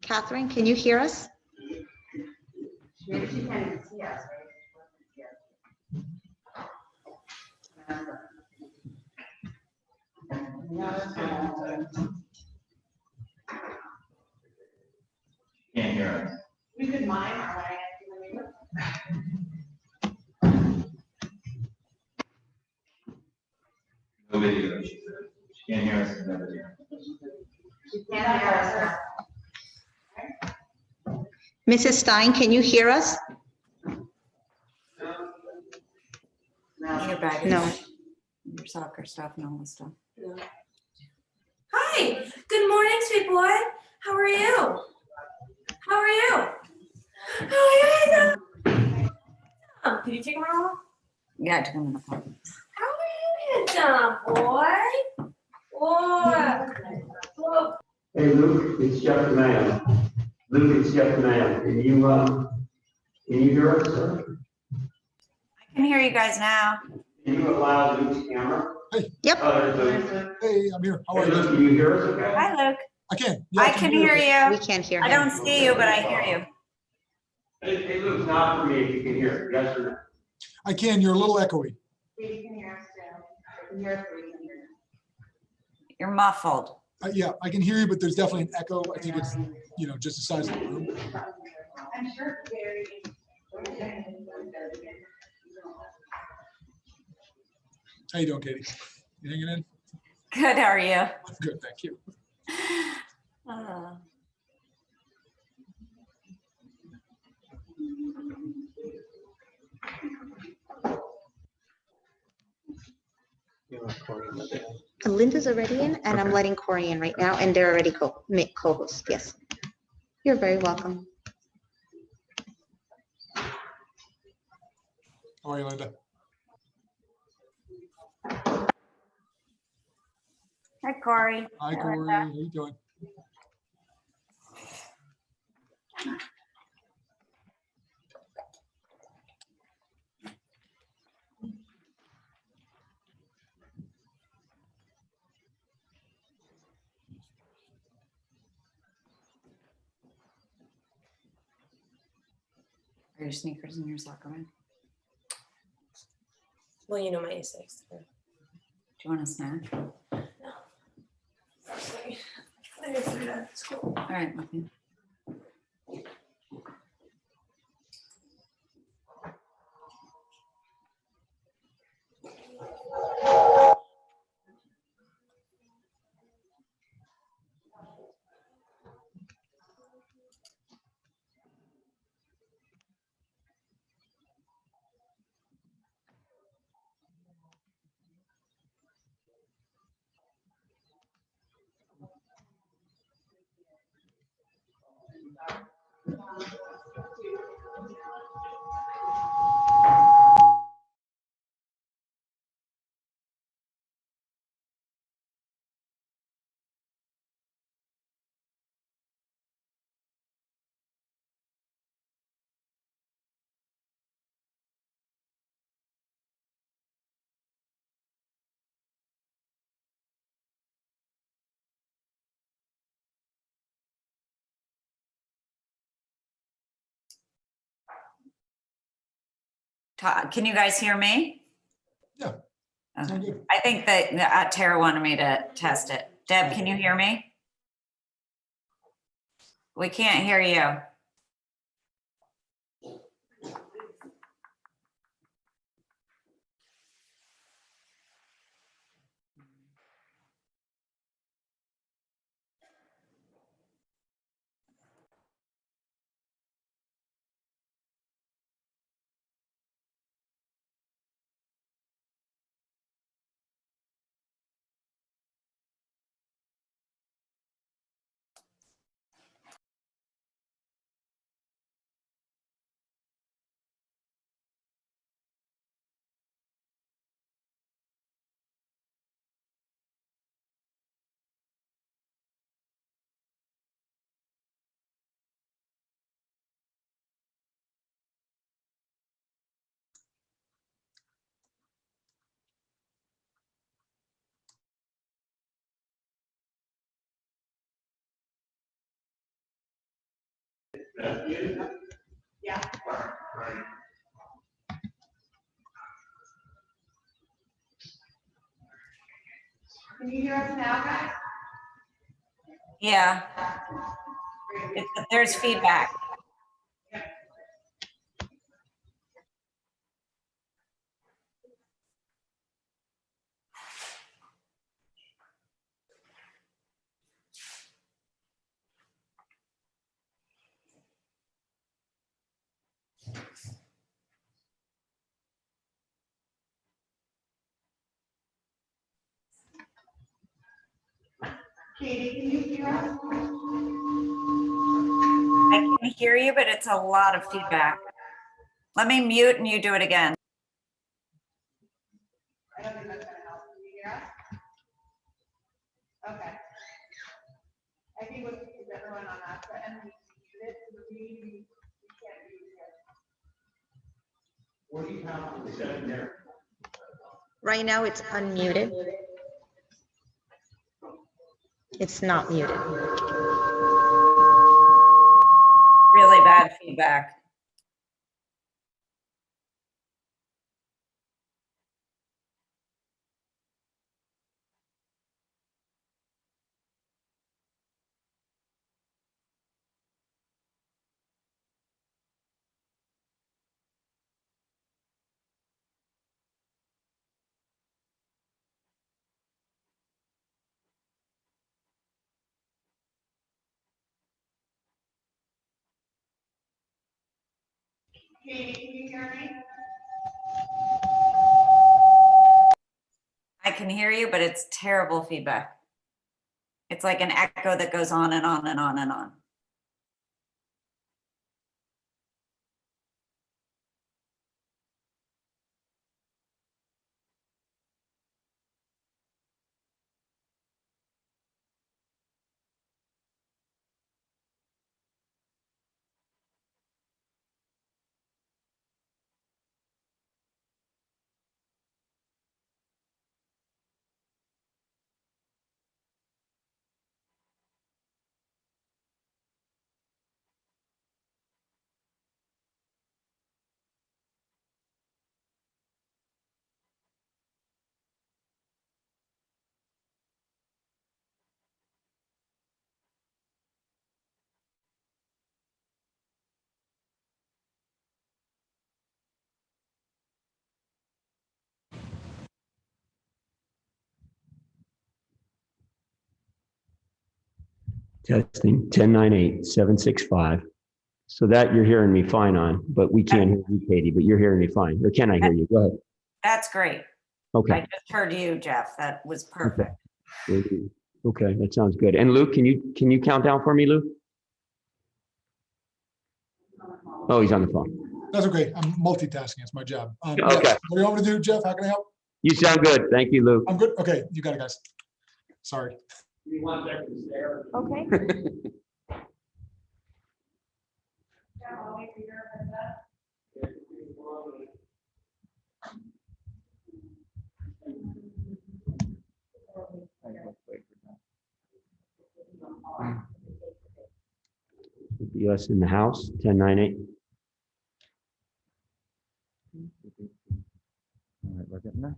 Catherine, can you hear us? Maybe she can't even see us, Can't hear us. We could mime our way into No video. She can't hear us in the video. She can't hear us. Mrs. Stein, can you hear us? No. Your baggage, No. your soccer stuff and all this stuff. Hi, good morning, sweet boy. How are you? How are you? How are you? Did you take him around? Yeah, I took him in the car. How are you, handsome boy? Boy. Hey, Luke, it's Jeff the man. Luke, it's Jeff the man. Can you hear us, sir? I can hear you guys now. Can you allow Luke's camera? Yep. There's Luke. Hey, I'm here. How Hey, are Luke, you? can you hear us okay? Hi, Luke. I can. Yeah, I can hear We you. can't hear I him. don't see you, but I hear you. Hey, Luke, not for me if you can hear. Yes or no? I can. You're a little echoey. You can hear us too. I can hear us, but we can hear you. You're muffled. Yeah, I can hear you, but there's definitely an echo. I think it's, just the size of the room. I'm sure Gary. How you doing, Katie? You hanging in? Good, how are you? Good, thank you. Linda's already in, and I'm letting Corey in right now, and they're already co-hosts. Yes. You're very welcome. How are you, Linda? Hi, Corey. Hi, Corey. How you doing? Are your sneakers in your soccer bag? Well, you know my A6. Do you want a snack? School. All right, okay. Can you guys hear me? Yeah. Okay. Sound good. I think that Tara wanted me to test it. Deb, can you hear me? We can't hear you. Yeah. Can you hear us now, guys? Yeah, there's feedback. Katie, can you hear us? I can hear you, but it's a lot of feedback. Let me mute and you do it again. I don't think that's gonna help. Can you hear us? Okay. I think with everyone on that, and we muted, so we can't be here. What do you have for the second there? Right now it's unmuted. It's not muted. Really bad feedback. Katie, can you hear me? I can hear you, but it's terrible feedback. It's like an echo that goes on and on and on and on. Testing 1098-765. So that you're hearing me fine on, but we can't hear you, Katie, but you're hearing me fine. Or can I hear you? Go ahead. That's great. Okay. I just heard you, Jeff. That was perfect. Okay, that sounds good. And Luke, can you count down for me, Luke? Oh, he's on the phone. That's okay. I'm multitasking. It's my job. Okay. Yes. What do you want me to do, Jeff? How can I help? You sound good. Thank you, Luke. I'm good. Okay, you got it, guys. Sorry. Okay. Be us in the house, 1098. All right, we're getting there.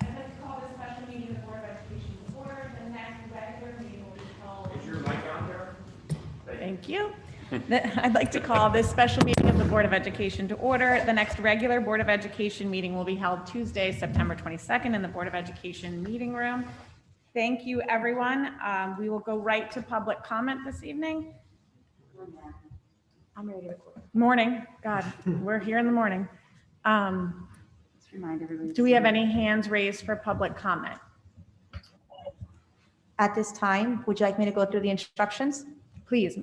I'd like to call this special meeting of the Board of Education to order. The next regular meeting will be held. Thank you. I'd like to call this special meeting of the Board of Education to order. The next regular Board of Education meeting will be held Tuesday, September 22nd in the Board of Education meeting room. Thank you, everyone. We will go right to public comment this evening. I'm ready to close. Morning, God, we're here in the morning. Just remind everybody. Do we have any hands raised for public comment? At this time, would you like me to go through the instructions? Please.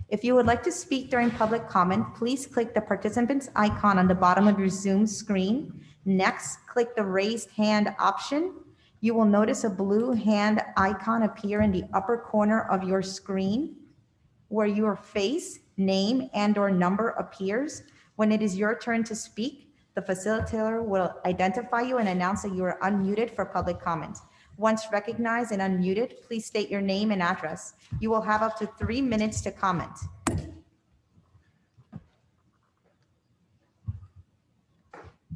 If you would like to speak during public comment, please click the participants icon on the bottom of your Zoom screen. Next, click the raised hand option. You will notice a blue hand icon appear in the upper corner of your screen where your face, name, and/or number appears. When it is your turn to speak, the facilitator will identify you and announce that you are unmuted for public comment. Once recognized and unmuted, please state your name and address. You will have up to 3 minutes to comment.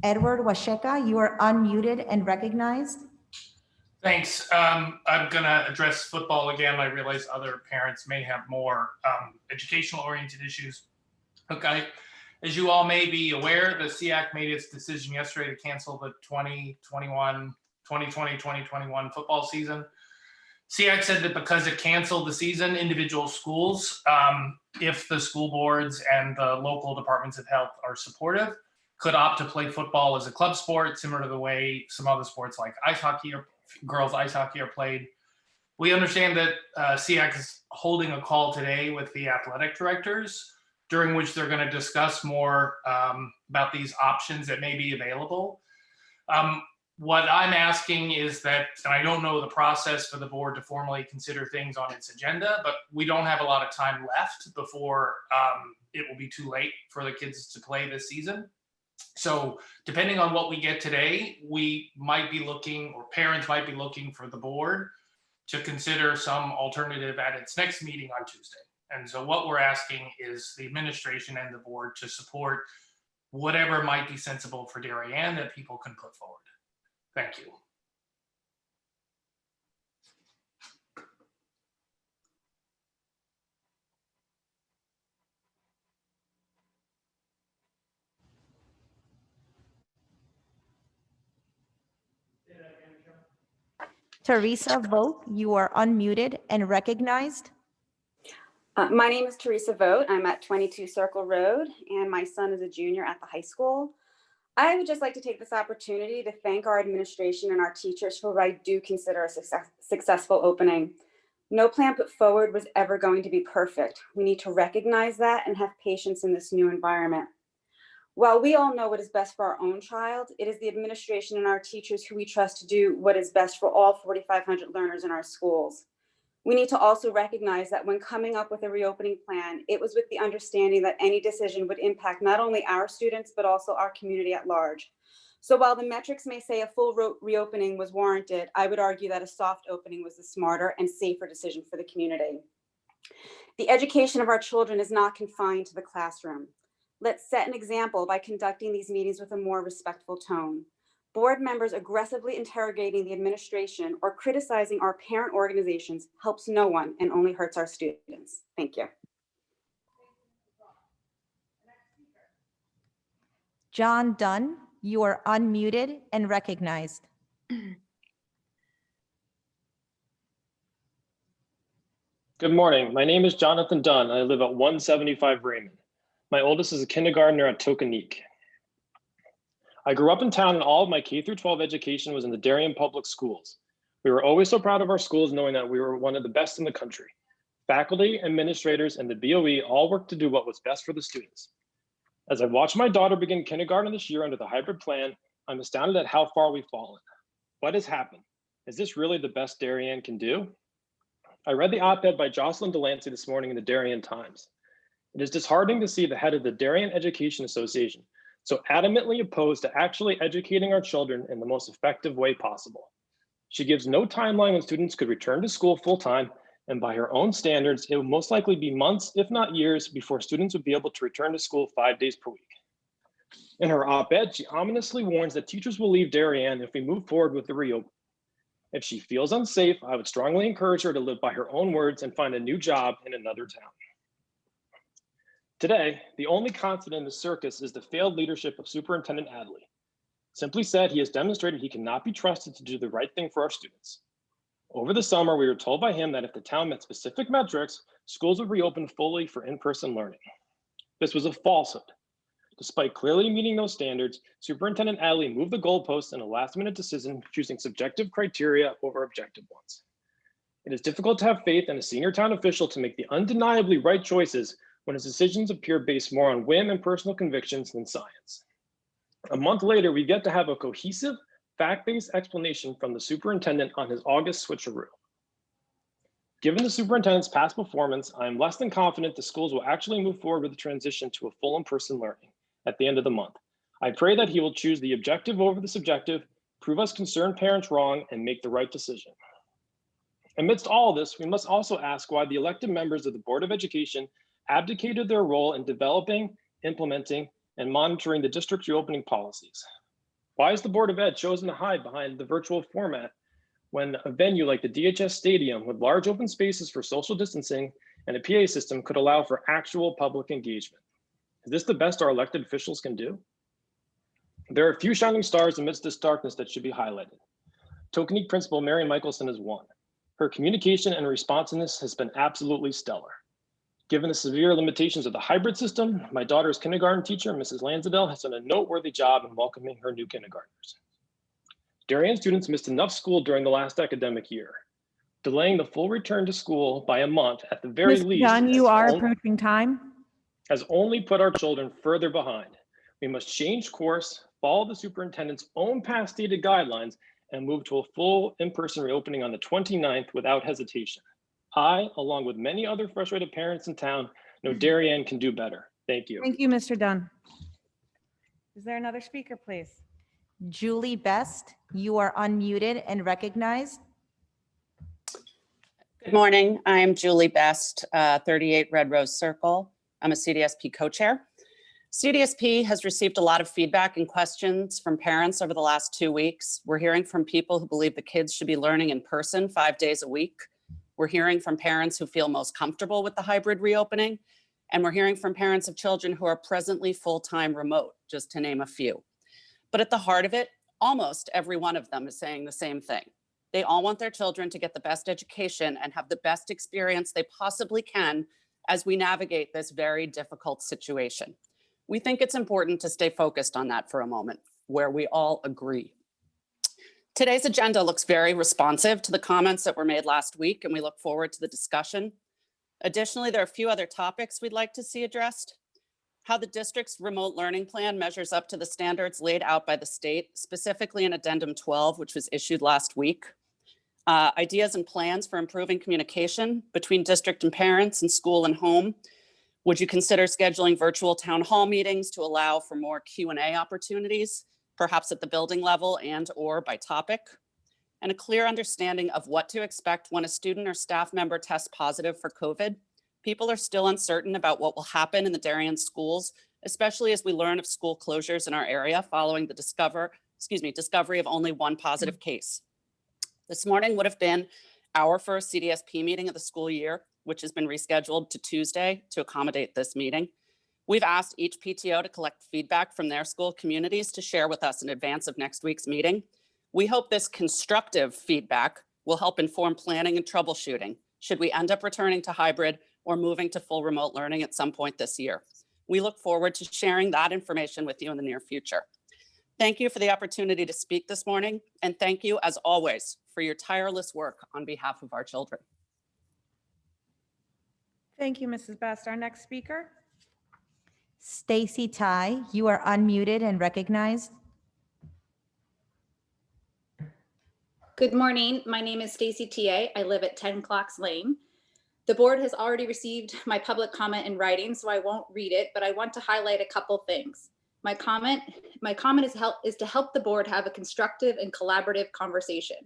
Edward Washeka, you are unmuted and recognized. Thanks. I'm going to address football again. I realize other parents may have more educational oriented issues. Okay. As you all may be aware, the Hvac made its decision yesterday to cancel the 2020-2021 football season. Hvac said that because it canceled the season, individual schools, if the school boards and the local departments of health are supportive, could opt to play football as a club sport, similar to the way some other sports like ice hockey or girls ice hockey are played. We understand that Hvac is holding a call today with the athletic directors, during which they're going to discuss more about these options that may be available. What I'm asking is that, and I don't know the process for the board to formally consider things on its agenda, but we don't have a lot of time left before it will be too late for the kids to play this season. So depending on what we get today, we might be looking, or parents might be looking for the board to consider some alternative at its next meeting on Tuesday. And so what we're asking is the administration and the board to support whatever might be sensible for Darien that people can put forward. Thank you. Teresa Vogt, you are unmuted and recognized. My name is Teresa Vogt. I'm at 22 Circle Road, and my son is a junior at the high school. I would just like to take this opportunity to thank our administration and our teachers for what I do consider a successful opening. No plan put forward was ever going to be perfect. We need to recognize that and have patience in this new environment. While we all know what is best for our own child, it is the administration and our teachers who we trust to do what is best for all 4,500 learners in our schools. We need to also recognize that when coming up with a reopening plan, it was with the understanding that any decision would impact not only our students, but also our community at large. So while the metrics may say a full reopening was warranted, I would argue that a soft opening was the smarter and safer decision for the community. The education of our children is not confined to the classroom. Let's set an example by conducting these meetings with a more respectful tone. Board members aggressively interrogating the administration or criticizing our parent organizations helps no one and only hurts our students. Thank you. John Dunn, you are unmuted and recognized. Good morning. My name is Jonathan Dunn. I live at 175 Raymond. My oldest is a kindergartner at Tokenique. I grew up in town and all of my K-12 education was in the Darien Public Schools. We were always so proud of our schools, knowing that we were one of the best in the country. Faculty, administrators, and the BOE all worked to do what was best for the students. As I watched my daughter begin kindergarten this year under the hybrid plan, I'm astounded at how far we've fallen. What has happened? Is this really the best Darien can do? I read the op-ed by Jocelyn Delancey this morning in the Darien Times. It is disheartening to see the head of the Darien Education Association so adamantly opposed to actually educating our children in the most effective way possible. She gives no timeline when students could return to school full-time, and by her own standards, it will most likely be months, if not years, before students would be able to return to school 5 days per week. In her op-ed, she ominously warns that teachers will leave Darien if we move forward with the reopening. If she feels unsafe, I would strongly encourage her to live by her own words and find a new job in another town. Today, the only constant in the circus is the failed leadership of Superintendent Adley. Simply said, he has demonstrated he cannot be trusted to do the right thing for our students. Over the summer, we were told by him that if the town met specific metrics, schools would reopen fully for in-person learning. This was a falsehood. Despite clearly meeting those standards, Superintendent Adley moved the goalposts in a last-minute decision, choosing subjective criteria over objective ones. It is difficult to have faith in a senior town official to make the undeniably right choices when his decisions appear based more on whim and personal convictions than science. A month later, we get to have a cohesive, fact-based explanation from the superintendent on his August switcheroo. Given the superintendent's past performance, I am less than confident the schools will actually move forward with the transition to a full in-person learning at the end of the month. I pray that he will choose the objective over the subjective, prove us concerned parents wrong, and make the right decision. Amidst all of this, we must also ask why the elected members of the Board of Education abdicated their role in developing, implementing, and monitoring the district's reopening policies. Why is the Board of Ed chosen to hide behind the virtual format when a venue like the DHS Stadium with large open spaces for social distancing and a PA system could allow for actual public engagement? Is this the best our elected officials can do? There are a few shining stars amidst this darkness that should be highlighted. Tokenique Principal Mary Michelson is one. Her communication and responsiveness has been absolutely stellar. Given the severe limitations of the hybrid system, my daughter's kindergarten teacher, Mrs. Lanzadell, has done a noteworthy job in welcoming her new kindergartners. Darien students missed enough school during the last academic year. Delaying the full return to school by a month at the very Mr. least Dunn, you are approaching time. has only put our children further behind. We must change course, follow the superintendent's own past stated guidelines, and move to a full in-person reopening on the 29th without hesitation. I, along with many other frustrated parents in town, know Darien can do better. Thank you. Thank you, Mr. Dunn. Is there another speaker, please? Julie Best, you are unmuted and recognized. Good morning. I'm Julie Best, 38 Red Rose Circle. I'm a CDSP co-chair. CDSP has received a lot of feedback and questions from parents over the last 2 weeks. We're hearing from people who believe the kids should be learning in person 5 days a week. We're hearing from parents who feel most comfortable with the hybrid reopening. And we're hearing from parents of children who are presently full-time remote, just to name a few. But at the heart of it, almost every one of them is saying the same thing. They all want their children to get the best education and have the best experience they possibly can as we navigate this very difficult situation. We think it's important to stay focused on that for a moment, where we all agree. Today's agenda looks very responsive to the comments that were made last week, and we look forward to the discussion. Additionally, there are a few other topics we'd like to see addressed. How the district's remote learning plan measures up to the standards laid out by the state, specifically in Addendum 12, which was issued last week. Ideas and plans for improving communication between district and parents and school and home. Would you consider scheduling virtual town hall meetings to allow for more Q&A opportunities, perhaps at the building level and or by topic? And a clear understanding of what to expect when a student or staff member tests positive for COVID. People are still uncertain about what will happen in the Darien schools, especially as we learn of school closures in our area following the discovery of only one positive case. This morning would have been our first CDSP meeting of the school year, which has been rescheduled to Tuesday to accommodate this meeting. We've asked each PTO to collect feedback from their school communities to share with us in advance of next week's meeting. We hope this constructive feedback will help inform planning and troubleshooting should we end up returning to hybrid or moving to full remote learning at some point this year. We look forward to sharing that information with you in the near future. Thank you for the opportunity to speak this morning, and thank you, as always, for your tireless work on behalf of our children. Thank you, Mrs. Best. Our next speaker. Stacy Tai, you are unmuted and recognized. Good morning. My name is Stacy TA. I live at 10 Clocks Lane. The board has already received my public comment in writing, so I won't read it, but I want to highlight a couple things. My comment is to help the board have a constructive and collaborative conversation.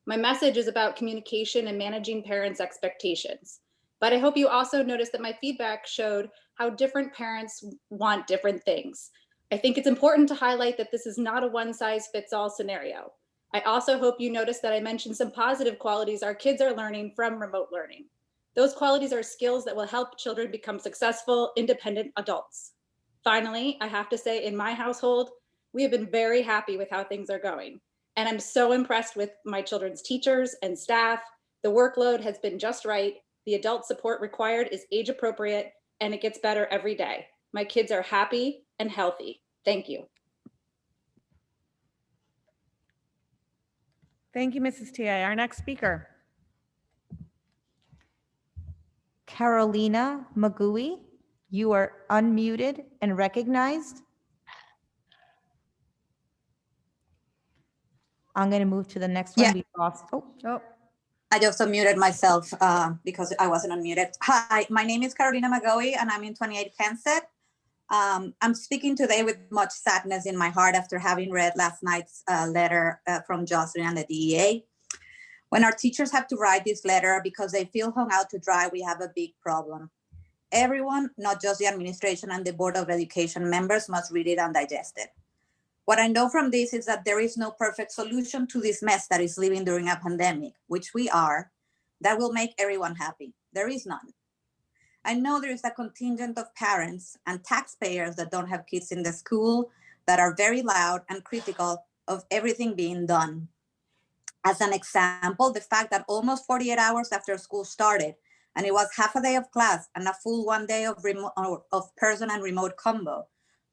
My message is about communication and managing parents' expectations. But I hope you also noticed that my feedback showed how different parents want different things. I think it's important to highlight that this is not a one-size-fits-all scenario. I also hope you noticed that I mentioned some positive qualities our kids are learning from remote learning. Those qualities are skills that will help children become successful, independent adults. Finally, I have to say, in my household, we have been very happy with how things are going. And I'm so impressed with my children's teachers and staff. The workload has been just right. The adult support required is age appropriate, and it gets better every day. My kids are happy and healthy. Thank you. Thank you, Mrs. TA. Our next speaker. Carolina Magui, you are unmuted and recognized. I'm going to move to the next one. Yeah. We lost. Oh. I just unmuted myself because I wasn't unmuted. Hi, my name is Carolina Magoe and I'm in 28 Kensett. I'm speaking today with much sadness in my heart after having read last night's letter from Jocelyn and the DEA. When our teachers have to write this letter because they feel hung out to dry, we have a big problem. Everyone, not just the administration and the Board of Education members, must read it and digest it. What I know from this is that there is no perfect solution to this mess that is living during a pandemic, which we are, that will make everyone happy. There is none. I know there is a contingent of parents and taxpayers that don't have kids in the school that are very loud and critical of everything being done. As an example, the fact that almost 48 hours after school started, and it was half a day of class and a full 1 day of person and remote combo,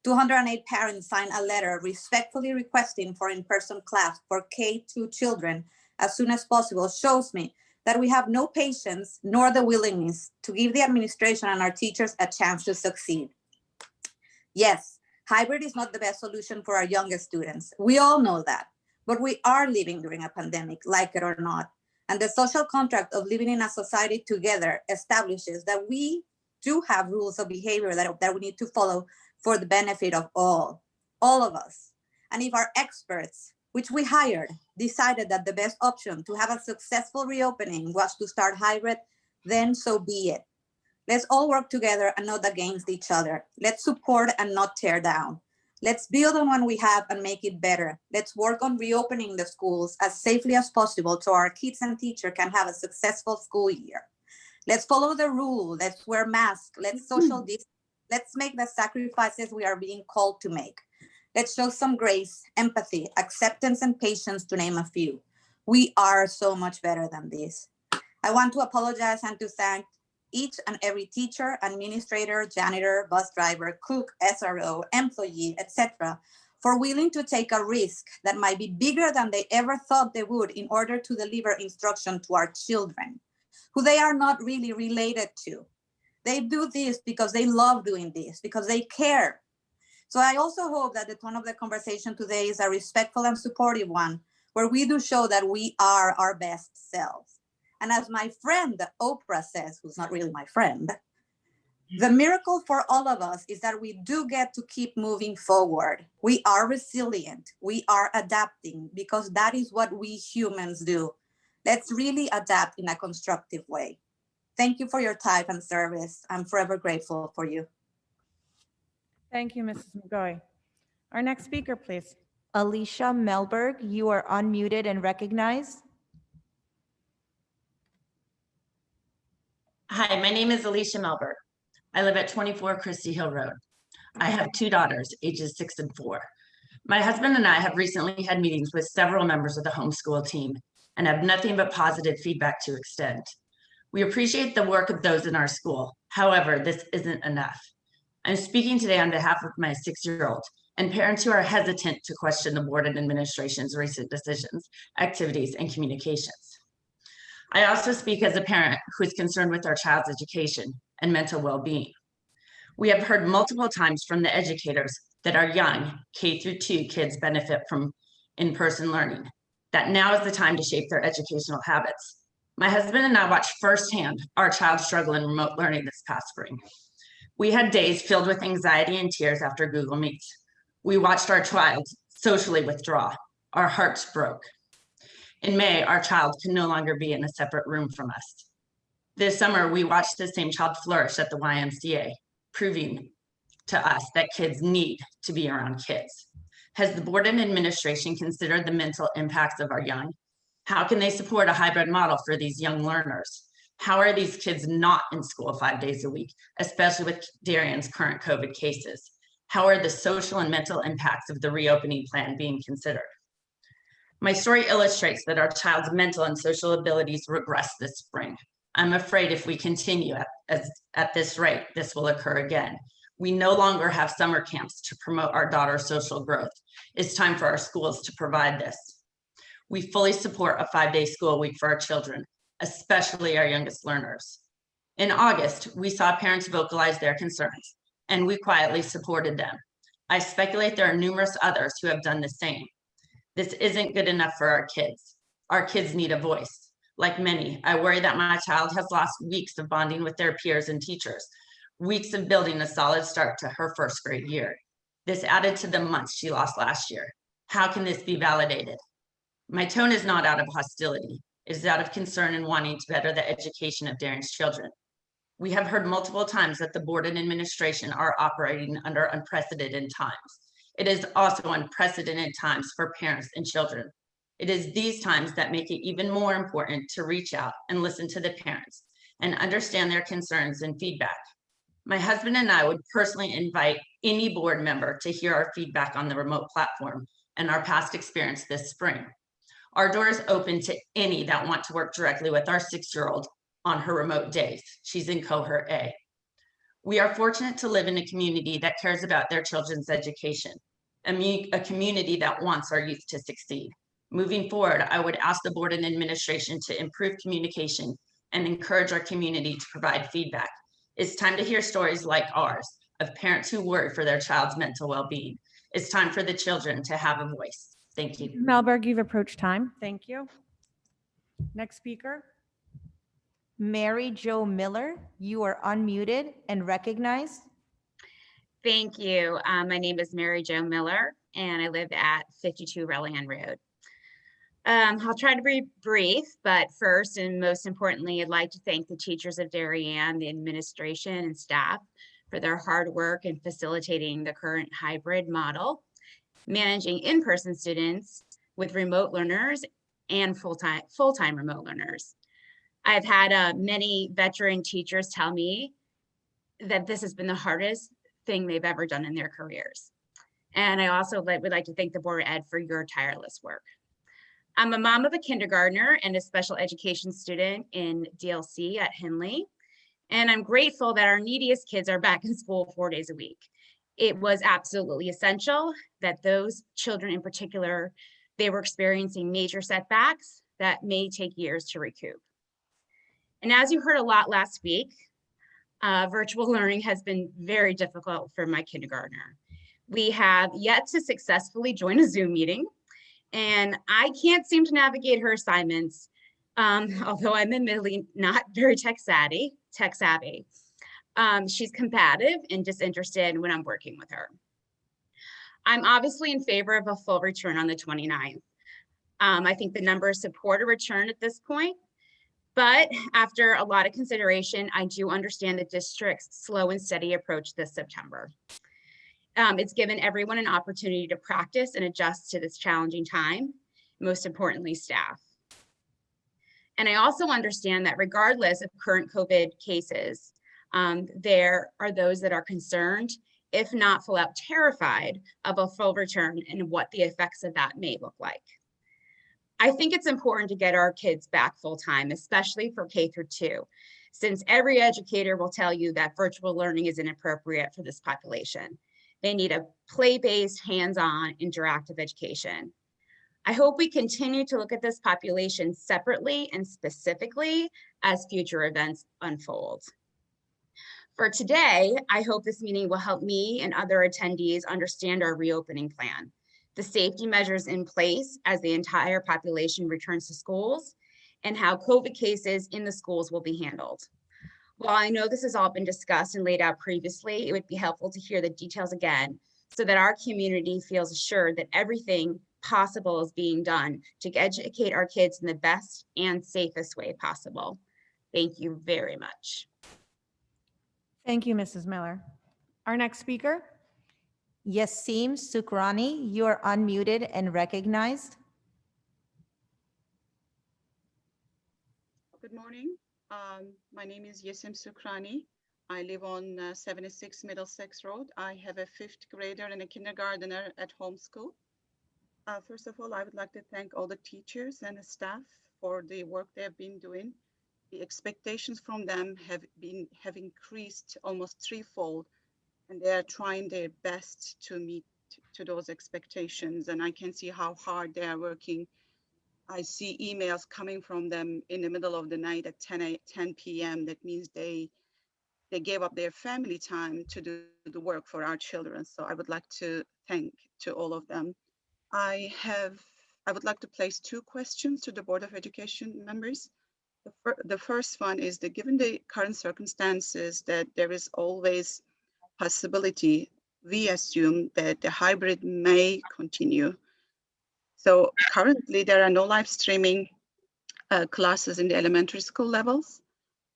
208 parents signed a letter respectfully requesting for in-person class for K-2 children as soon as possible shows me that we have no patience nor the willingness to give the administration and our teachers a chance to succeed. Yes, hybrid is not the best solution for our youngest students. We all know that, but we are living during a pandemic, like it or not. And the social contract of living in a society together establishes that we do have rules of behavior that we need to follow for the benefit of all of us. And if our experts, which we hired, decided that the best option to have a successful reopening was to start hybrid, then so be it. Let's all work together and not against each other. Let's support and not tear down. Let's build on what we have and make it better. Let's work on reopening the schools as safely as possible so our kids and teachers can have a successful school year. Let's follow the rule. Let's wear masks. Let's social distance. Let's make the sacrifices we are being called to make. Let's show some grace, empathy, acceptance, and patience, to name a few. We are so much better than this. I want to apologize and to thank each and every teacher, administrator, janitor, bus driver, cook, SRO, employee, etc., for willing to take a risk that might be bigger than they ever thought they would in order to deliver instruction to our children, who they are not really related to. They do this because they love doing this, because they care. So I also hope that the tone of the conversation today is a respectful and supportive one, where we do show that we are our best selves. And as my friend Oprah says, who's not really my friend, the miracle for all of us is that we do get to keep moving forward. We are resilient. We are adapting because that is what we humans do. Let's really adapt in a constructive way. Thank you for your time and service. I'm forever grateful for you. Thank you, Mrs. McGoey. Our next speaker, please. Alicia Melberg, you are unmuted and recognized. Hi, my name is Alicia Melberg. I live at 24 Christie Hill Road. I have two daughters, ages 6 and 4. My husband and I have recently had meetings with several members of the homeschool team and have nothing but positive feedback to extend. We appreciate the work of those in our school. However, this isn't enough. I'm speaking today on behalf of my 6-year-old and parents who are hesitant to question the board and administration's recent decisions, activities, and communications. I also speak as a parent who is concerned with our child's education and mental well-being. We have heard multiple times from the educators that our young K-2 kids benefit from in-person learning, that now is the time to shape their educational habits. My husband and I watched firsthand our child struggle in remote learning this past spring. We had days filled with anxiety and tears after Google Meet. We watched our child socially withdraw. Our hearts broke. In May, our child could no longer be in a separate room from us. This summer, we watched the same child flourish at the YMCA, proving to us that kids need to be around kids. Has the board and administration considered the mental impacts of our young? How can they support a hybrid model for these young learners? How are these kids not in school 5 days a week, especially with Darien's current COVID cases? How are the social and mental impacts of the reopening plan being considered? My story illustrates that our child's mental and social abilities regress this spring. I'm afraid if we continue at this rate, this will occur again. We no longer have summer camps to promote our daughter's social growth. It's time for our schools to provide this. We fully support a 5-day school week for our children, especially our youngest learners. In August, we saw parents vocalize their concerns, and we quietly supported them. I speculate there are numerous others who have done the same. This isn't good enough for our kids. Our kids need a voice. Like many, I worry that my child has lost weeks of bonding with their peers and teachers, weeks of building a solid start to her first grade year. This added to the months she lost last year. How can this be validated? My tone is not out of hostility. It is out of concern and wanting to better the education of Darien's children. We have heard multiple times that the board and administration are operating under unprecedented times. It is also unprecedented times for parents and children. It is these times that make it even more important to reach out and listen to the parents and understand their concerns and feedback. My husband and I would personally invite any board member to hear our feedback on the remote platform and our past experience this spring. Our door is open to any that want to work directly with our 6-year-old on her remote days. She's in cohort A. We are fortunate to live in a community that cares about their children's education, a community that wants our youth to succeed. Moving forward, I would ask the board and administration to improve communication and encourage our community to provide feedback. It's time to hear stories like ours of parents who worry for their child's mental well-being. It's time for the children to have a voice. Thank you. Melberg, you've approached time. Thank you. Next speaker. Mary Jo Miller, you are unmuted and recognized. Thank you. My name is Mary Jo Miller, and I live at 52 Relian Road. I'll try to be brief, but first and most importantly, I'd like to thank the teachers of Darien, the administration and staff for their hard work in facilitating the current hybrid model, managing in-person students with remote learners and full-time remote learners. I've had many veteran teachers tell me that this has been the hardest thing they've ever done in their careers. And I also would like to thank the Board of Ed for your tireless work. I'm a mom of a kindergartner and a special education student in DLC at Henley. And I'm grateful that our neediest kids are back in school 4 days a week. It was absolutely essential that those children in particular, they were experiencing major setbacks that may take years to recoup. And as you heard a lot last week, virtual learning has been very difficult for my kindergartner. We have yet to successfully join a Zoom meeting, and I can't seem to navigate her assignments, although I'm admittedly not very tech savvy. She's combative and disinterested when I'm working with her. I'm obviously in favor of a full return on the 29th. I think the numbers support a return at this point, but after a lot of consideration, I do understand the district's slow and steady approach this September. It's given everyone an opportunity to practice and adjust to this challenging time, most importantly, staff. And I also understand that regardless of current COVID cases, there are those that are concerned, if not full out terrified, of a full return and what the effects of that may look like. I think it's important to get our kids back full time, especially for K through 2, since every educator will tell you that virtual learning is inappropriate for this population. They need a play-based, hands-on, interactive education. I hope we continue to look at this population separately and specifically as future events unfold. For today, I hope this meeting will help me and other attendees understand our reopening plan, the safety measures in place as the entire population returns to schools, and how COVID cases in the schools will be handled. While I know this has all been discussed and laid out previously, it would be helpful to hear the details again so that our community feels assured that everything possible is being done to educate our kids in the best and safest way possible. Thank you very much. Thank you, Mrs. Miller. Our next speaker. Yassim Sukrani, you are unmuted and recognized. Good morning. My name is Yesem Sukrani. I live on 76 Middlesex Road. I have a 5th grader and a kindergartner at home school. First of all, I would like to thank all the teachers and the staff for the work they have been doing. The expectations from them have increased almost threefold, and they are trying their best to meet to those expectations. And I can see how hard they are working. I see emails coming from them in the middle of the night at 10 p.m. That means they gave up their family time to do the work for our children. So I would like to thank to all of them. I would like to place 2 questions to the Board of Education members. The first one is that given the current circumstances that there is always possibility, we assume that the hybrid may continue. So currently there are no live streaming classes in the elementary school levels.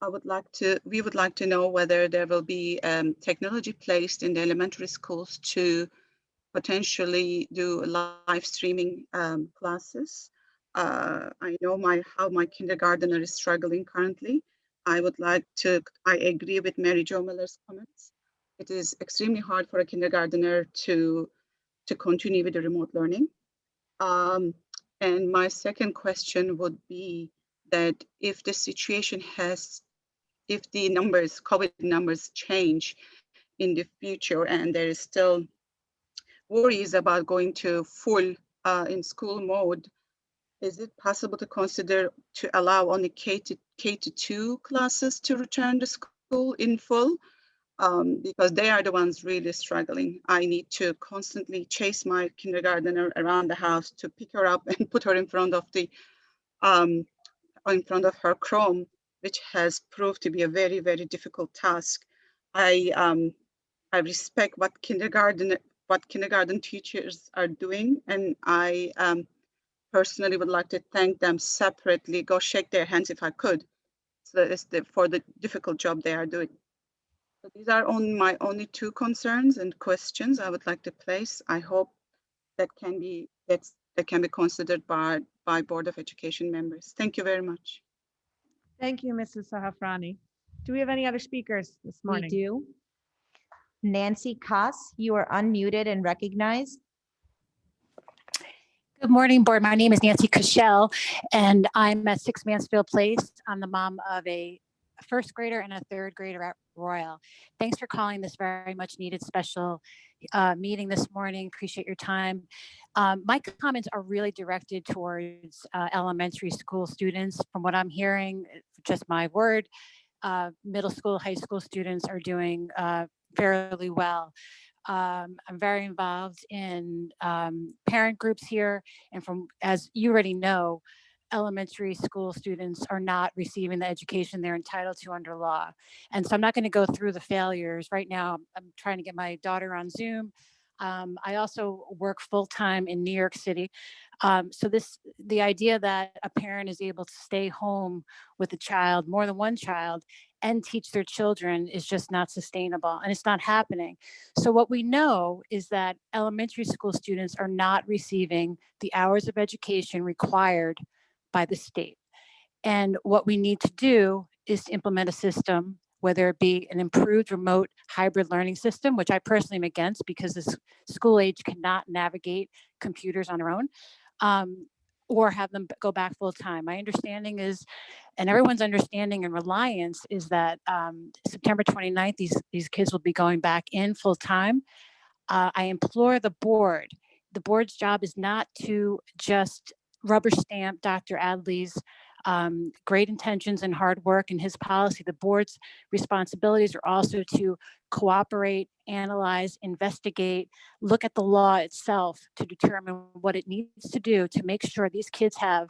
We would like to know whether there will be technology placed in the elementary schools to potentially do live streaming classes. I know how my kindergartner is struggling currently. I agree with Mary Jo Miller's comments. It is extremely hard for a kindergartner to continue with the remote learning. And my second question would be that if the situation if the COVID numbers change in the future and there is still worries about going to full in school mode, is it possible to consider to allow only K-2 classes to return to school in full? Because they are the ones really struggling. I need to constantly chase my kindergartner around the house to pick her up and put her in front of her Chrome, which has proved to be a very, very difficult task. I respect what kindergarten teachers are doing, and I personally would like to thank them separately. Go shake their hands if I could. So for the difficult job they are doing. So these are my only 2 concerns and questions I would like to place. I hope that can be considered by Board of Education members. Thank you very much. Thank you, Mrs. Sahafrani. Do we have any other speakers this We morning? do. Nancy Koss, you are unmuted and recognized. Good morning, board. My name is Nancy Cashel, and I'm at 6 Mansfield Place. I'm the mom of a 1st grader and a 3rd grader at Royal. Thanks for calling this very much needed special meeting this morning. Appreciate your time. My comments are really directed towards elementary school students. From what I'm hearing, just my word, middle school, high school students are doing fairly well. I'm very involved in parent groups here, and as you already know, elementary school students are not receiving the education they're entitled to under law. And so I'm not going to go through the failures right now. I'm trying to get my daughter on Zoom. I also work full-time in New York City. So the idea that a parent is able to stay home with a child, more than one child, and teach their children is just not sustainable, and it's not happening. So what we know is that elementary school students are not receiving the hours of education required by the state. And what we need to do is to implement a system, whether it be an improved remote hybrid learning system, which I personally am against because the school age cannot navigate computers on their own, or have them go back full time. My understanding is, and everyone's understanding and reliance is that September 29th, these kids will be going back in full time. I implore the board's job is not to just rubber stamp Dr. Adley's great intentions and hard work and his policy. The board's responsibilities are also to cooperate, analyze, investigate, look at the law itself to determine what it needs to do to make sure these kids have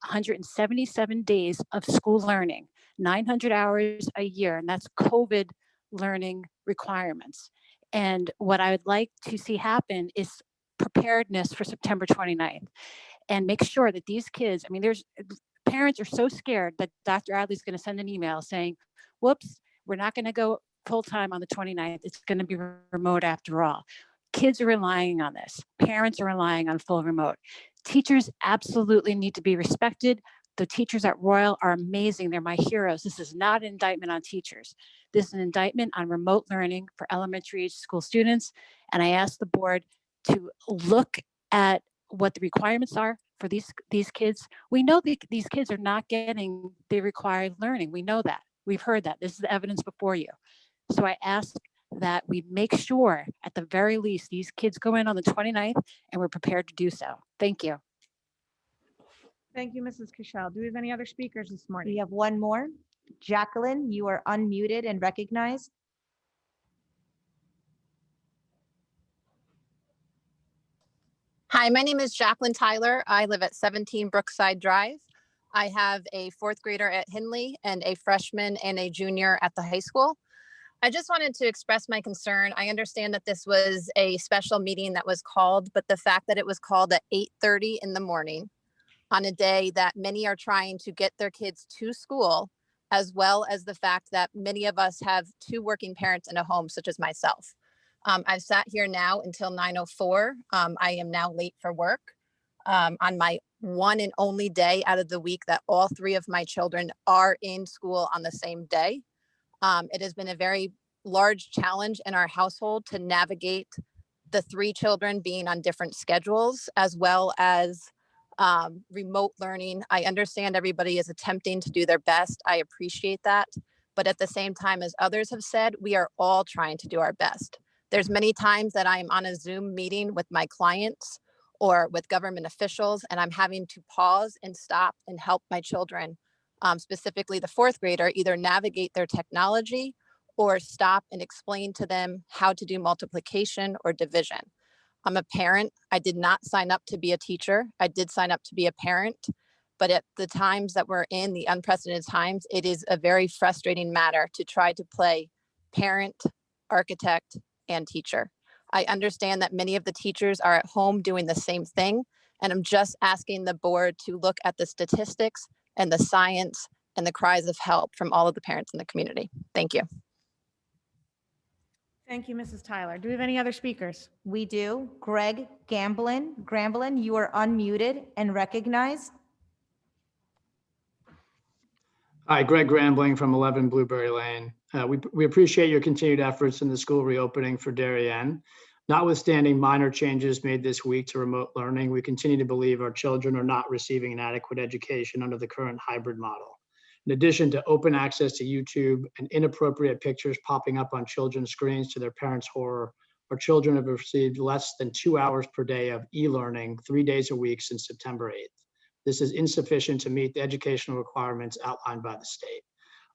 177 days of school learning, 900 hours a year, and that's COVID learning requirements. And what I would like to see happen is preparedness for September 29th, and make sure that these kids, I mean, parents are so scared that Dr. Adley's going to send an email saying, whoops, we're not going to go full time on the 29th. It's going to be remote after all. Kids are relying on this. Parents are relying on full remote. Teachers absolutely need to be respected. The teachers at Royal are amazing. They're my heroes. This is not an indictment on teachers. This is an indictment on remote learning for elementary age school students. And I asked the board to look at what the requirements are for these kids. We know these kids are not getting the required learning. We know that. We've heard that. This is the evidence before you. So I asked that we make sure, at the very least, these kids go in on the 29th, and we're prepared to do so. Thank you. Thank you, Mrs. Cashel. Do we have any other speakers this morning? We have one more. Jacqueline, you are unmuted and recognized. Hi, my name is Jacqueline Tyler. I live at 17 Brookside Drive. I have a fourth grader at Hindley and a freshman and a junior at the high school. I just wanted to express my concern. I understand that this was a special meeting that was called, but the fact that it was called at 8:30 in the morning on a day that many are trying to get their kids to school, as well as the fact that many of us have two working parents in a home, such as myself. I've sat here now until 9:04. I am now late for work on my one and only day out of the week that all three of my children are in school on the same day. It has been a very large challenge in our household to navigate the three children being on different schedules, as well as remote learning. I understand everybody is attempting to do their best. I appreciate that. But at the same time, as others have said, we are all trying to do our best. There's many times that I'm on a Zoom meeting with my clients or with government officials, and I'm having to pause and stop and help my children, specifically the fourth grader, either navigate their technology or stop and explain to them how to do multiplication or division. I'm a parent. I did not sign up to be a teacher. I did sign up to be a parent. But at the times that we're in, the unprecedented times, it is a very frustrating matter to try to play parent, architect, and teacher. I understand that many of the teachers are at home doing the same thing. And I'm just asking the board to look at the statistics and the science and the cries of help from all of the parents in the community. Thank you. Thank you, Mrs. Tyler. Do we have any other speakers? We do. Greg Gamblin. Gramblin, you are unmuted and recognized. Hi, Greg Grambling from 11 Blueberry Lane. We appreciate your continued efforts in the school reopening for Darien. Notwithstanding minor changes made this week to remote learning, we continue to believe our children are not receiving an adequate education under the current hybrid model. In addition to open access to YouTube and inappropriate pictures popping up on children's screens to their parents' horror, our children have received less than 2 hours per day of e-learning 3 days a week since September 8th. This is insufficient to meet the educational requirements outlined by the state.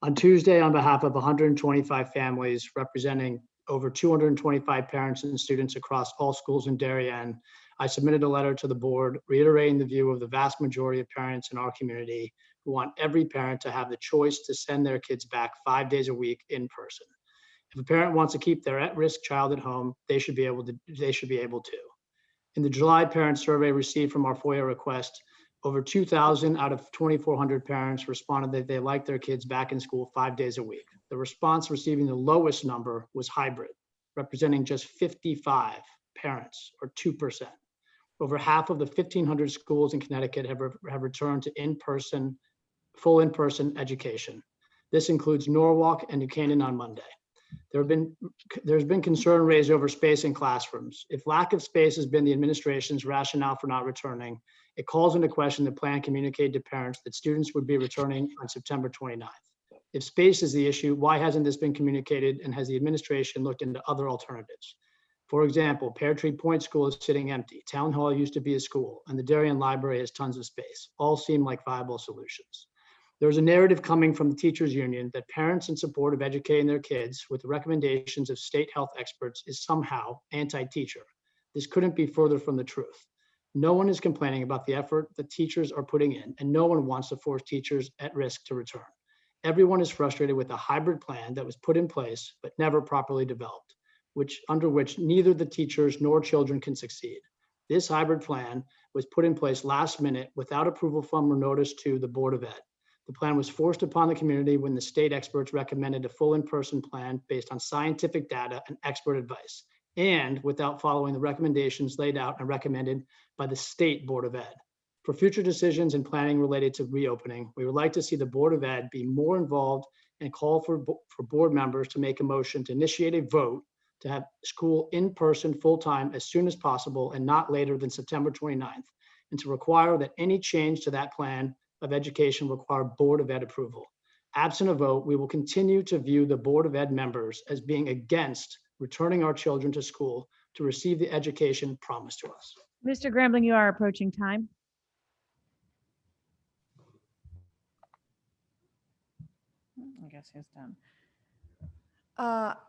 On Tuesday, on behalf of 125 families representing over 225 parents and students across all schools in Darien, I submitted a letter to the board reiterating the view of the vast majority of parents in our community who want every parent to have the choice to send their kids back 5 days a week in person. If a parent wants to keep their at-risk child at home, they should be able to. In the July parent survey received from our FOIA request, over 2,000 out of 2,400 parents responded that they like their kids back in school 5 days a week. The response receiving the lowest number was hybrid, representing just 55 parents, or 2%. Over half of the 1,500 schools in Connecticut have returned to full in-person education. This includes Norwalk and New Canaan on Monday. There's been concern raised over space in classrooms. If lack of space has been the administration's rationale for not returning, it calls into question the plan communicated to parents that students would be returning on September 29th. If space is the issue, why hasn't this been communicated, and has the administration looked into other alternatives? For example, Pear Tree Point School is sitting empty. Town Hall used to be a school, and the Darien Library has tons of space. All seem like viable solutions. There's a narrative coming from the teachers union that parents in support of educating their kids with the recommendations of state health experts is somehow anti-teacher. This couldn't be further from the truth. No one is complaining about the effort that teachers are putting in, and no one wants to force teachers at risk to return. Everyone is frustrated with a hybrid plan that was put in place but never properly developed, under which neither the teachers nor children can succeed. This hybrid plan was put in place last minute without approval from or notice to the Board of Ed. The plan was forced upon the community when the state experts recommended a full in-person plan based on scientific data and expert advice, and without following the recommendations laid out and recommended by the state Board of Ed. For future decisions and planning related to reopening, we would like to see the Board of Ed be more involved and call for board members to make a motion to initiate a vote to have school in person full-time as soon as possible and not later than September 29th, and to require that any change to that plan of education require Board of Ed approval. Absent a vote, we will continue to view the Board of Ed members as being against returning our children to school to receive the education promised to us. Mr. Grambling, you are approaching time. I guess he's done.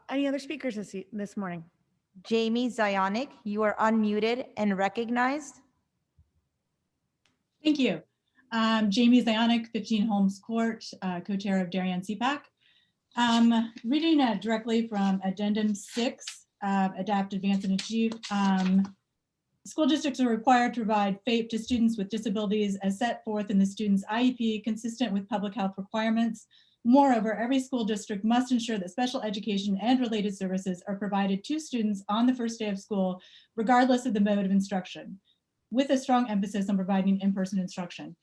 Any other speakers this morning? Jamie Zionic, you are unmuted and recognized. Thank you. Jamie Zionic, 15 Holmes Court, co-chair of Darien Hvac. Reading directly from Addendum 6, Adapt, Advance, and Achieve. School districts are required to provide FAPE to students with disabilities as set forth in the student's IEP, consistent with public health requirements. Moreover, every school district must ensure that special education and related services are provided to students on the first day of school, regardless of the mode of instruction, with a strong emphasis on providing in-person instruction.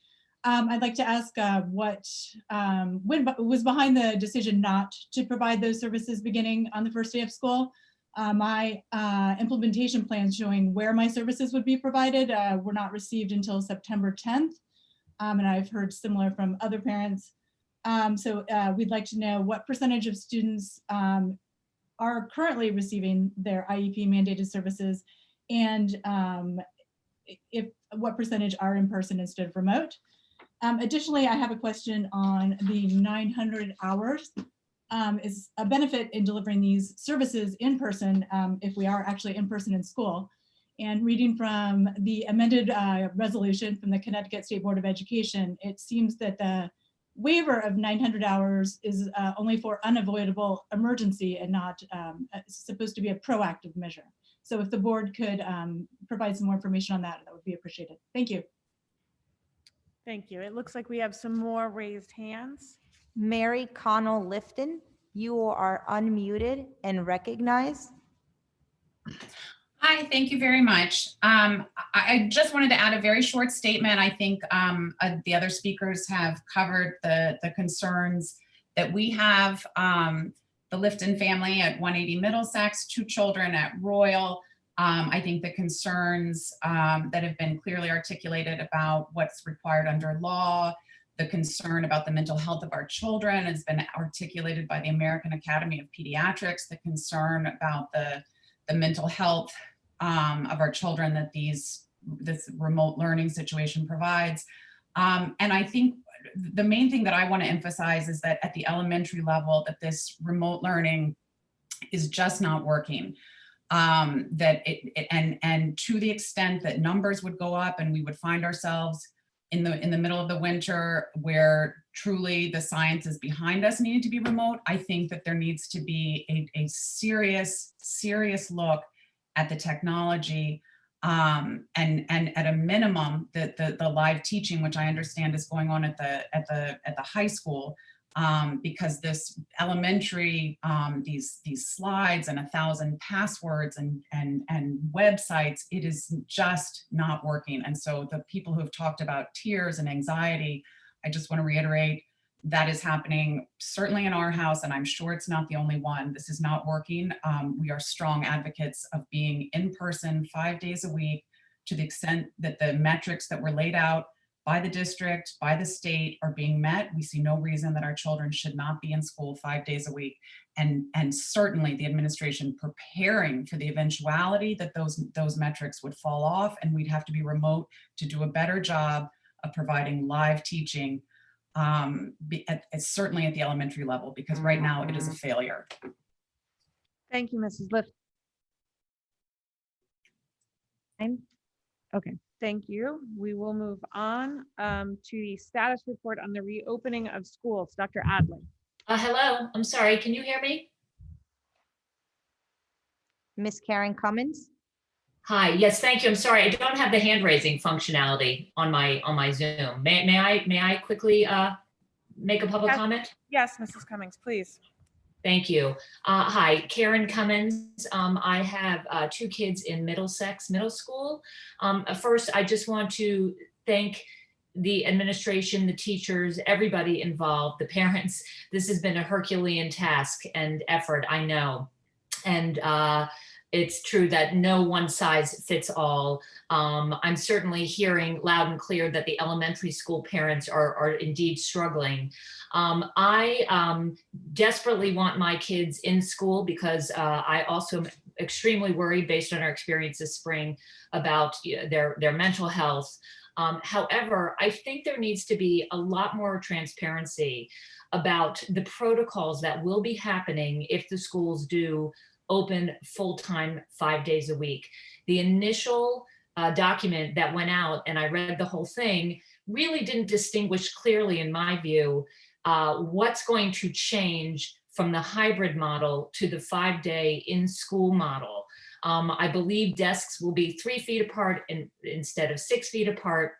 I'd like to ask what was behind the decision not to provide those services beginning on the first day of school. My implementation plans showing where my services would be provided were not received until September 10th. And I've heard similar from other parents. So we'd like to know what percentage of students are currently receiving their IEP mandated services, and what percentage are in person instead of remote. Additionally, I have a question on the 900 hours. Is a benefit in delivering these services in person if we are actually in person in school. And reading from the amended resolution from the Connecticut State Board of Education, it seems that the waiver of 900 hours is only for unavoidable emergency and not supposed to be a proactive measure. So if the board could provide some more information on that, that would be appreciated. Thank you. Thank you. It looks like we have some more raised hands. Mary Connell Lifton, you are unmuted and recognized. Hi, thank you very much. I just wanted to add a very short statement. I think the other speakers have covered the concerns that we have. The Lifton family at 180 Middlesex, 2 children at Royal. I think the concerns that have been clearly articulated about what's required under law, the concern about the mental health of our children has been articulated by the American Academy of Pediatrics, the concern about the mental health of our children that this remote learning situation provides. And I think the main thing that I want to emphasize is that at the elementary level, that this remote learning is just not working. And to the extent that numbers would go up and we would find ourselves in the middle of the winter where truly the science is behind us needing to be remote, I think that there needs to be a serious look at the technology and at a minimum the live teaching, which I understand is going on at the high school, because this elementary, these slides and 1,000 passwords and websites, it is just not working. And so the people who have talked about tears and anxiety, I just want to reiterate that is happening certainly in our house, and I'm sure it's not the only one. This is not working. We are strong advocates of being in person 5 days a week to the extent that the metrics that were laid out by the district, by the state are being met. We see no reason that our children should not be in school 5 days a week. And certainly the administration preparing for the eventuality that those metrics would fall off and we'd have to be remote to do a better job of providing live teaching, certainly at the elementary level, because right now it is a failure. Thank you, Mrs. Lift. Okay, thank you. We will move on to the status report on the reopening of schools. Dr. Adley. Hello, I'm sorry, can you hear me? Miss Karen Cummins. Hi, yes, thank you. I'm sorry, I don't have the hand raising functionality on my Zoom. May I quickly make a public comment? Yes, Mrs. Cummings, please. Thank you. Hi, Karen Cummins. I have 2 kids in Middlesex Middle School. First, I just want to thank the administration, the teachers, everybody involved, the parents. This has been a Herculean task and effort, I know. And it's true that no one size fits all. I'm certainly hearing loud and clear that the elementary school parents are indeed struggling. I desperately want my kids in school because I also am extremely worried, based on our experience this spring, about their mental health. However, I think there needs to be a lot more transparency about the protocols that will be happening if the schools do open full-time 5 days a week. The initial document that went out, and I read the whole thing, really didn't distinguish clearly, in my view, what's going to change from the hybrid model to the 5-day in-school model. I believe desks will be 3 feet apart instead of 6 feet apart,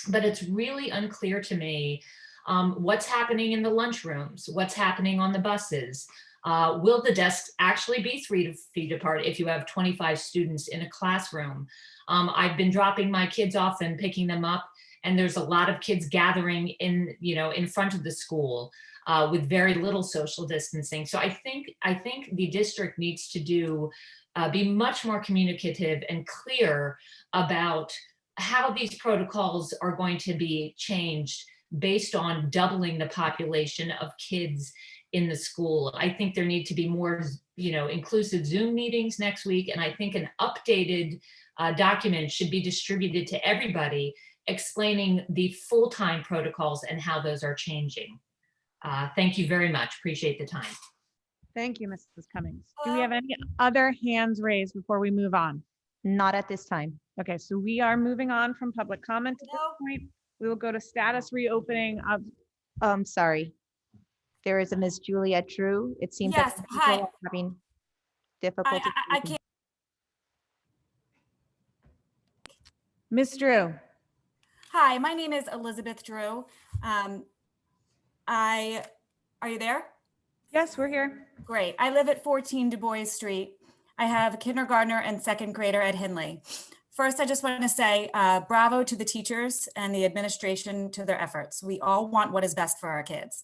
but it's really unclear to me what's happening in the lunchrooms, what's happening on the buses. Will the desks actually be 3 feet apart if you have 25 students in a classroom? I've been dropping my kids off and picking them up, and there's a lot of kids gathering in front of the school with very little social distancing. So I think the district needs to be much more communicative and clear about how these protocols are going to be changed based on doubling the population of kids in the school. I think there need to be more, inclusive Zoom meetings next week. And I think an updated document should be distributed to everybody explaining the full-time protocols and how those are changing. Thank you very much. Appreciate the time. Thank you, Mrs. Cummings. Do we have any other hands raised before we move on? Not at this time. Okay, so we are moving on from public comment at this point. We will go to status reopening of. Sorry. There is a Miss Juliet Drew. It seems Yes, that hi. people are having difficulty. I can't. Miss Drew. Hi, my name is Elizabeth Drew. Are you there? Yes, we're here. Great. I live at 14 Du Bois Street. I have a kindergartner and second grader at Hindley. First, I just want to say bravo to the teachers and the administration to their efforts. We all want what is best for our kids.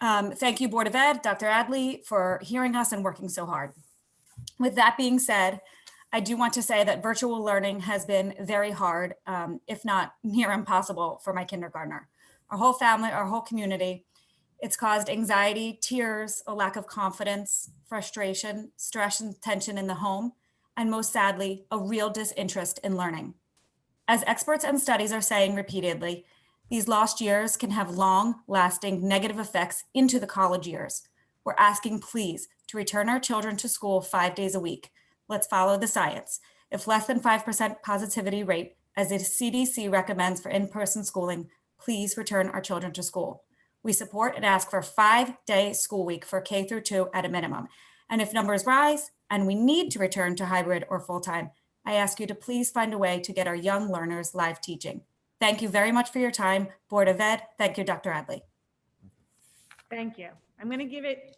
Thank you, Board of Ed, Dr. Adley, for hearing us and working so hard. With that being said, I do want to say that virtual learning has been very hard, if not near impossible for my kindergartner. Our whole family, our whole community, it's caused anxiety, tears, a lack of confidence, frustration, stress and tension in the home, and most sadly, a real disinterest in learning. As experts and studies are saying repeatedly, these lost years can have long-lasting negative effects into the college years. We're asking, please, to return our children to school 5 days a week. Let's follow the science. If less than 5% positivity rate, as the CDC recommends for in-person schooling, please return our children to school. We support and ask for a 5-day school week for K through 2 at a minimum. And if numbers rise and we need to return to hybrid or full-time, I ask you to please find a way to get our young learners live teaching. Thank you very much for your time, Board of Ed. Thank you, Dr. Adley. Thank you. I'm going to give it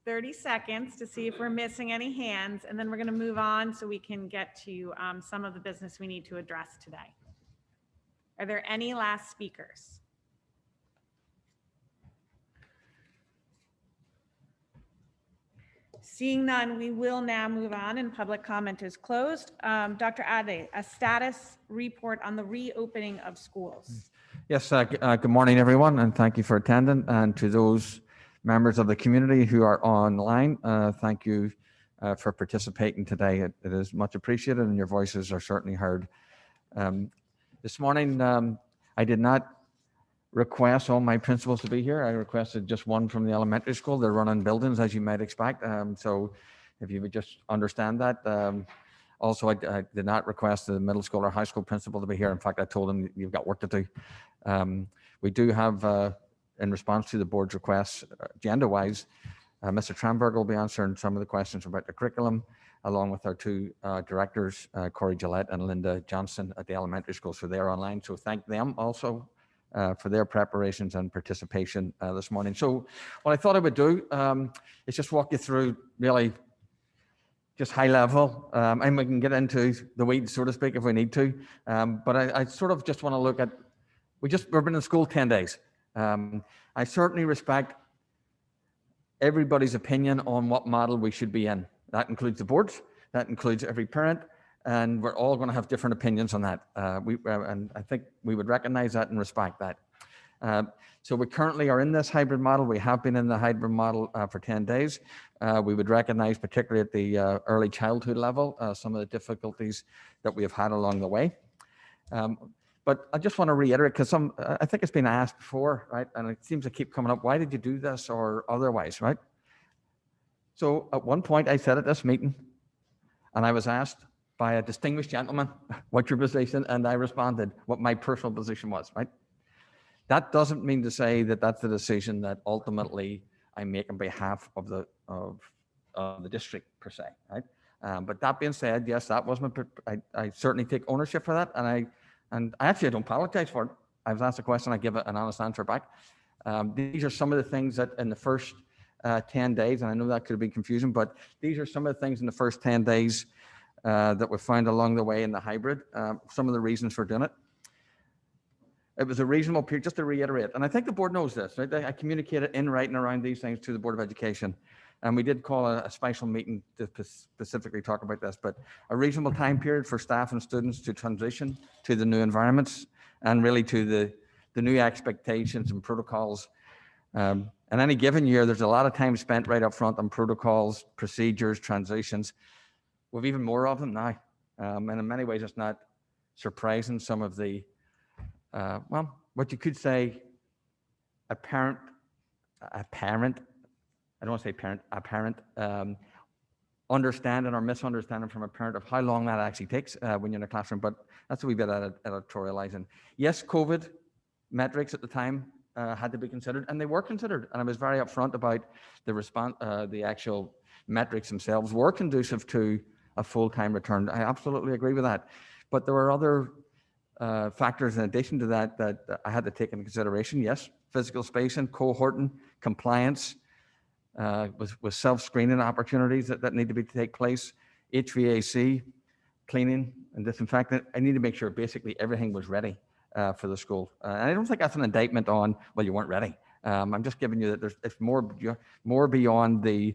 30 seconds to see if we're missing any hands, and then we're going to move on so we can get to some of the business we need to address today. Are there any last speakers? Seeing none, we will now move on and public comment is closed. Dr. Adley, a status report on the reopening of schools. Yes, good morning, everyone, and thank you for attending. And to those members of the community who are online, thank you for participating today. It is much appreciated, and your voices are certainly heard. This morning, I did not request all my principals to be here. I requested just one from the elementary school. They're running buildings, as you might expect. So if you would just understand that. Also, I did not request the middle school or high school principal to be here. In fact, I told them you've got work to do. We do have, in response to the board's requests, agenda-wise, Mr. Tramberg will be answering some of the questions about the curriculum, along with our two directors, Corey Gillette and Linda Johnson at the elementary school. So they're online. So thank them also for their preparations and participation this morning. So what I thought I would do is just walk you through really just high level, and we can get into the weeds, so to speak, if we need to. But I sort of just want to look at we've been in school 10 days. I certainly respect everybody's opinion on what model we should be in. That includes the boards, that includes every parent, and we're all going to have different opinions on that. And I think we would recognize that and respect that. So we currently are in this hybrid model. We have been in the hybrid model for 10 days. We would recognize, particularly at the early childhood level, some of the difficulties that we have had along the way. But I just want to reiterate, because I think it's been asked before, right? And it seems to keep coming up, why did you do this or otherwise, right? So at one point I said at this meeting, and I was asked by a distinguished gentleman, what's your position? And I responded what my personal position was, right? That doesn't mean to say that that's the decision that ultimately I make on behalf of the district per se, right? But that being said, yes, that was I certainly take ownership for that, and actually I don't apologize for it. I was asked a question, I give an honest answer back. These are some of the things that in the first 10 days, and I know that could have been confusing, but these are some of the things in the first 10 days that we found along the way in the hybrid, some of the reasons for doing it. It was a reasonable period, just to reiterate, and I think the board knows this, right? I communicated in writing around these things to the Board of Education, and we did call a special meeting to specifically talk about this, but a reasonable time period for staff and students to transition to the new environments and really to the new expectations and protocols. In any given year, there's a lot of time spent right up front on protocols, procedures, transitions. We've even more of them now. And in many ways, it's not surprising some of the, well, what you could say, apparent, I don't want to say parent, apparent understanding or misunderstanding from a parent of how long that actually takes when you're in a classroom, but that's a wee bit editorializing. Yes, COVID metrics at the time had to be considered, and they were considered, and I was very upfront about the response, the actual metrics themselves were conducive to a full-time return. I absolutely agree with that, but there were other factors in addition to that that I had to take into consideration. Yes, physical spacing, cohorting, compliance, with self-screening opportunities that need to take place, HVAC, cleaning and disinfectant. I need to make sure basically everything was ready for the school. And I don't think that's an indictment on, well, you weren't ready. I'm just giving you that it's more beyond the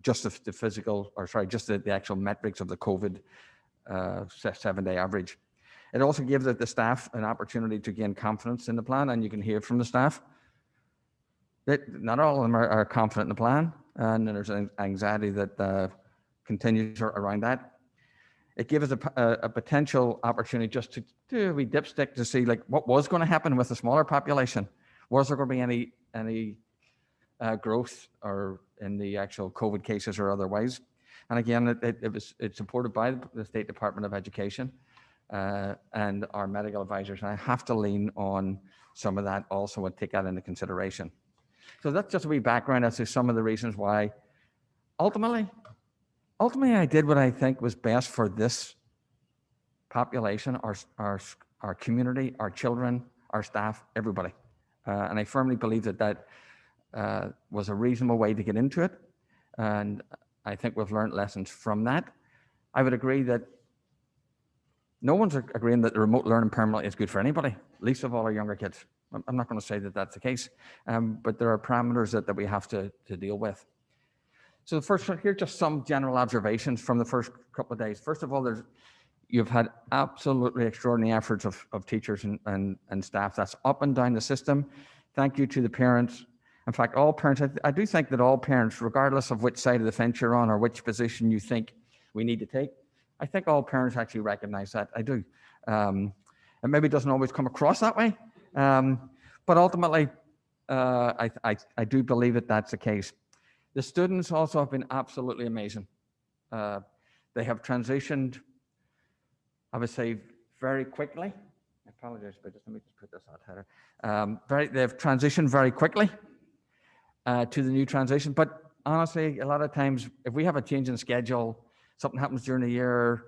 just the physical, or sorry, just the actual metrics of the COVID 7-day average. It also gives the staff an opportunity to gain confidence in the plan, and you can hear from the staff that not all of them are confident in the plan, and there's an anxiety that continues around that. It gives us a potential opportunity just to do a wee dipstick to see like what was going to happen with a smaller population. Was there going to be any growth or in the actual COVID cases or otherwise? And again, it's supported by the State Department of Education and our medical advisors. And I have to lean on some of that also and take that into consideration. So that's just a wee background as to some of the reasons why ultimately I did what I think was best for this population, our community, our children, our staff, everybody. And I firmly believe that was a reasonable way to get into it. And I think we've learned lessons from that. I would agree that no one's agreeing that the remote learning permanently is good for anybody, least of all our younger kids. I'm not going to say that that's the case, but there are parameters that we have to deal with. So first, here's just some general observations from the first couple of days. First of all, you've had absolutely extraordinary efforts of teachers and staff. That's up and down the system. Thank you to the parents. In fact, all parents, I do think that all parents, regardless of which side of the fence you're on or which position you think we need to take, I think all parents actually recognize that. I do. It maybe doesn't always come across that way, but ultimately, I do believe that that's the case. The students also have been absolutely amazing. They have transitioned, I would say, very quickly. I apologize, but let me just put this out, Heather. They've transitioned very quickly to the new transition. But honestly, a lot of times, if we have a change in schedule, something happens during the year,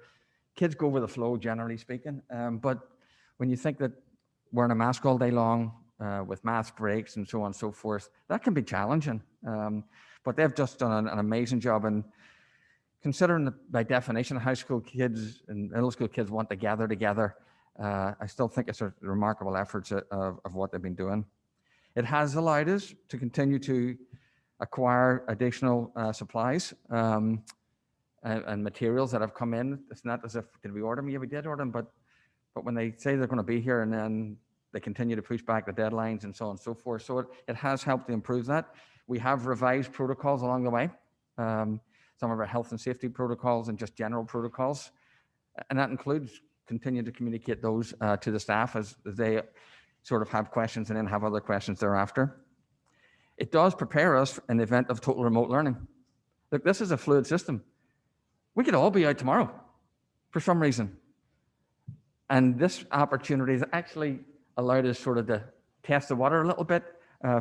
kids go with the flow, generally speaking. But when you think that wearing a mask all day long with mask breaks and so on and so forth, that can be challenging. But they've just done an amazing job. And considering that by definition, high school kids and middle school kids want to gather together, I still think it's a remarkable effort of what they've been doing. It has allowed us to continue to acquire additional supplies and materials that have come in. It's not as if, did we order them? Yeah, we did order them, but when they say they're going to be here and then they continue to push back the deadlines and so on and so forth. So it has helped to improve that. We have revised protocols along the way, some of our health and safety protocols and just general protocols. And that includes continuing to communicate those to the staff as they sort of have questions and then have other questions thereafter. It does prepare us in the event of total remote learning. Look, this is a fluid system. We could all be out tomorrow for some reason. And this opportunity has actually allowed us sort of to test the water a little bit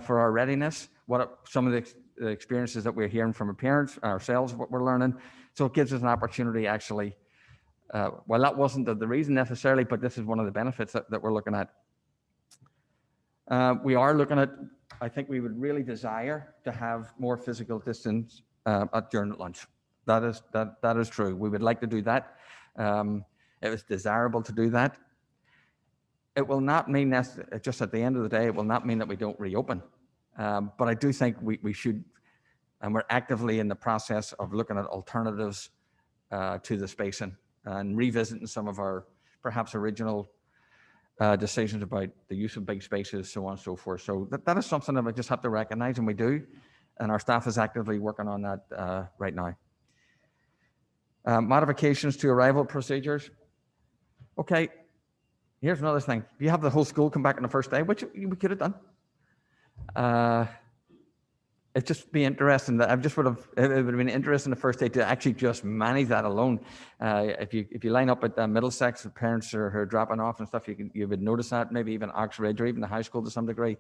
for our readiness, some of the experiences that we're hearing from our parents, ourselves, what we're learning. So it gives us an opportunity actually, well, that wasn't the reason necessarily, but this is one of the benefits that we're looking at. We are looking at, I think we would really desire to have more physical distance during lunch. That is true. We would like to do that. It was desirable to do that. It will not mean that, just at the end of the day, it will not mean that we don't reopen. But I do think we should, and we're actively in the process of looking at alternatives to the spacing and revisiting some of our perhaps original decisions about the use of big spaces, so on and so forth. So that is something that we just have to recognize, and we do. And our staff is actively working on that right now. Modifications to arrival procedures. Okay, here's another thing. You have the whole school come back on the first day, which we could have done. It'd just be interesting that it would have been interesting the first day to actually just manage that alone. If you line up at Middlesex, the parents who are dropping off and stuff, you would notice that, maybe even Oxridge or even the high school to some degree.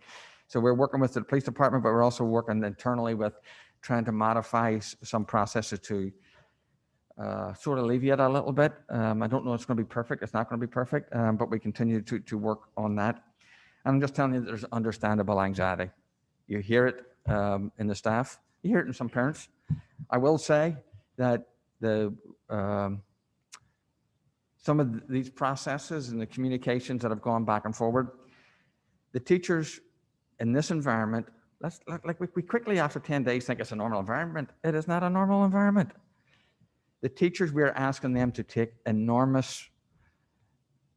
So we're working with the police department, but we're also working internally with trying to modify some processes to sort of alleviate a little bit. I don't know it's going to be perfect. It's not going to be perfect, but we continue to work on that. And I'm just telling you, there's understandable anxiety. You hear it in the staff. You hear it in some parents. I will say that some of these processes and the communications that have gone back and forward, the teachers in this environment, we quickly after 10 days think it's a normal environment. It is not a normal environment. The teachers, we're asking them to take enormous,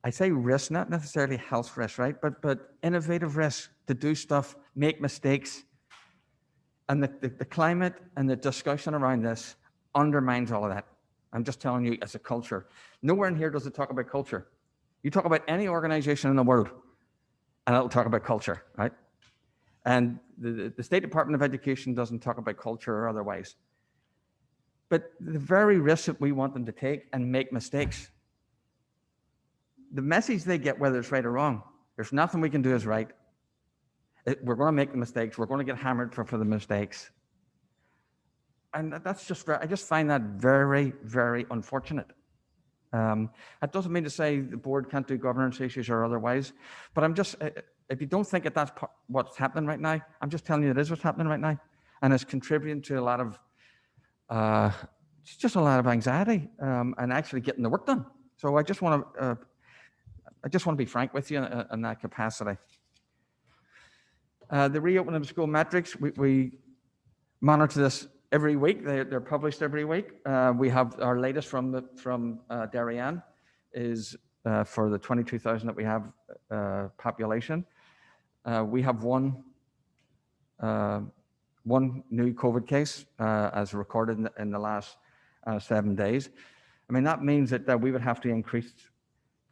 I say risk, not necessarily health risk, right? But innovative risks to do stuff, make mistakes. And the climate and the discussion around this undermines all of that. I'm just telling you, as a culture, nowhere in here does it talk about culture. You talk about any organization in the world, and it'll talk about culture, right? And the State Department of Education doesn't talk about culture or otherwise. But the very risks that we want them to take and make mistakes, the message they get, whether it's right or wrong, there's nothing we can do is right. We're going to make the mistakes. We're going to get hammered for the mistakes. And that's just, I just find that very, very unfortunate. That doesn't mean to say the board can't do governance issues or otherwise, but I'm just, if you don't think that that's what's happening right now, I'm just telling you it is what's happening right now. And it's contributing to a lot of, just a lot of anxiety and actually getting the work done. So I just want to be frank with you in that capacity. The reopening of school metrics, we monitor this every week. They're published every week. We have our latest from Darien is for the 22,000 that we have population. We have one new COVID case as recorded in the last 7 days. I mean, that means that we would have to increase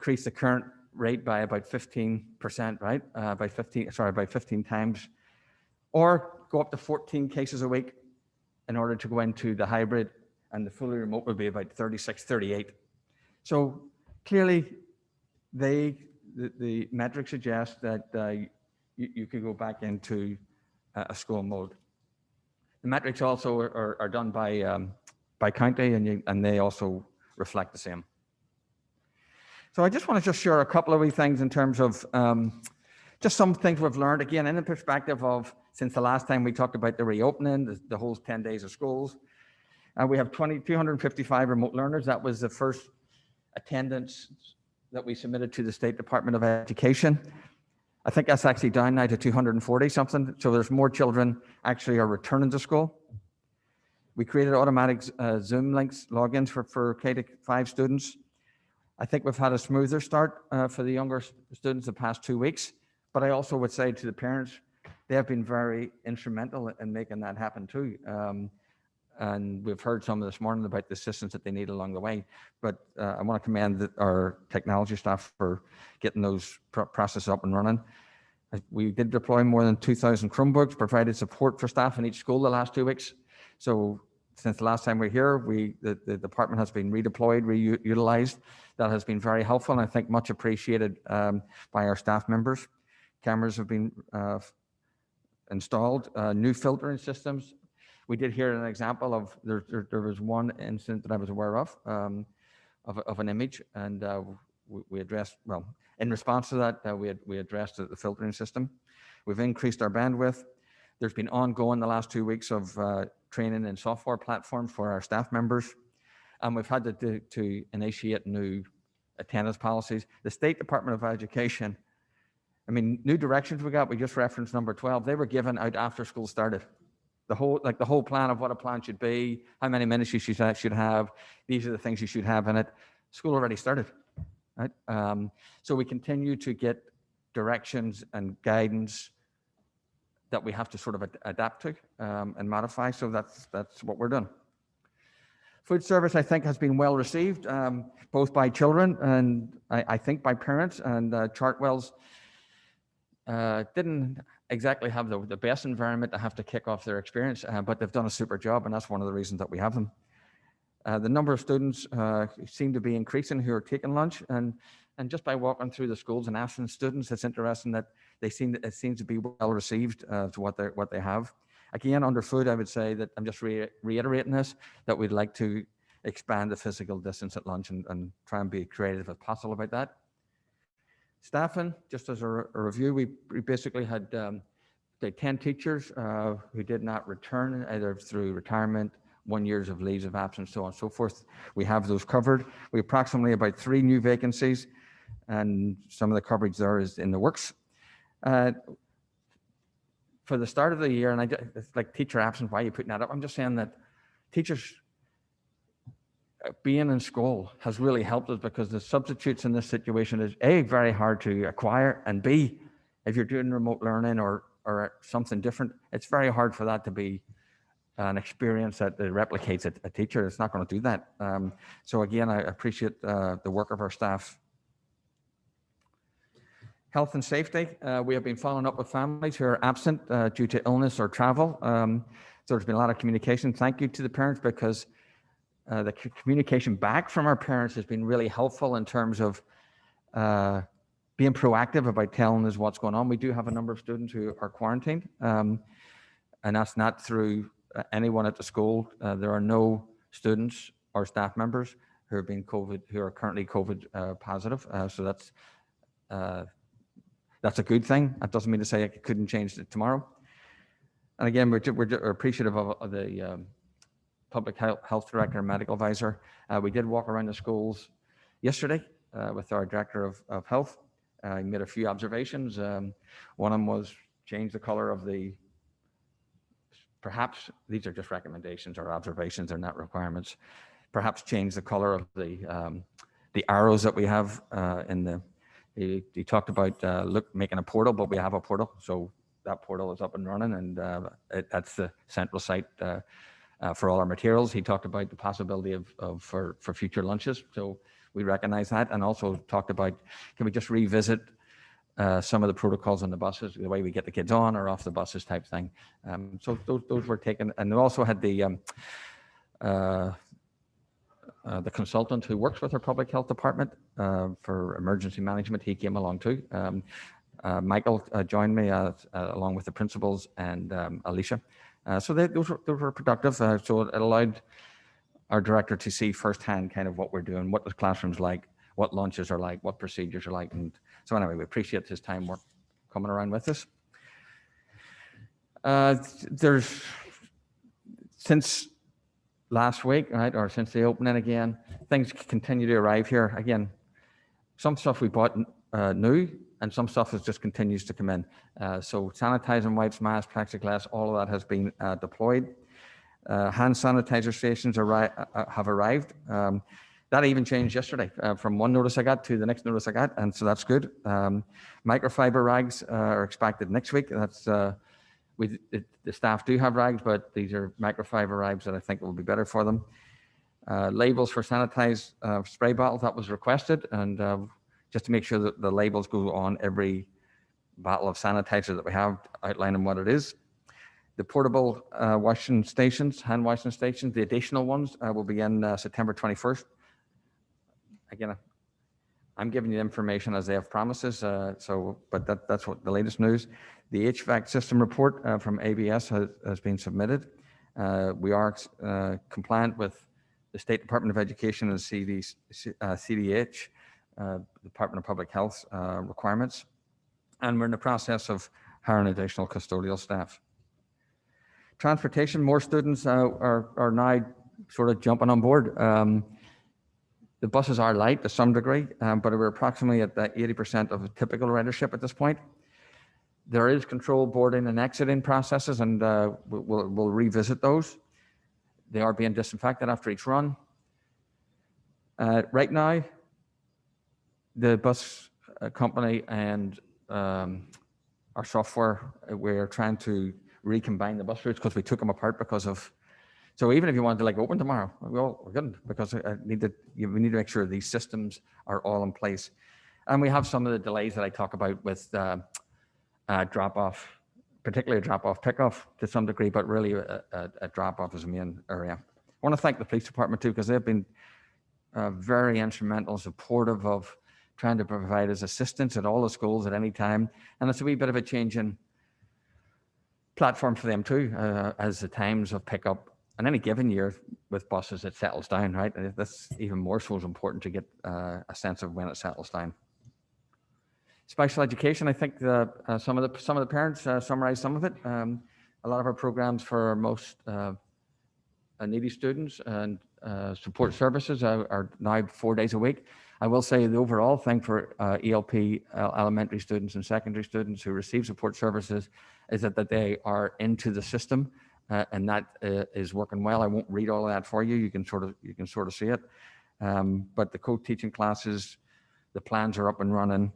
the current rate by about 15%, right? By 15 times, or go up to 14 cases a week in order to go into the hybrid, and the fully remote would be about 36, 38. So clearly, the metrics suggest that you could go back into a school mode. The metrics also are done by county, and they also reflect the same. So I just want to share a couple of wee things in terms of just some things we've learned, again, in the perspective of since the last time we talked about the reopening, the whole 10 days of schools. We have 255 remote learners. That was the first attendance that we submitted to the State Department of Education. I think that's actually down now to 240 something. So there's more children actually are returning to school. We created automatic Zoom links, logins for K-5 students. I think we've had a smoother start for the younger students the past 2 weeks, but I also would say to the parents, they have been very instrumental in making that happen too. And we've heard some of this morning about the assistance that they need along the way. But I want to commend our technology staff for getting those processes up and running. We did deploy more than 2,000 Chromebooks, provided support for staff in each school the last 2 weeks. So since the last time we were here, the department has been redeployed, reutilized. That has been very helpful and I think much appreciated by our staff members. Cameras have been installed, new filtering systems. We did hear an example of, there was one incident that I was aware of an image, and we addressed, well, in response to that, we addressed the filtering system. We've increased our bandwidth. There's been ongoing the last 2 weeks of training in software platforms for our staff members. And we've had to initiate new attendance policies. The State Department of Education, I mean, new directions we got, we just referenced number 12, they were given out after school started. The whole plan of what a plan should be, how many minutes you should have, these are the things you should have in it. School already started, right? So we continue to get directions and guidance that we have to sort of adapt to and modify. So that's what we're doing. Food service, I think, has been well received, both by children and I think by parents. And Chartwell's didn't exactly have the best environment to have to kick off their experience, but they've done a super job, and that's one of the reasons that we have them. The number of students seem to be increasing who are taking lunch, and just by walking through the schools and asking students, it's interesting that it seems to be well received to what they have. Again, under food, I would say that I'm just reiterating this, that we'd like to expand the physical distance at lunch and try and be creative as possible about that. Staffing, just as a review, we basically had 10 teachers who did not return either through retirement, 1 year of leaves of absence, so on and so forth. We have those covered. We approximately about 3 new vacancies, and some of the coverage there is in the works. For the start of the year, and it's like teacher absence, why are you putting that up? I'm just saying that teachers being in school has really helped us, because the substitutes in this situation is A, very hard to acquire, and B, if you're doing remote learning or something different, it's very hard for that to be an experience that replicates a teacher. It's not going to do that. So again, I appreciate the work of our staff. Health and safety, we have been following up with families who are absent due to illness or travel. So there's been a lot of communication. Thank you to the parents, because the communication back from our parents has been really helpful in terms of being proactive about telling us what's going on. We do have a number of students who are quarantined, and that's not through anyone at the school. There are no students or staff members who are currently COVID positive. So that's a good thing. That doesn't mean to say it couldn't change tomorrow. And again, we're appreciative of the public health director and medical advisor. We did walk around the schools yesterday with our director of health. He made a few observations. One of them was change the color of perhaps these are just recommendations or observations, they're not requirements. Perhaps change the color of the arrows that we have he talked about making a portal, but we have a portal. So that portal is up and running, and that's the central site for all our materials. He talked about the possibility for future lunches. So we recognize that, and also talked about, can we just revisit some of the protocols on the buses, the way we get the kids on or off the buses type thing. So those were taken, and we also had the consultant who works with our public health department for emergency management. He came along too. Michael joined me along with the principals and Alicia. So those were productive. So it allowed our director to see firsthand kind of what we're doing, what the classroom's like, what lunches are like, what procedures are like. And so anyway, we appreciate his time work coming around with us. Since last week, right, or since the opening again, things continue to arrive here. Again, Some stuff we bought new, and some stuff is just continues to come in. So sanitizing wipes, masks, plexiglass, all of that has been deployed. Hand sanitizer stations have arrived. That even changed yesterday from one notice I got to the next notice I got, and so that's good. Microfiber rags are expected next week. That's the staff do have rags, but these are microfiber rags that I think will be better for them. Labels for sanitized spray bottles, that was requested, and just to make sure that the labels go on every bottle of sanitizer that we have, outlining what it is. The portable washing stations, hand washing stations, the additional ones will begin September 21st. Again, I'm giving you information as they have promises, but that's what the latest news. The HVAC system report from ABS has been submitted. We are compliant with the State Department of Education and CDH, Department of Public Health requirements, and we're in the process of hiring additional custodial staff. Transportation, more students are now sort of jumping on board. The buses are light to some degree, but we're approximately at the 80% of a typical ridership at this point. There is controlled boarding and exiting processes, and we'll revisit those. They are being disinfected after each run. Right now, the bus company and our software, we're trying to recombine the bus routes because we took them apart because of. So even if you wanted to like open tomorrow, we couldn't because we need to make sure these systems are all in place. And we have some of the delays that I talk about with drop-off, particularly a drop-off pick-off to some degree, but really a drop-off is the main area. I want to thank the police department too, because they've been very instrumental, supportive of trying to provide us assistance at all the schools at any time. And it's a wee bit of a change in platform for them too, as the times of pickup. And any given year with buses, it settles down, right? And that's even more so important to get a sense of when it settles down. Special education, I think some of the parents summarized some of it. A lot of our programs for our most needy students and support services are now 4 days a week. I will say the overall thing for ELP elementary students and secondary students who receive support services is that they are into the system. And that is working well. I won't read all of that for you. You can sort of see it. But the co-teaching classes, the plans are up and running.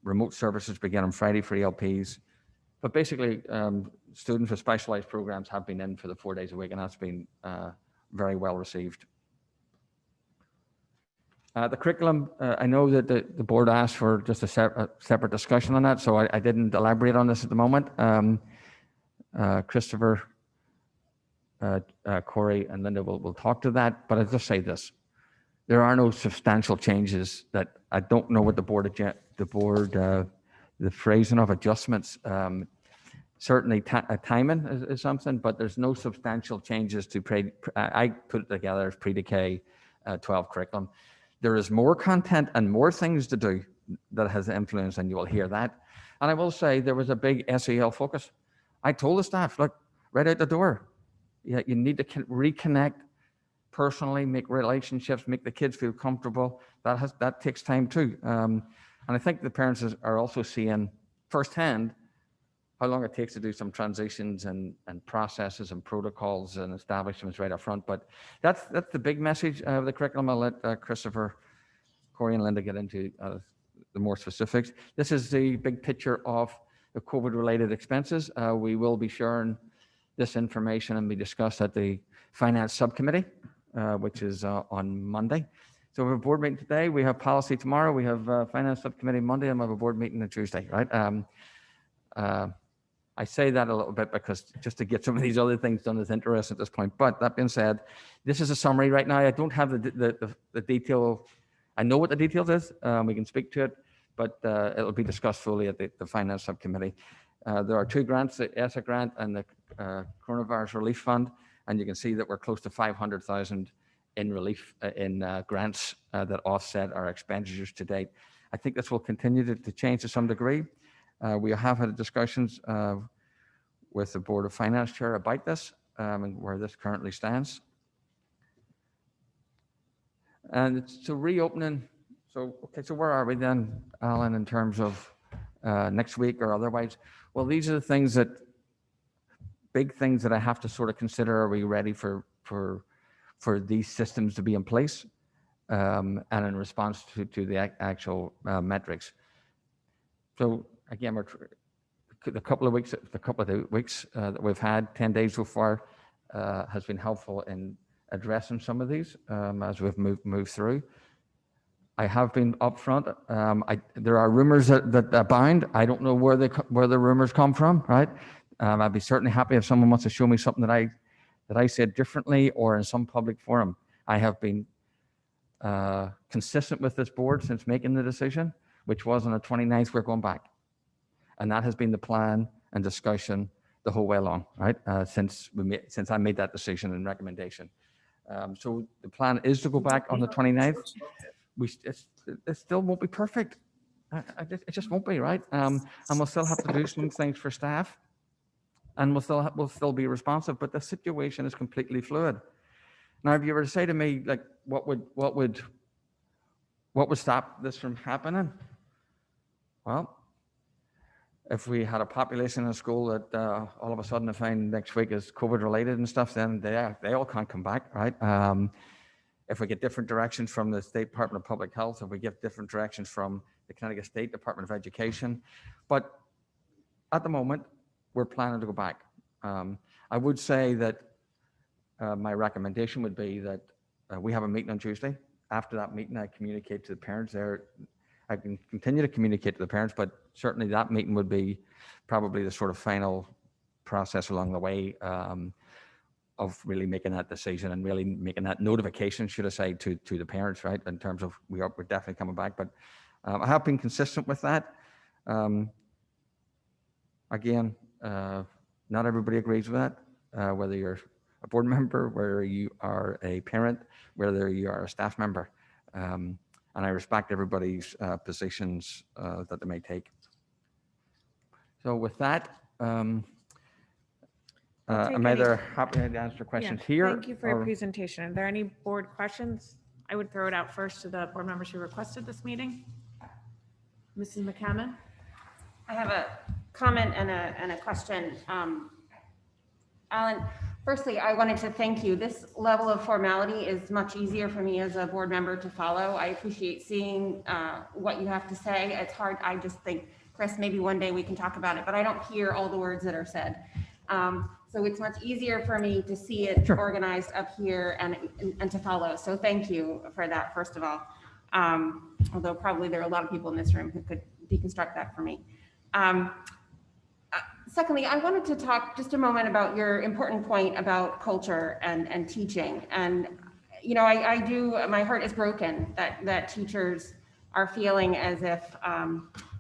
Remote services begin on Friday for ELPs. But basically, students with specialized programs have been in for the 4 days a week, and that's been very well received. The curriculum, I know that the board asked for just a separate discussion on that, so I didn't elaborate on this at the moment. Christopher, Corey, and Linda will talk to that, but I'll just say this. There are no substantial changes that I don't know what the phrasing of adjustments, certainly timing is something, but there's no substantial changes to I put it together as pre-K 12 curriculum. There is more content and more things to do that has influence, and you will hear that. And I will say there was a big SEL focus. I told the staff, look, right out the door, you need to reconnect personally, make relationships, make the kids feel comfortable. That takes time too. And I think the parents are also seeing firsthand how long it takes to do some transitions and processes and protocols and establishments right up front. But that's the big message of the curriculum. I'll let Christopher, Corey, and Linda get into the more specifics. This is the big picture of the COVID-related expenses. We will be sharing this information and be discussed at the Finance Subcommittee, which is on Monday. So we have a board meeting today. We have policy tomorrow. We have Finance Subcommittee Monday, and we have a board meeting on Tuesday, right? I say that a little bit because just to get some of these other things done is interesting at this point. But that being said, this is a summary right now. I don't have the detail. I know what the details is. We can speak to it, but it'll be discussed fully at the Finance Subcommittee. There are two grants, the ESSA grant and the Coronavirus Relief Fund, and you can see that we're close to 500,000 in relief in grants that offset our expenditures to date. I think this will continue to change to some degree. We have had discussions with the Board of Finance Chair about this and where this currently stands. And so reopening So where are we then, Alan, in terms of next week or otherwise? Well, these are the things that, big things that I have to sort of consider. Are we ready for these systems to be in place? And in response to the actual metrics. So again, the couple of weeks that we've had, 10 days so far, has been helpful in addressing some of these as we've moved through. I have been upfront. There are rumors that abound. I don't know where the rumors come from, right? I'd be certainly happy if someone wants to show me something that I said differently or in some public forum. I have been consistent with this board since making the decision, which was on the 29th, we're going back. And that has been the plan and discussion the whole way along, right? Since I made that decision and recommendation. So the plan is to go back on the 29th. It still won't be perfect. It just won't be, right? And we'll still have to do some things for staff, and we'll still be responsive. But the situation is completely fluid. Now, if you were to say to me, like, what would stop this from happening? Well, if we had a population in a school that all of a sudden I find next week is COVID related and stuff, then they all can't come back, right? If we get different directions from the State Department of Public Health, if we get different directions from the Connecticut State Department of Education. But at the moment, we're planning to go back. I would say that my recommendation would be that we have a meeting on Tuesday. After that meeting, I communicate to the parents there. I can continue to communicate to the parents, but certainly that meeting would be probably the sort of final process along the way of really making that decision and really making that notification, should I say, to the parents, right? In terms of we're definitely coming back. But I have been consistent with that. Again, not everybody agrees with that, whether you're a board member, whether you are a parent, whether you are a staff member. And I respect everybody's positions that they may take. So with that, I'm either happy to answer questions here. Thank you for your presentation. Are there any board questions? I would throw it out first to the board members who requested this meeting. Mrs. McCammon? I have a comment and a question. Alan, firstly, I wanted to thank you. This level of formality is much easier for me as a board member to follow. I appreciate seeing what you have to say. It's hard. I just think, Chris, maybe one day we can talk about it, but I don't hear all the words that are said. So it's much easier for me to see it organized up here and to follow. So thank you for that, first of all. Although probably there are a lot of people in this room who could deconstruct that for me. Secondly, I wanted to talk just a moment about your important point about culture and teaching. And, you know, I do, my heart is broken that teachers are feeling as if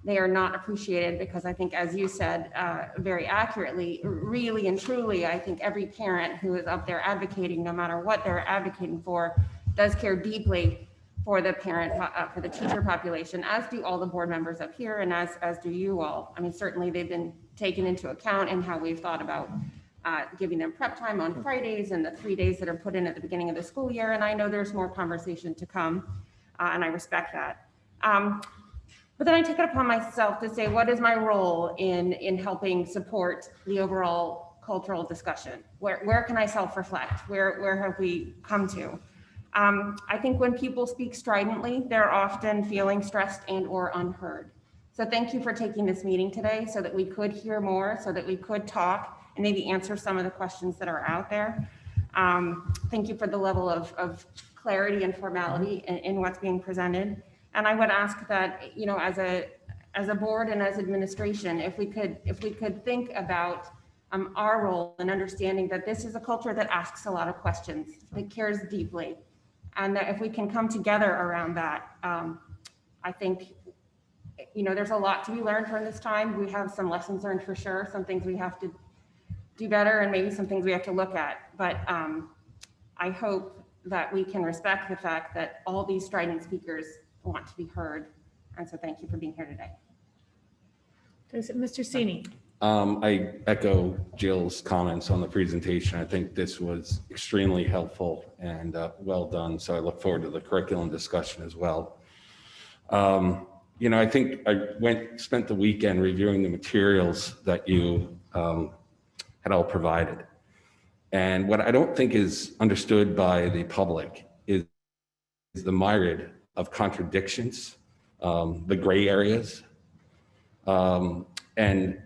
they are not appreciated, because I think, as you said very accurately, really and truly, I think every parent who is up there advocating, no matter what they're advocating for, does care deeply for the parent, for the teacher population, as do all the board members up here, and as do you all. I mean, certainly they've been taken into account in how we've thought about giving them prep time on Fridays and the 3 days that are put in at the beginning of the school year. And I know there's more conversation to come, and I respect that. But then I take it upon myself to say, what is my role in helping support the overall cultural discussion? Where can I self-reflect? Where have we come to? I think when people speak stridently, they're often feeling stressed and or unheard. So thank you for taking this meeting today so that we could hear more, so that we could talk and maybe answer some of the questions that are out there. Thank you for the level of clarity and formality in what's being presented. And I would ask that, you know, as a board and as administration, if we could think about our role in understanding that this is a culture that asks a lot of questions, that cares deeply, and that if we can come together around that, I think, you know, there's a lot to be learned from this time. We have some lessons learned for sure, some things we have to do better, and maybe some things we have to look at. But I hope that we can respect the fact that all these strident speakers want to be heard. And so thank you for being here today. Mr. Sini. I echo Jill's comments on the presentation. I think this was extremely helpful and well done. So I look forward to the curriculum discussion as well. You know, I think I spent the weekend reviewing the materials that you had all provided. And what I don't think is understood by the public is the myriad of contradictions, the gray areas. And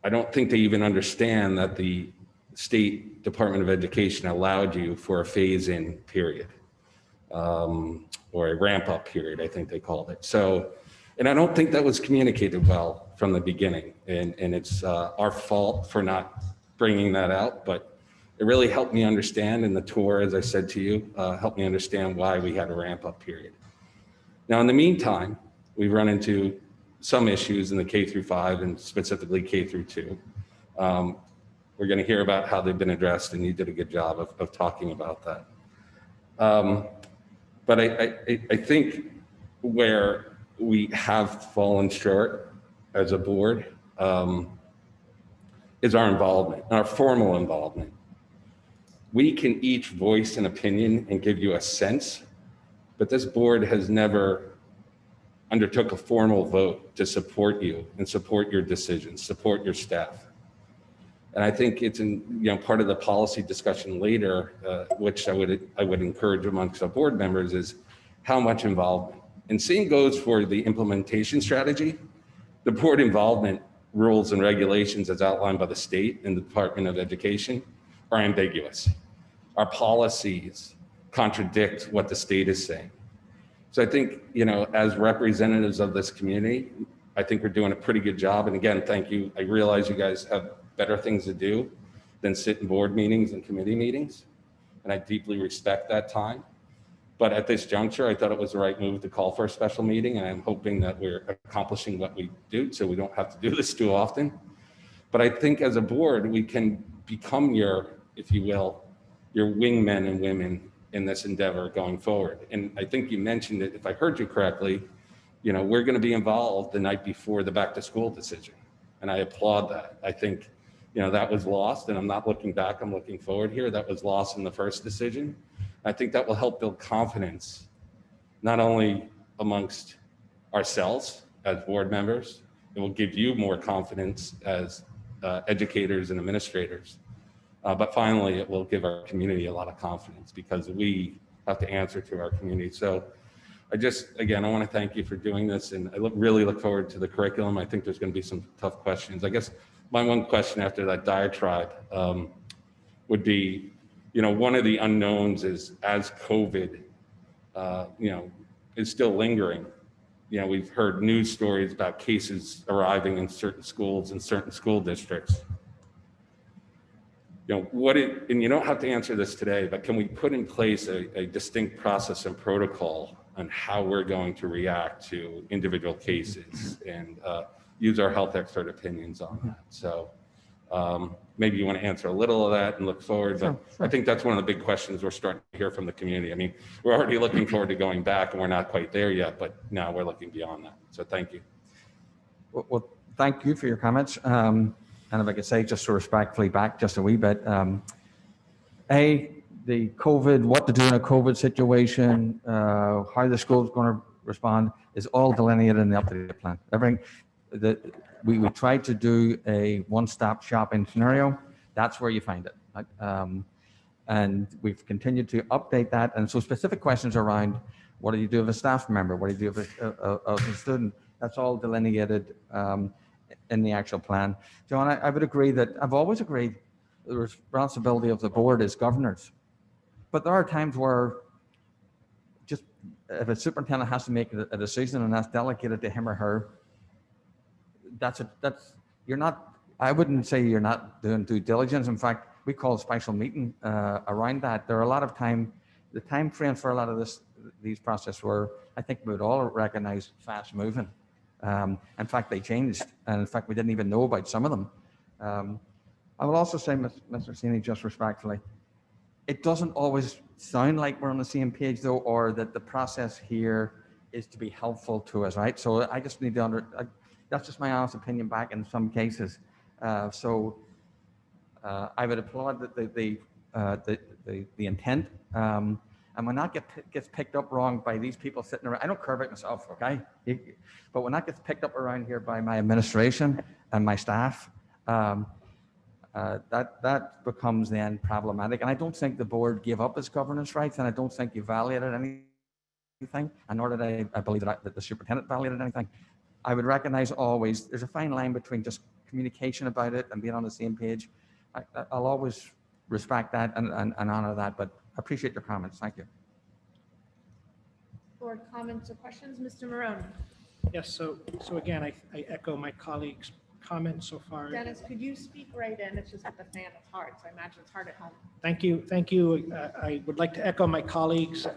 I don't think they even understand that the State Department of Education allowed you for a phase-in period, or a ramp-up period, I think they called it. So, and I don't think that was communicated well from the beginning. And it's our fault for not bringing that out, but it really helped me understand, and the tour, as I said to you, helped me understand why we had a ramp-up period. Now, in the meantime, we've run into some issues in the K through 5 and specifically K through 2. We're going to hear about how they've been addressed, and you did a good job of talking about that. But I think where we have fallen short as a board is our involvement, our formal involvement. We can each voice an opinion and give you a sense, but this board has never undertook a formal vote to support you and support your decisions, support your staff. And I think it's part of the policy discussion later, which I would encourage amongst our board members, is how much involvement. And same goes for the implementation strategy. The board involvement rules and regulations as outlined by the state and the Department of Education are ambiguous. Our policies contradict what the state is saying. So I think, as representatives of this community, I think we're doing a pretty good job. And again, thank you. I realize you guys have better things to do than sit in board meetings and committee meetings. And I deeply respect that time. But at this juncture, I thought it was the right move to call for a special meeting. And I'm hoping that we're accomplishing what we do so we don't have to do this too often. But I think as a board, we can become your, if you will, your wingmen and women in this endeavor going forward. And I think you mentioned it, if I heard you correctly, we're going to be involved the night before the back to school decision. And I applaud that. I think, that was lost, and I'm not looking back, I'm looking forward here. That was lost in the first decision. I think that will help build confidence, not only amongst ourselves as board members, it will give you more confidence as educators and administrators. But finally, it will give our community a lot of confidence because we have to answer to our community. So I want to thank you for doing this. And I really look forward to the curriculum. I think there's going to be some tough questions. I guess my one question after that diatribe would be, one of the unknowns is as COVID, is still lingering. We've heard news stories about cases arriving in certain schools and certain school districts. And you don't have to answer this today, but can we put in place a distinct process and protocol on how we're going to react to individual cases and use our health expert opinions on that? So maybe you want to answer a little of that and look forward, but I think that's one of the big questions we're starting to hear from the community. I mean, we're already looking forward to going back and we're not quite there yet, but now we're looking beyond that. So thank you. Well, thank you for your comments. And if I could say just so respectfully back just a wee bit, the COVID, what to do in a COVID situation, how the school's going to respond is all delineated in the updated plan. Everything that we tried to do a one-stop shopping scenario, that's where you find it. Right? And we've continued to update that. And so specific questions around what do you do if a staff member, what do you do if a student, that's all delineated in the actual plan. John, I would agree that I've always agreed the responsibility of the board is governors. But there are times where just if a superintendent has to make a decision and that's delegated to him or her, I wouldn't say you're not doing due diligence. In fact, we call a special meeting around that. There are a lot of the time frames for a lot of these processes were, I think we would all recognize, fast moving. In fact, they changed. And in fact, we didn't even know about some of them. I will also say, Mr. Sini, just respectfully, it doesn't always sound like we're on the same page though, or that the process here is to be helpful to us, right? So I just need to that's just my honest opinion back in some cases. I would applaud the intent. And when that gets picked up wrong by these people sitting around, I don't care about myself, okay? But when that gets picked up around here by my administration and my staff, that becomes then problematic. And I don't think the board gave up its governance rights, and I don't think you validated anything, and nor did I believe that the superintendent validated anything. I would recognize always there's a fine line between just communication about it and being on the same page. I'll always respect that and honor that, but I appreciate your comments. Thank you. Board comments or questions, Mr. Marone? Yes, so again, I echo my colleagues' comments so far. Dennis, could you speak right in? It's just with the fan, it's hard, so I imagine it's hard at home. Thank you. I would like to echo my colleagues'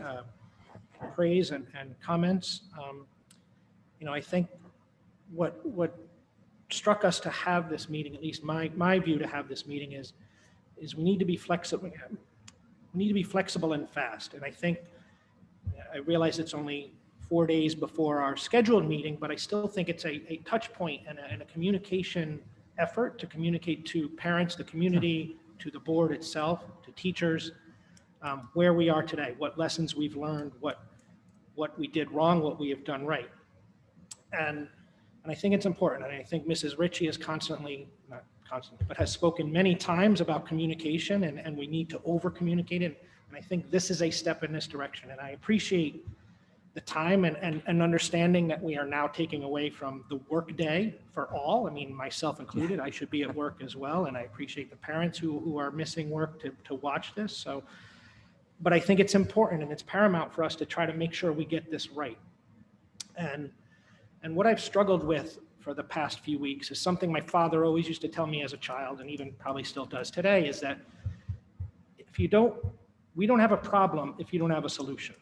praise and comments. I think what struck us to have this meeting, at least my view to have this meeting is we need to be flexible. We need to be flexible and fast. And I realize it's only 4 days before our scheduled meeting, but I still think it's a touch point and a communication effort to communicate to parents, the community, to the board itself, to teachers, where we are today, what lessons we've learned, what we did wrong, what we have done right. And I think it's important. And I think Mrs. Ritchie has not constantly, but has spoken many times about communication, and we need to over-communicate it. And I think this is a step in this direction. And I appreciate the time and understanding that we are now taking away from the work day for all. I mean, myself included, I should be at work as well. And I appreciate the parents who are missing work to watch this. But I think it's important and it's paramount for us to try to make sure we get this right. And what I've struggled with for the past few weeks is something my father always used to tell me as a child, and even probably still does today, is that we don't have a problem if you don't have a solution.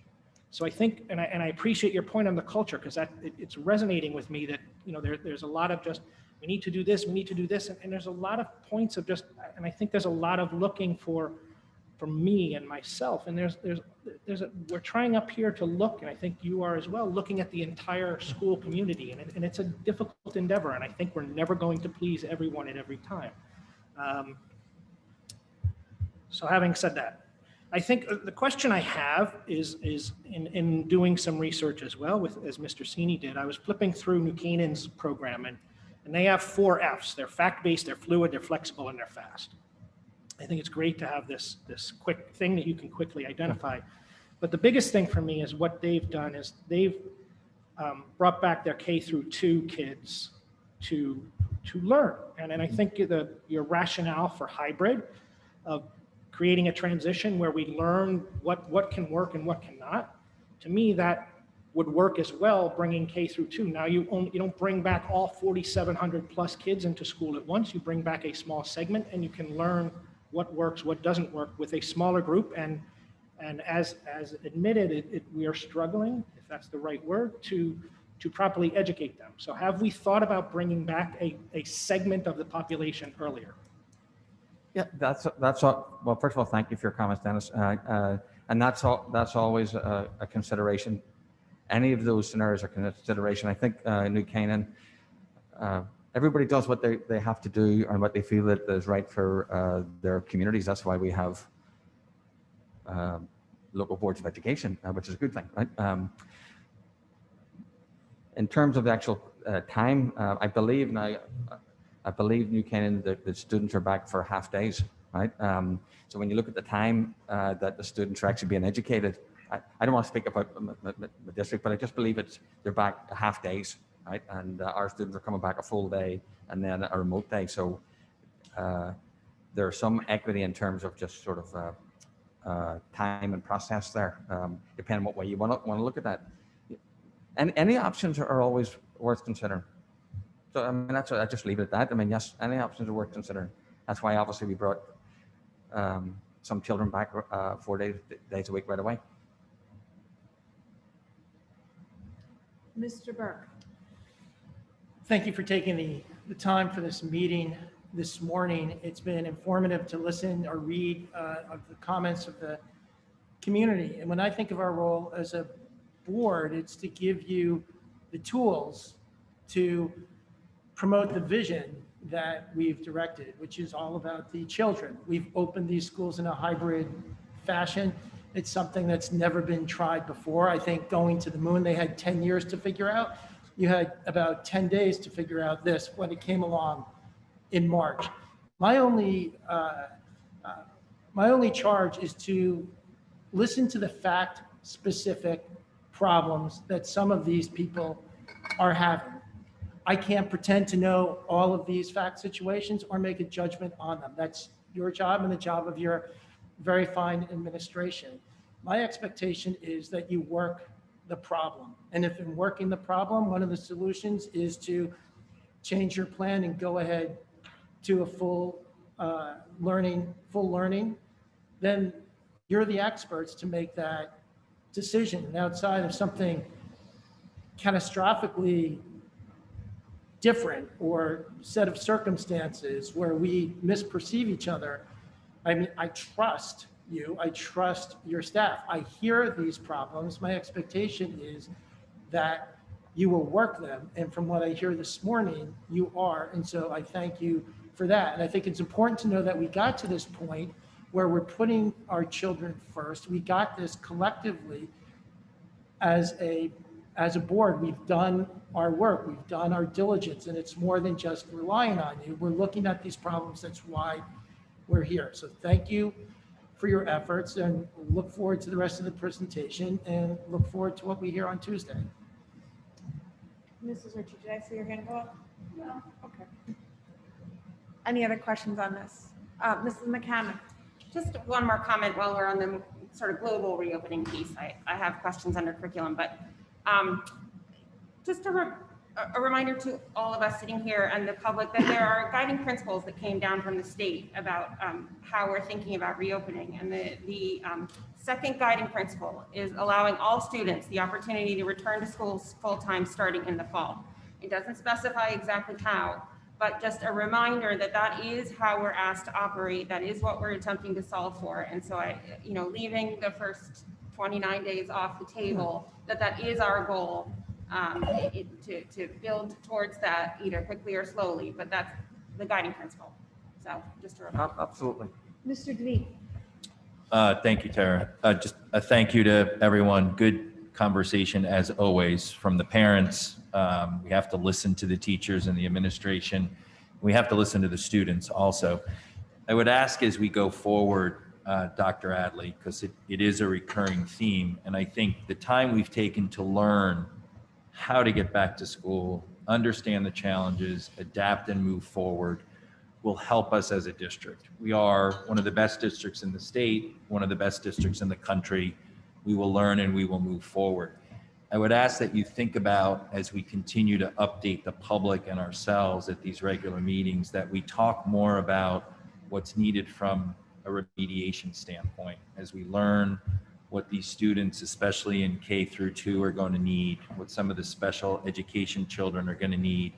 So I think, and I appreciate your point on the culture, because it's resonating with me that, there's a lot of just, we need to do this, and there's a lot of points of just, and I think there's a lot of looking for me and myself, and we're trying up here to look, and I think you are as well, looking at the entire school community, and it's a difficult endeavor, and I think we're never going to please everyone at every time. So having said that, I think the question I have is in doing some research as well, as Mr. Sini did, I was flipping through New Canaan's program, and they have 4 Fs. They're fact-based, they're fluid, they're flexible, and they're fast. I think it's great to have this quick thing that you can quickly identify. But the biggest thing for me is what they've done is they've brought back their K-2 kids to learn. And I think your rationale for hybrid of creating a transition where we learn what can work and what cannot, to me, that would work as well, bringing K-2. Now you don't bring back all 4,700 plus kids into school at once. You bring back a small segment and you can learn what works, what doesn't work with a smaller group. And as admitted, we are struggling, if that's the right word, to properly educate them. So have we thought about bringing back a segment of the population earlier? Yeah, that's all. Well, first of all, thank you for your comments, Dennis. And that's always a consideration. Any of those scenarios are consideration. I think New Canaan, everybody does what they have to do and what they feel that is right for their communities. That's why we have local boards of education, which is a good thing, right? In terms of the actual time, I believe New Canaan, the students are back for half days, right? So when you look at the time that the students are actually being educated, I don't want to speak about my district, but I just believe they're back half days, right? And our students are coming back a full day and then a remote day. So there's some equity in terms of just sort of time and process there, depending on what way you want to look at that. And any options are always worth considering. So I mean, that's what I just leave it at that. I mean, yes, any options are worth considering. That's why obviously we brought some children back 4 days a week right away. Mr. Burke. Thank you for taking the time for this meeting this morning. It's been informative to listen or read of the comments of the community. And when I think of our role as a board, it's to give you the tools to promote the vision that we've directed, which is all about the children. We've opened these schools in a hybrid fashion. It's something that's never been tried before. I think going to the moon, they had 10 years to figure out. You had about 10 days to figure out this when it came along in March. My only charge is to listen to the fact-specific problems that some of these people are having. I can't pretend to know all of these fact situations or make a judgment on them. That's your job and the job of your very fine administration. My expectation is that you work the problem. And if in working the problem, one of the solutions is to change your plan and go ahead to a full learning, then you're the experts to make that decision. And outside of something catastrophically different or set of circumstances where we misperceive each other, I mean, I trust you, I trust your staff. I hear these problems. My expectation is that you will work them. And from what I hear this morning, you are. And so I thank you for that. And I think it's important to know that we got to this point where we're putting our children first. We got this collectively as a board. We've done our work, we've done our diligence, and it's more than just relying on you. We're looking at these problems. That's why we're here. So thank you for your efforts, and look forward to the rest of the presentation and look forward to what we hear on Tuesday. Mrs. Ritchie, did I see your hand go up? No. Okay. Any other questions on this? Mrs. McCammon? Just one more comment while we're on the sort of global reopening piece. I have questions under curriculum, but just a reminder to all of us sitting here and the public that there are guiding principles that came down from the state about how we're thinking about reopening. And the second guiding principle is allowing all students the opportunity to return to schools full-time starting in the fall. It doesn't specify exactly how, but just a reminder that that is how we're asked to operate. That is what we're attempting to solve for. And so leaving the first 29 days off the table, that is our goal. To build towards that either quickly or slowly, but that's the guiding principle. So just a reminder. Absolutely. Mr. Dweek? Thank you, Tara. Just a thank you to everyone. Good conversation as always from the parents. We have to listen to the teachers and the administration. We have to listen to the students also. I would ask as we go forward, Dr. Adley, because it is a recurring theme, and I think the time we've taken to learn how to get back to school, understand the challenges, adapt and move forward will help us as a district. We are one of the best districts in the state, one of the best districts in the country. We will learn and we will move forward. I would ask that you think about, as we continue to update the public and ourselves at these regular meetings, that we talk more about what's needed from a remediation standpoint as we learn what these students, especially in K through 2, are going to need, what some of the special education children are going to need,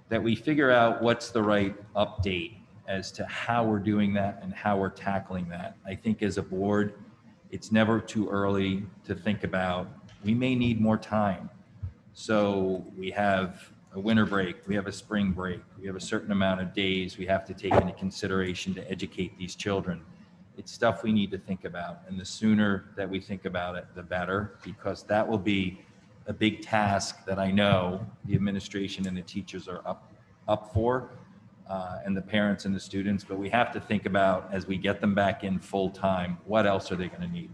that we figure out what's the right update as to how we're doing that and how we're tackling that. I think as a board, it's never too early to think about, we may need more time. So we have a winter break, we have a spring break, we have a certain amount of days we have to take into consideration to educate these children. It's stuff we need to think about, and the sooner that we think about it, the better, because that will be a big task that I know the administration and the teachers are up for, and the parents and the students, but we have to think about, as we get them back in full time, what else are they going to need?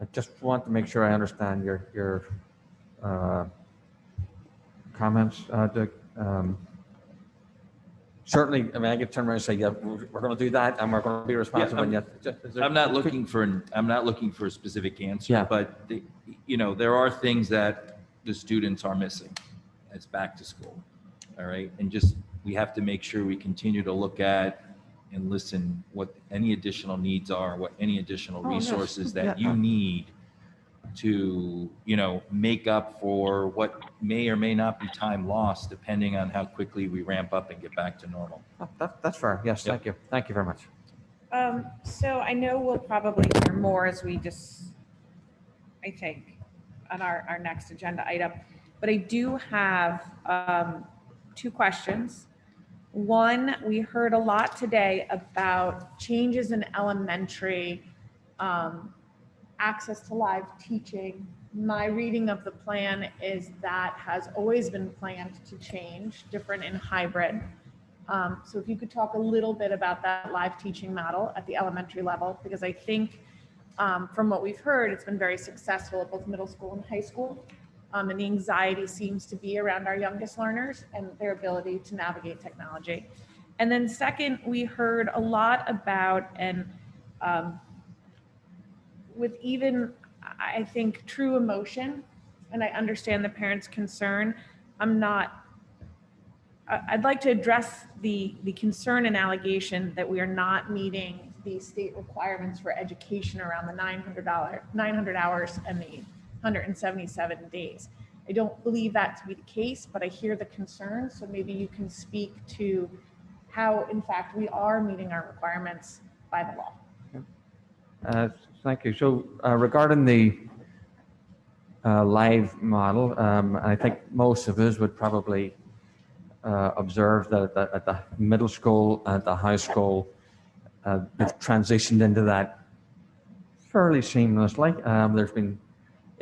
I just want to make sure I understand your comments, Dick. Certainly, I mean, I could turn around and say, yeah, we're going to do that, and we're going to be responsible. Yeah, I'm not looking for a specific answer, but there are things that the students are missing as back to school. All right, and just we have to make sure we continue to look at and listen what any additional needs are, what any additional resources that you need to make up for what may or may not be time lost, depending on how quickly we ramp up and get back to normal. That's fair. Yes, Yep. thank you. Thank you very much. So I know we'll probably hear more as we I think, on our next agenda item, but I do have 2 questions. One, we heard a lot today about changes in elementary access to live teaching. My reading of the plan is that has always been planned to change, different in hybrid. So if you could talk a little bit about that live teaching model at the elementary level, because I think from what we've heard, it's been very successful at both middle school and high school. And the anxiety seems to be around our youngest learners and their ability to navigate technology. And then second, we heard a lot about, and with even, I think, true emotion, and I understand the parents' concern, I'd like to address the concern and allegation that we are not meeting the state requirements for education around the 900 hours and the 177 days. I don't believe that to be the case, but I hear the concern. So maybe you can speak to how, in fact, we are meeting our requirements by the law. Thank you. So regarding the live model, I think most of us would probably observe that at the middle school, at the high school, we've transitioned into that fairly seamlessly. There's been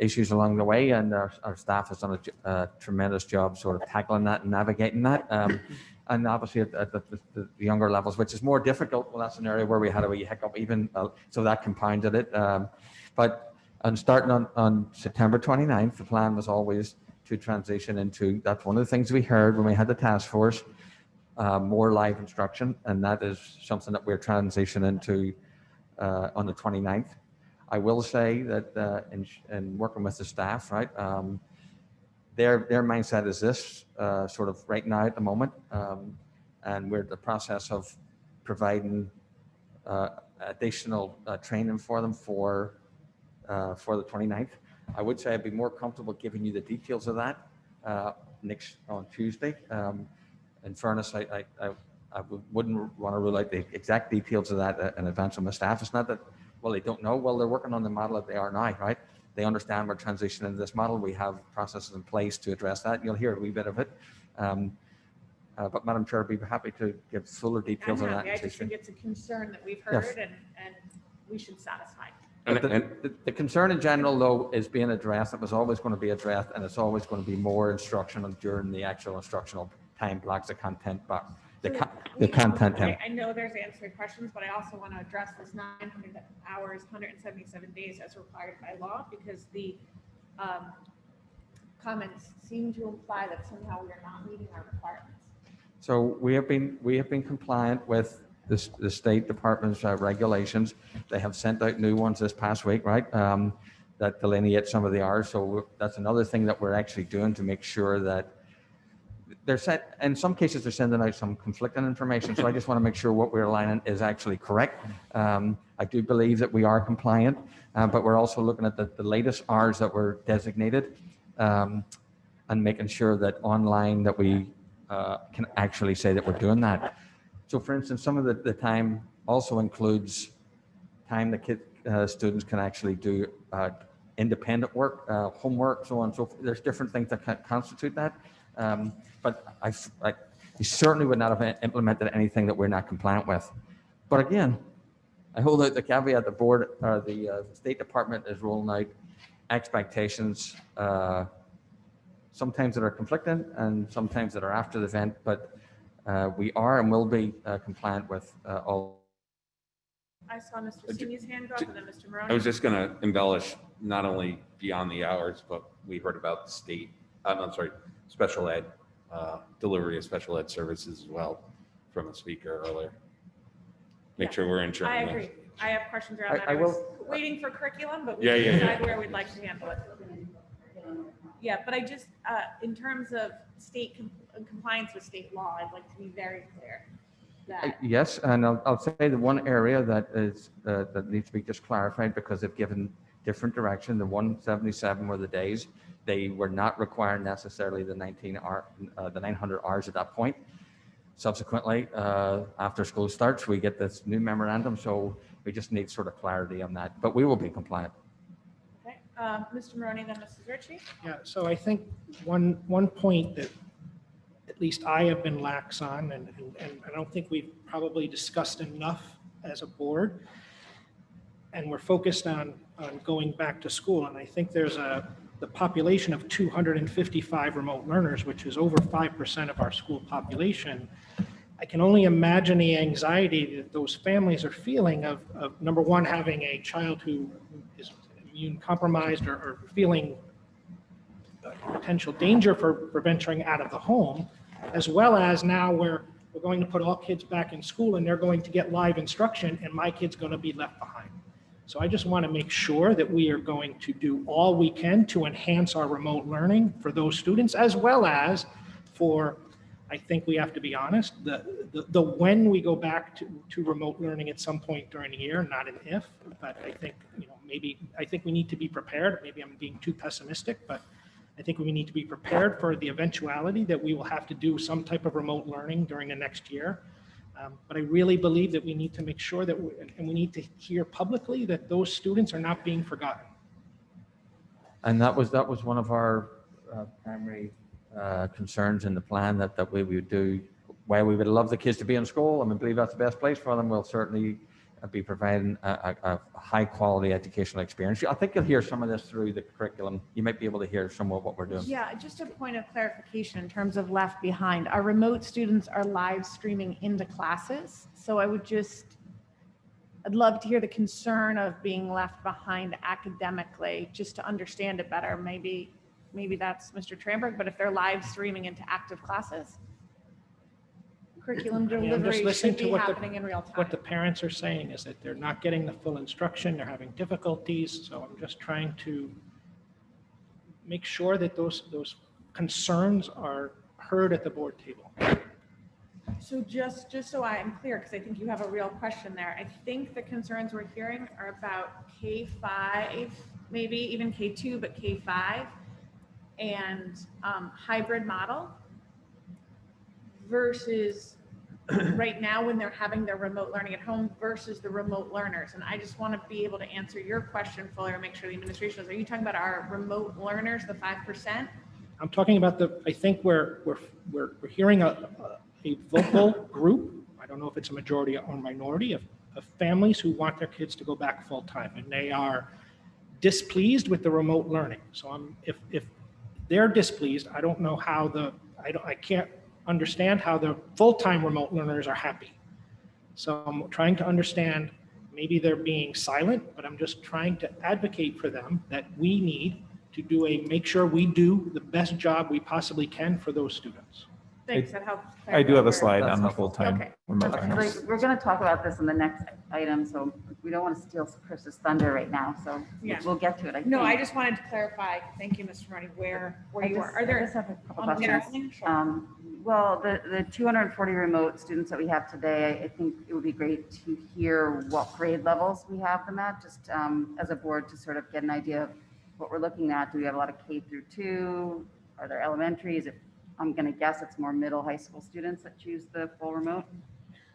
issues along the way, and our staff has done a tremendous job sort of tackling that and navigating that. And obviously at the younger levels, which is more difficult, well, that's an area where we had a wee hiccup even, so that compounded it. But starting on September 29th, the plan was always to transition into, that's one of the things we heard when we had the task force, more live instruction, and that is something that we're transitioning to on the 29th. I will say that in working with the staff, right, their mindset is this, sort of right now at the moment, and we're in the process of providing additional training for them for the 29th. I would say I'd be more comfortable giving you the details of that on Tuesday. In fairness, I wouldn't want to rule out the exact details of that in advance of my staff. It's not that, well, they don't know. Well, they're working on the model that they are now, right? They understand we're transitioning into this model. We have processes in place to address that. You'll hear a wee bit of it. But Madam Chair, I'd be happy to give fuller details on that. I just think it's a concern that we've heard, Yes. and we should satisfy. The concern in general, though, is being addressed. It was always going to be addressed, and it's always going to be more instructional during the actual instructional time blocks, the content block, the content time. I know there's answering questions, but I also want to address this 900 hours, 177 days as required by law, because the comments seem to imply that somehow we are not meeting our requirements. So we have been compliant with the State Department's regulations. They have sent out new ones this past week, right? That delineate some of the hours. So that's another thing that we're actually doing to make sure that they're set. In some cases, they're sending out some conflicting information. So I just want to make sure what we're aligning is actually correct. I do believe that we are compliant, but we're also looking at the latest hours that were designated and making sure that online that we can actually say that we're doing that. So for instance, some of the time also includes time that students can actually do independent work, homework, so on and so forth. There's different things that can constitute that. But we certainly would not have implemented anything that we're not compliant with. But again, I hold out the caveat the board, the State Department is rolling out expectations, sometimes that are conflicting and sometimes that are after the event, but we are and will be compliant with all. I saw Mr. Senior's hand go up, and then Mr. Maroney. I was just going to embellish not only beyond the hours, but we heard about the state, special ed, delivery of special ed services as well from a speaker earlier. Make sure we're ensuring. I agree. I have questions around that. I was will- waiting for curriculum, but we Yeah, can yeah, decide yeah. where we'd like to handle it. Yeah, but I just, in terms of state compliance with state law, I'd like to be very clear that. Yes, and I'll say the one area that is that needs to be just clarified because they've given different direction. The 177 were the days. They were not requiring necessarily the 900 hours at that point. Subsequently, after school starts, we get this new memorandum, so we just need sort of clarity on that. But we will be compliant. Okay, Mr. Maroney, then Mrs. Ritchie. Yeah, so I think one point that at least I have been lax on, and I don't think we've probably discussed enough as a board. And we're focused on going back to school. And I think there's the population of 255 remote learners, which is over 5% of our school population. I can only imagine the anxiety that those families are feeling of number one, having a child who is immune compromised or feeling potential danger for venturing out of the home, as well as now we're going to put all kids back in school and they're going to get live instruction and my kid's going to be left behind. So I just want to make sure that we are going to do all we can to enhance our remote learning for those students, as well as for, I think we have to be honest, the when we go back to remote learning at some point during the year, not an if, but I think, I think we need to be prepared. Maybe I'm being too pessimistic, but I think we need to be prepared for the eventuality that we will have to do some type of remote learning during the next year. But I really believe that we need to make sure that, and we need to hear publicly that those students are not being forgotten. And that was one of our primary concerns in the plan, that we would do, while we would love the kids to be in school and we believe that's the best place for them, we'll certainly be providing a high quality educational experience. I think you'll hear some of this through the curriculum. You might be able to hear some of what we're doing. Yeah, just a point of clarification in terms of left behind. Our remote students are live streaming into classes. So I'd love to hear the concern of being left behind academically, just to understand it better. Maybe that's Mr. Tramberg, but if they're live streaming into active classes, curriculum delivery should be happening in real time. What the parents are saying is that they're not getting the full instruction, they're having difficulties, so I'm just trying to make sure that those concerns are heard at the board table. So just so I am clear, because I think you have a real question there, I think the concerns we're hearing are about K-5, maybe even K-2, but K-5 and hybrid model versus right now when they're having their remote learning at home versus the remote learners. And I just want to be able to answer your question fully or make sure the administration knows. Are you talking about our remote learners, the 5%? I'm talking about I think we're hearing a vocal group, I don't know if it's a majority or minority, of families who want their kids to go back full time, and they are displeased with the remote learning. So if they're displeased, I don't know how I can't understand how the full-time remote learners are happy. So I'm trying to understand, maybe they're being silent, but I'm just trying to advocate for them that we need to make sure we do the best job we possibly can for those students. Thanks, that helps. I do have a slide on the full-time remote Okay, learners. we're going to talk about this in the next item, so we don't want to steal Chris's thunder right now, so Yeah. we'll get to it. No, I just wanted to clarify. Thank you, Mr. Marty, where you are. Are there? I just have a couple on the questions. Sure. Well, the 240 remote students that we have today, I think it would be great to hear what grade levels we have them at, just as a board to sort of get an idea of what we're looking at. Do we have a lot of K through 2? Are there elementaries? I'm going to guess it's more middle high school students that choose the full remote.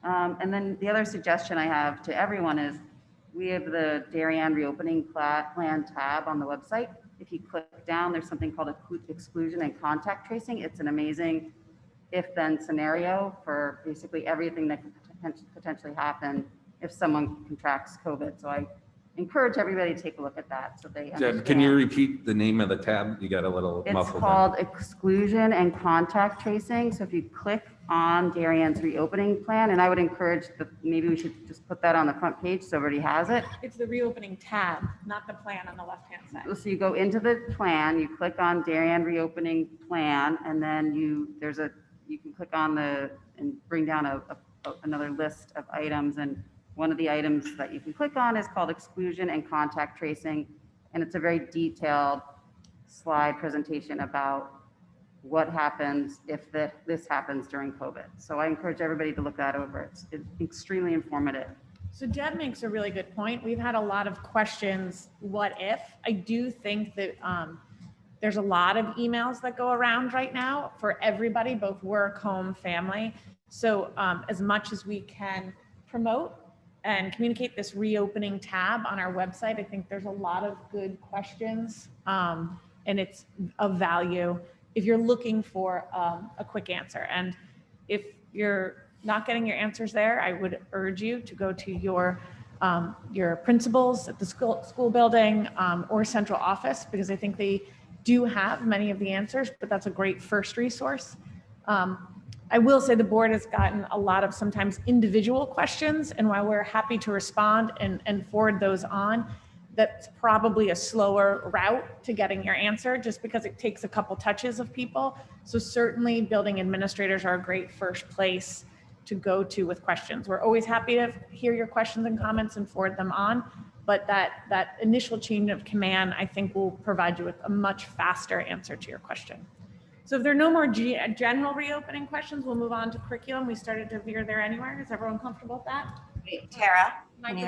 And then the other suggestion I have to everyone is we have the Darien reopening plan tab on the website. If you click down, there's something called exclusion and contact tracing. It's an amazing if-then scenario for basically everything that could potentially happen if someone contracts COVID. So I encourage everybody to take a look at that so they Deb, can you repeat the name of the tab? You got a little It's muffled. called exclusion and contact tracing. So if you click on Darien's reopening plan, and I would encourage maybe we should just put that on the front page so everybody has it. It's the reopening tab, not the plan on the left-hand side. So you go into the plan, you click on Darien reopening plan, and then you can click on and bring down another list of items. And one of the items that you can click on is called exclusion and contact tracing. And it's a very detailed slide presentation about what happens if this happens during COVID. So I encourage everybody to look that over. It's extremely informative. So Deb makes a really good point. We've had a lot of questions, what if? I do think that there's a lot of emails that go around right now for everybody, both work, home, family. So as much as we can promote and communicate this reopening tab on our website, I think there's a lot of good questions and it's of value. if you're looking for a quick answer. And if you're not getting your answers there, I would urge you to go to your principals at the school building or central office, because I think they do have many of the answers, but that's a great first resource. I will say the board has gotten a lot of sometimes individual questions, and while we're happy to respond and forward those on, that's probably a slower route to getting your answer just because it takes a couple touches of people. So certainly building administrators are a great first place to go to with questions. We're always happy to hear your questions and comments and forward them on, but that initial chain of command, I think, will provide you with a much faster answer to your question. So if there are no more general reopening questions, we'll move on to curriculum. We started to veer there anywhere. Is everyone comfortable with that? Wait, Tara, can you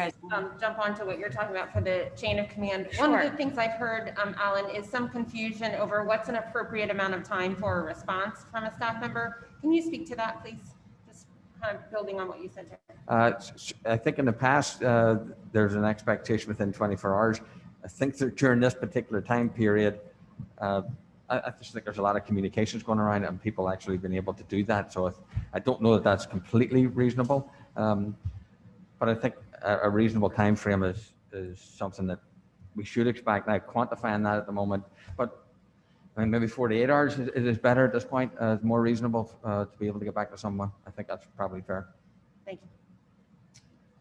jump on to what you're talking about for the chain of command? Sure. One of the things I've heard, Alan, is some confusion over what's an appropriate amount of time for a response from a staff member. Can you speak to that, please? Just kind of building on what you said, Tara. I think in the past, there's an expectation within 24 hours. I think that during this particular time period, I just think there's a lot of communications going around and people actually been able to do that. So I don't know that that's completely reasonable, but I think a reasonable time frame is something that we should expect. Now, quantifying that at the moment, but I mean, maybe 48 hours is better at this point, more reasonable to be able to get back to someone. I think that's probably fair. Thank you.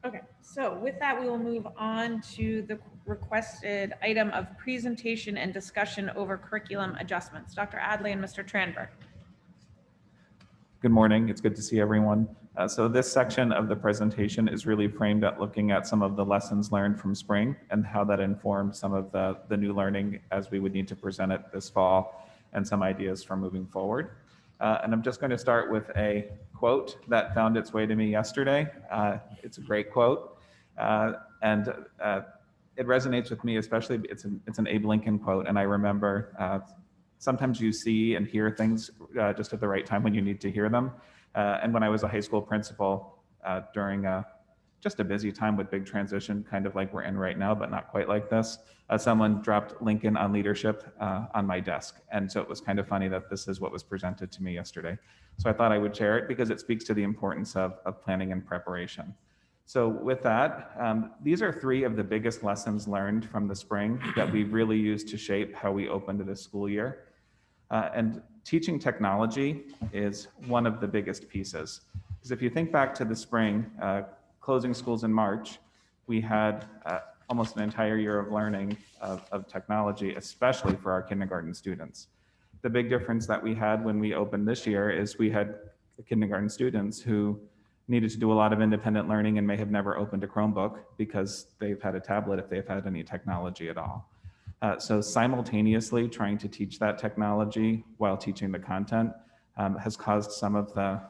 Okay, so with that, we will move on to the requested item of presentation and discussion over curriculum adjustments. Dr. Adley and Mr. Tranberg. Good morning. It's good to see everyone. So this section of the presentation is really framed at looking at some of the lessons learned from spring and how that informed some of the new learning as we would need to present it this fall, and some ideas for moving forward. And I'm just going to start with a quote that found its way to me yesterday. It's a great quote, and it resonates with me, especially it's an Abe Lincoln quote. And I remember sometimes you see and hear things just at the right time when you need to hear them. And when I was a high school principal during just a busy time with big transition, kind of like we're in right now, but not quite like this, someone dropped Lincoln on leadership on my desk. And so it was kind of funny that this is what was presented to me yesterday. So I thought I would share it because it speaks to the importance of planning and preparation. So with that, these are 3 of the biggest lessons learned from the spring that we've really used to shape how we opened this school year. And teaching technology is one of the biggest pieces. Because if you think back to the spring, closing schools in March, we had almost an entire year of learning of technology, especially for our kindergarten students. The big difference that we had when we opened this year is we had kindergarten students who needed to do a lot of independent learning and may have never opened a Chromebook because they've had a tablet if they've had any technology at all. So simultaneously trying to teach that technology while teaching the content has caused some of the,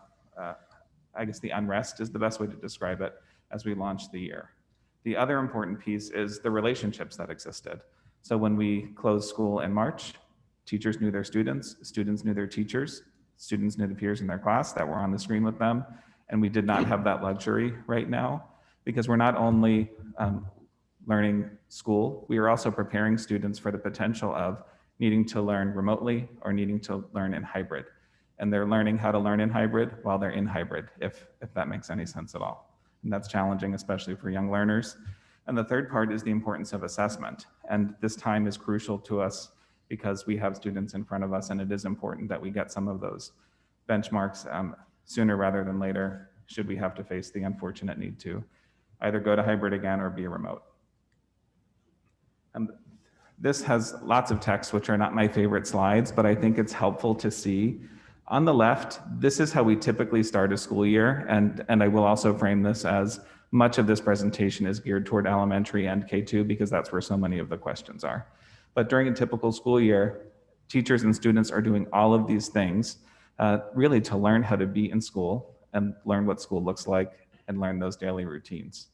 I guess the unrest is the best way to describe it as we launched the year. The other important piece is the relationships that existed. So when we closed school in March, teachers knew their students knew their teachers, students knew the peers in their class that were on the screen with them. And we did not have that luxury right now because we're not only learning school, we are also preparing students for the potential of needing to learn remotely or needing to learn in hybrid. And they're learning how to learn in hybrid while they're in hybrid, if that makes any sense at all. And that's challenging, especially for young learners. And the third part is the importance of assessment. And this time is crucial to us because we have students in front of us, and it is important that we get some of those benchmarks sooner rather than later, should we have to face the unfortunate need to either go to hybrid again or be remote. This has lots of text, which are not my favorite slides, but I think it's helpful to see. On the left, this is how we typically start a school year, and I will also frame this as much of this presentation is geared toward elementary and K2 because that's where so many of the questions are. But during a typical school year, teachers and students are doing all of these things really to learn how to be in school and learn what school looks like and learn those daily routines.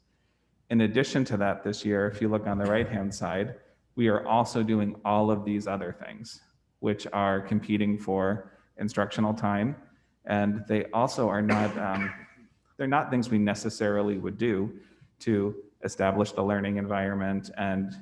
In addition to that, this year, if you look on the right-hand side, we are also doing all of these other things, which are competing for instructional time. And they also are not, they're not things we necessarily would do to establish the learning environment and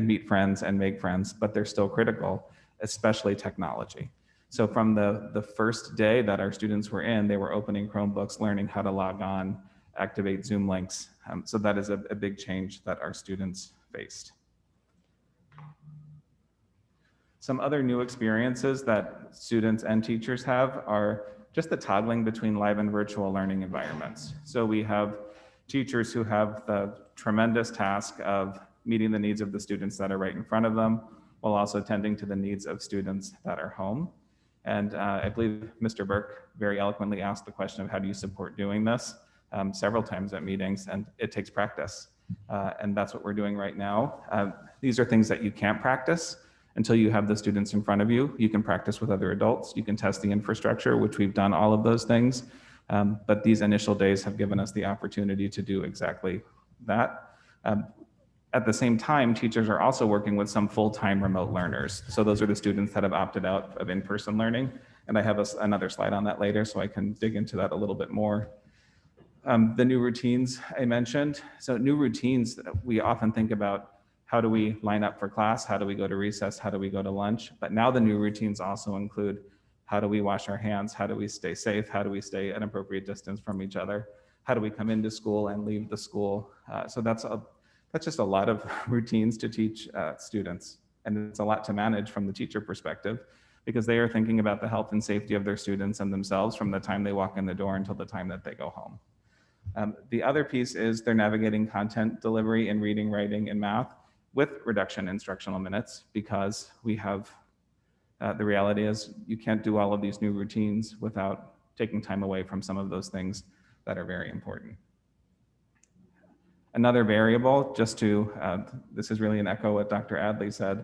meet friends and make friends, but they're still critical, especially technology. So from the first day that our students were in, they were opening Chromebooks, learning how to log on, activate Zoom links. So that is a big change that our students faced. Some other new experiences that students and teachers have are just the toggling between live and virtual learning environments. So we have teachers who have the tremendous task of meeting the needs of the students that are right in front of them, while also tending to the needs of students that are home. And I believe Mr. Burke very eloquently asked the question of how do you support doing this several times at meetings, and it takes practice. And that's what we're doing right now. These are things that you can't practice until you have the students in front of you. You can practice with other adults. You can test the infrastructure, which we've done all of those things. But these initial days have given us the opportunity to do exactly that. At the same time, teachers are also working with some full-time remote learners. So those are the students that have opted out of in-person learning. And I have another slide on that later, so I can dig into that a little bit more. The new routines I mentioned. So new routines, we often think about how do we line up for class? How do we go to recess? How do we go to lunch? But now the new routines also include how do we wash our hands? How do we stay safe? How do we stay at an appropriate distance from each other? How do we come into school and leave the school? So that's just a lot of routines to teach students. And it's a lot to manage from the teacher perspective, because they are thinking about the health and safety of their students and themselves from the time they walk in the door until the time that they go home. The other piece is they're navigating content delivery in reading, writing, and math with reduction in instructional minutes, because we have, the reality is you can't do all of these new routines without taking time away from some of those things that are very important. Another variable, just to, this is really an echo what Dr. Adley said,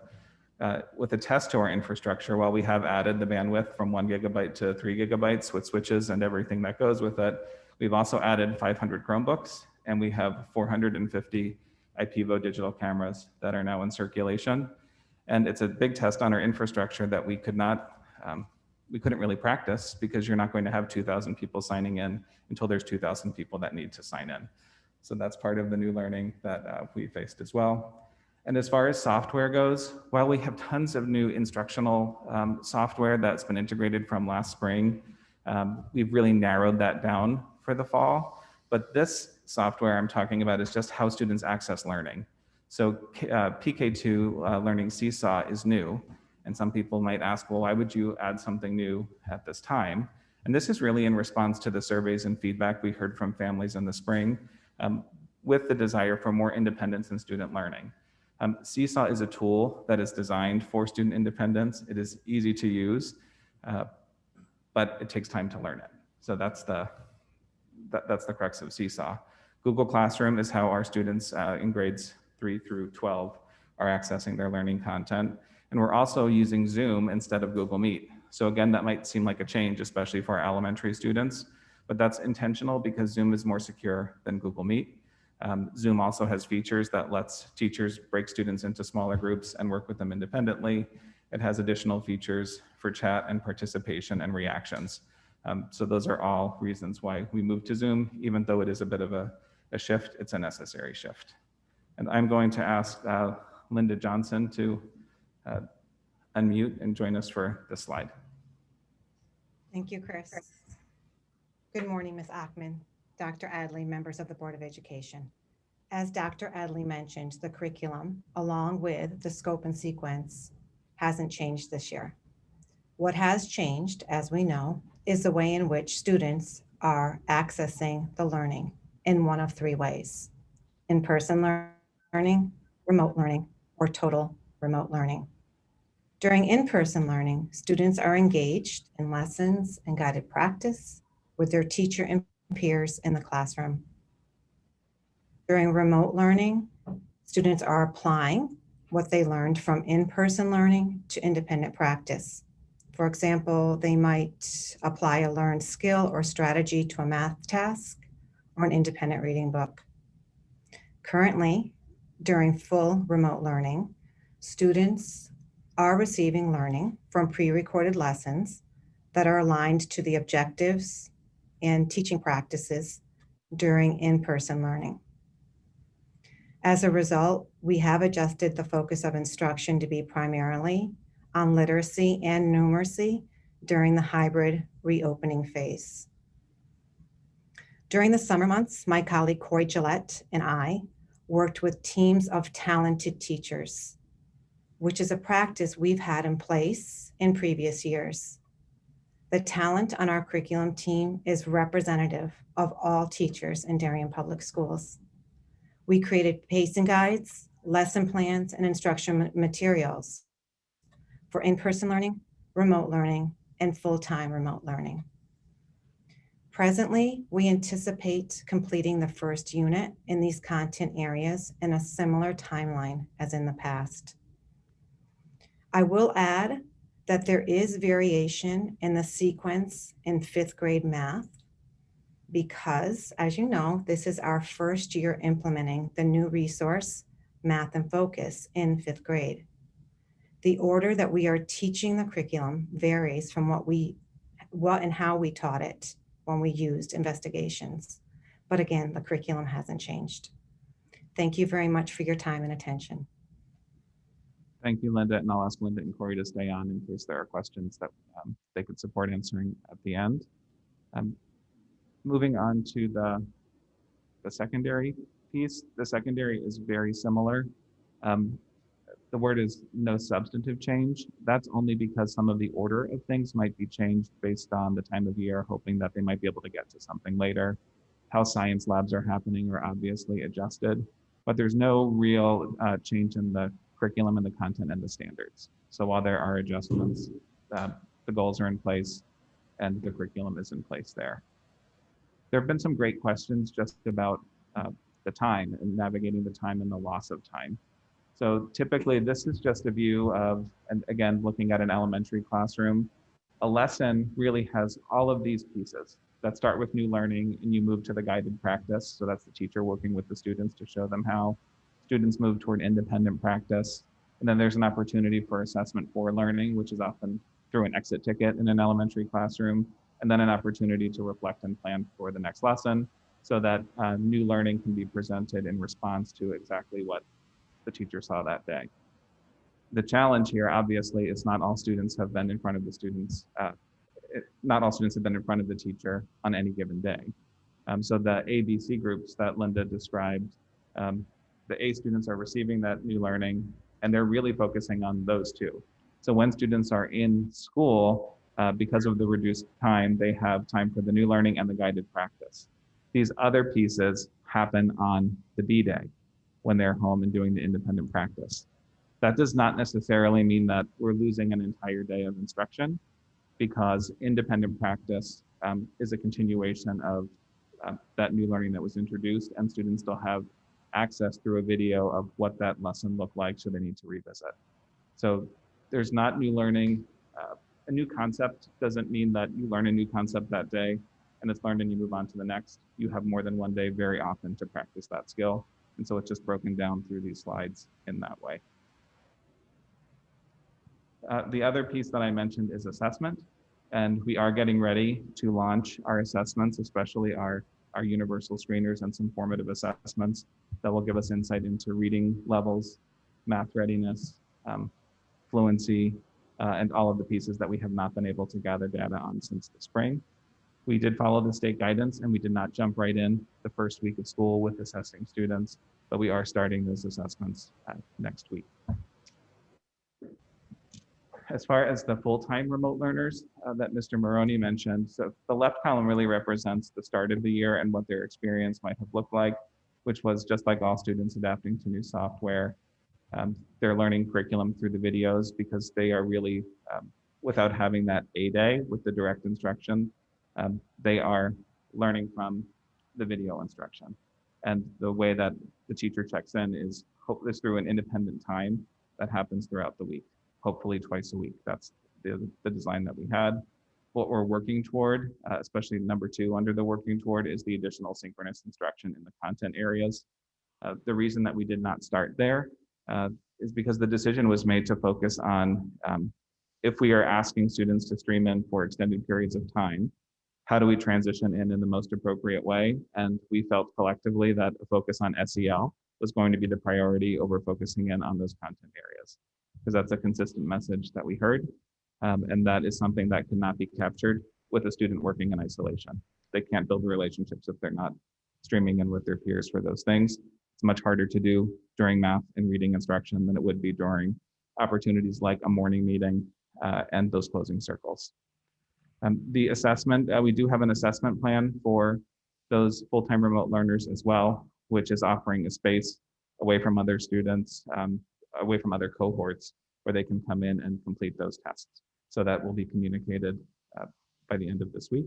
with a test to our infrastructure, while we have added the bandwidth from 1 gigabyte to 3 gigabytes with switches and everything that goes with it, we've also added 500 Chromebooks, and we have 450 IPEVO digital cameras that are now in circulation. And it's a big test on our infrastructure that we couldn't really practice, because you're not going to have 2,000 people signing in until there's 2,000 people that need to sign in. So that's part of the new learning that we faced as well. And as far as software goes, while we have tons of new instructional software that's been integrated from last spring, we've really narrowed that down for the fall. But this software I'm talking about is just how students access learning. So PK2 Learning Seesaw is new. And some people might ask, well, why would you add something new at this time? And this is really in response to the surveys and feedback we heard from families in the spring, with the desire for more independence in student learning. Seesaw is a tool that is designed for student independence. It is easy to use, but it takes time to learn it. So that's the crux of Seesaw. Google Classroom is how our students in grades 3 through 12 are accessing their learning content. And we're also using Zoom instead of Google Meet. So again, that might seem like a change, especially for our elementary students, but that's intentional because Zoom is more secure than Google Meet. Zoom also has features that lets teachers break students into smaller groups and work with them independently. It has additional features for chat and participation and reactions. So those are all reasons why we moved to Zoom. Even though it is a bit of a shift, it's a necessary shift. And I'm going to ask Linda Johnson to unmute and join us for this slide. Thank you, Chris. Good morning, Ms. Ackman, Dr. Adley, members of the Board of Education. As Dr. Adley mentioned, the curriculum, along with the scope and sequence, hasn't changed this year. What has changed, as we know, is the way in which students are accessing the learning in one of three ways: in-person learning, remote learning, or total remote learning. During in-person learning, students are engaged in lessons and guided practice with their teacher and peers in the classroom. During remote learning, students are applying what they learned from in-person learning to independent practice. For example, they might apply a learned skill or strategy to a math task or an independent reading book. Currently, during full remote learning, students are receiving learning from pre-recorded lessons that are aligned to the objectives and teaching practices during in-person learning. As a result, we have adjusted the focus of instruction to be primarily on literacy and numeracy during the hybrid reopening phase. During the summer months, my colleague Corey Gillette and I worked with teams of talented teachers, which is a practice we've had in place in previous years. The talent on our curriculum team is representative of all teachers in Darien Public Schools. We created pacing guides, lesson plans, and instruction materials for in-person learning, remote learning, and full-time remote learning. Presently, we anticipate completing the first unit in these content areas in a similar timeline as in the past. I will add that there is variation in the sequence in 5th grade math because, as you know, this is our first year implementing the new resource, Math and Focus, in 5th grade. The order that we are teaching the curriculum varies from what and how we taught it when we used investigations. But again, the curriculum hasn't changed. Thank you very much for your time and attention. Thank you, Linda, and I'll ask Linda and Corey to stay on in case there are questions that they could support answering at the end. Moving on to the secondary piece. The secondary is very similar. The word is no substantive change. That's only because some of the order of things might be changed based on the time of year, hoping that they might be able to get to something later. How science labs are happening are obviously adjusted, but there's no real change in the curriculum and the content and the standards. So while there are adjustments, the goals are in place and the curriculum is in place there. There have been some great questions just about the time and navigating the time and the loss of time. So typically this is just a view of, and again, looking at an elementary classroom, a lesson really has all of these pieces that start with new learning and you move to the guided practice. So that's the teacher working with the students to show them how. Students move toward independent practice. And then there's an opportunity for assessment for learning, which is often through an exit ticket in an elementary classroom. And then an opportunity to reflect and plan for the next lesson so that new learning can be presented in response to exactly what the teacher saw that day. The challenge here, obviously, is not all students have been in front of the students. Not all students have been in front of the teacher on any given day. So the ABC groups that Linda described, the A students are receiving that new learning and they're really focusing on those two. So when students are in school, because of the reduced time, they have time for the new learning and the guided practice. These other pieces happen on the B day when they're home and doing the independent practice. That does not necessarily mean that we're losing an entire day of instruction because independent practice is a continuation of that new learning that was introduced and students still have access through a video of what that lesson looked like should they need to revisit. So there's not new learning. A new concept doesn't mean that you learn a new concept that day and it's learned and you move on to the next. You have more than one day very often to practice that skill. And so it's just broken down through these slides in that way. The other piece that I mentioned is assessment. And we are getting ready to launch our assessments, especially our universal screeners and some formative assessments that will give us insight into reading levels, math readiness, fluency, and all of the pieces that we have not been able to gather data on since the spring. We did follow the state guidance and we did not jump right in the first week of school with assessing students, but we are starting those assessments next week. As far as the full-time remote learners that Mr. Maroney mentioned, so the left column really represents the start of the year and what their experience might have looked like, which was just like all students adapting to new software. They're learning curriculum through the videos because they are really, without having that A day with the direct instruction, they are learning from the video instruction. And the way that the teacher checks in is through an independent time that happens throughout the week, hopefully twice a week. That's the design that we had. What we're working toward, especially number 2 under the working toward, is the additional synchronous instruction in the content areas. The reason that we did not start there is because the decision was made to focus on if we are asking students to stream in for extended periods of time, how do we transition in the most appropriate way? And we felt collectively that a focus on SEL was going to be the priority over focusing in on those content areas, because that's a consistent message that we heard. And that is something that cannot be captured with a student working in isolation. They can't build relationships if they're not streaming in with their peers for those things. It's much harder to do during math and reading instruction than it would be during opportunities like a morning meeting and those closing circles. The assessment, we do have an assessment plan for those full-time remote learners as well, which is offering a space away from other students, away from other cohorts, where they can come in and complete those tests. So that will be communicated by the end of this week.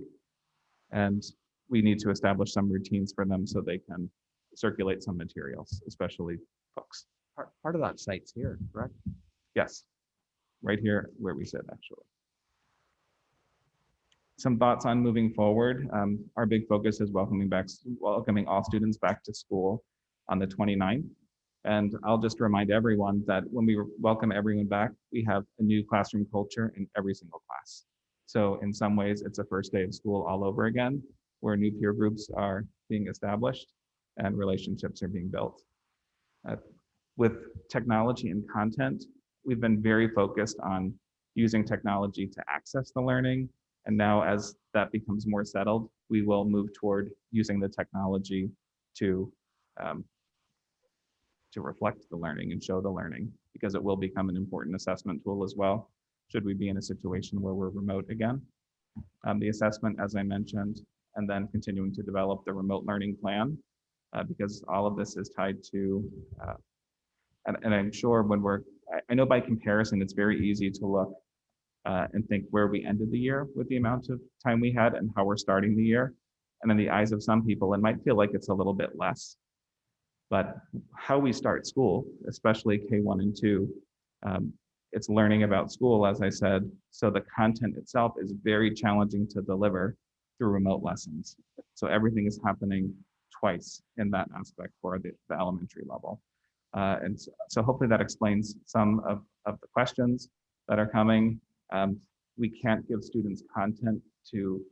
And we need to establish some routines for them so they can circulate some materials, especially books. Part of that site's here, correct? Yes, right here where we sit, actually. Some thoughts on moving forward. Our big focus is welcoming all students back to school on the 29th. And I'll just remind everyone that when we welcome everyone back, we have a new classroom culture in every single class. So in some ways, it's a first day of school all over again, where new peer groups are being established and relationships are being built. With technology and content, we've been very focused on using technology to access the learning. And now as that becomes more settled, we will move toward using the technology to reflect the learning and show the learning, because it will become an important assessment tool as well, should we be in a situation where we're remote again. The assessment, as I mentioned, and then continuing to develop the remote learning plan, because all of this is tied to, and I'm sure when I know by comparison, it's very easy to look and think where we ended the year with the amount of time we had and how we're starting the year. And in the eyes of some people, it might feel like it's a little bit less. But how we start school, especially K1 and 2, it's learning about school, as I said. So the content itself is very challenging to deliver through remote lessons. So everything is happening twice in that aspect for the elementary level. And so hopefully that explains some of the questions that are coming. We can't give students content to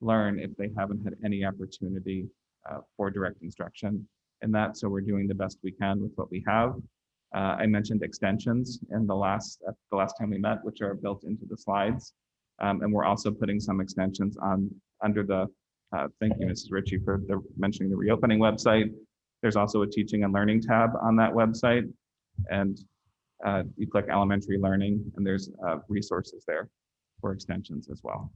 learn if they haven't had any opportunity for direct instruction in that. So we're doing the best we can with what we have. I mentioned extensions in the last time we met, which are built into the slides. And we're also putting some extensions under the, thank you, Mrs. Ritchie, for mentioning the reopening website. There's also a teaching and learning tab on that website. And you click elementary learning and there's resources there for extensions as well.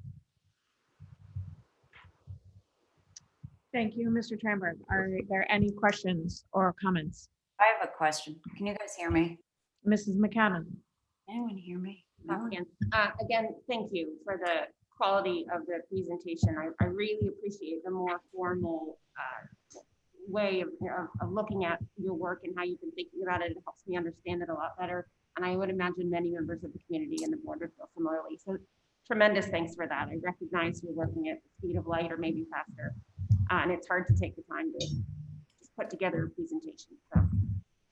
Thank you, Mr. Tramberg. Are there any questions or comments? I have a question. Can you guys hear me? Mrs. McCadam. Anyone hear me? Again, thank you for the quality of the presentation. I really appreciate the more formal way of looking at your work and how you've been thinking about it. It helps me understand it a lot better. And I would imagine many members of the community and the board would feel similarly. So tremendous thanks for that. I recognize you're working at the speed of light or maybe faster. And it's hard to take the time to just put together a presentation. So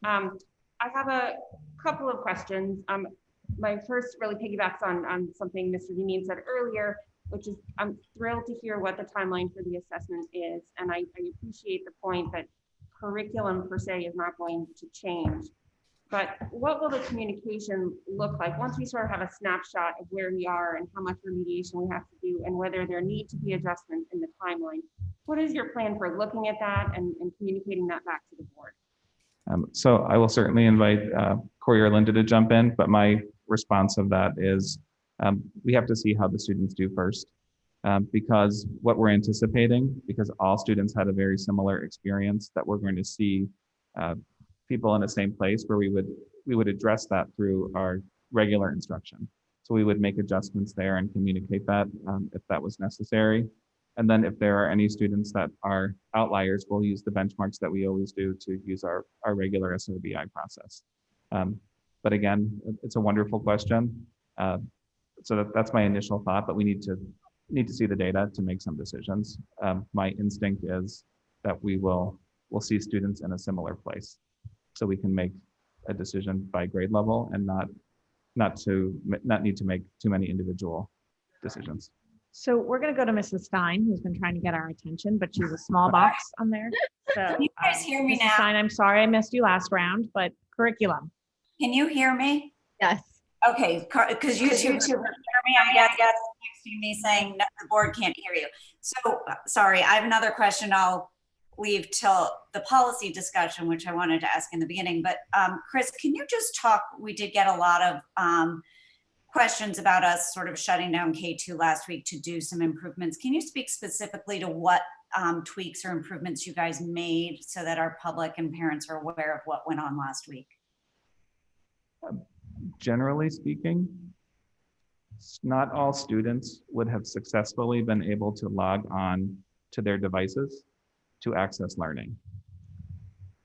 I have a couple of questions. My first really piggybacks on something Mr. Dineen said earlier, which is I'm thrilled to hear what the timeline for the assessment is. And I appreciate the point that curriculum per se is not going to change. But what will the communication look like once we sort of have a snapshot of where we are and how much remediation we have to do and whether there need to be adjustments in the timeline? What is your plan for looking at that and communicating that back to the board? So I will certainly invite Corey or Linda to jump in, but my response of that is we have to see how the students do first, because what we're anticipating, because all students had a very similar experience, that we're going to see people in the same place where we would address that through our regular instruction. So we would make adjustments there and communicate that if that was necessary. And then if there are any students that are outliers, we'll use the benchmarks that we always do to use our regular SRBI process. But again, it's a wonderful question. So that's my initial thought, but we need to see the data to make some decisions. My instinct is that we'll see students in a similar place, so we can make a decision by grade level and not need to make too many individual decisions. So we're going to go to Mrs. Stein, who's been trying to get our attention, but she's a small box on there. So Can you guys hear me Mrs. now? Stein, I'm sorry I missed you last round, but curriculum. Can you hear me? Yes. Okay, because YouTube hear me, I guess, texting me saying no, the board can't hear you. So, sorry, I have another question I'll leave till the policy discussion, which I wanted to ask in the beginning. But Chris, can you just talk, we did get a lot of questions about us sort of shutting down K2 last week to do some improvements. Can you speak specifically to what tweaks or improvements you guys made so that our public and parents are aware of what went on last week? Generally speaking, not all students would have successfully been able to log on to their devices to access learning.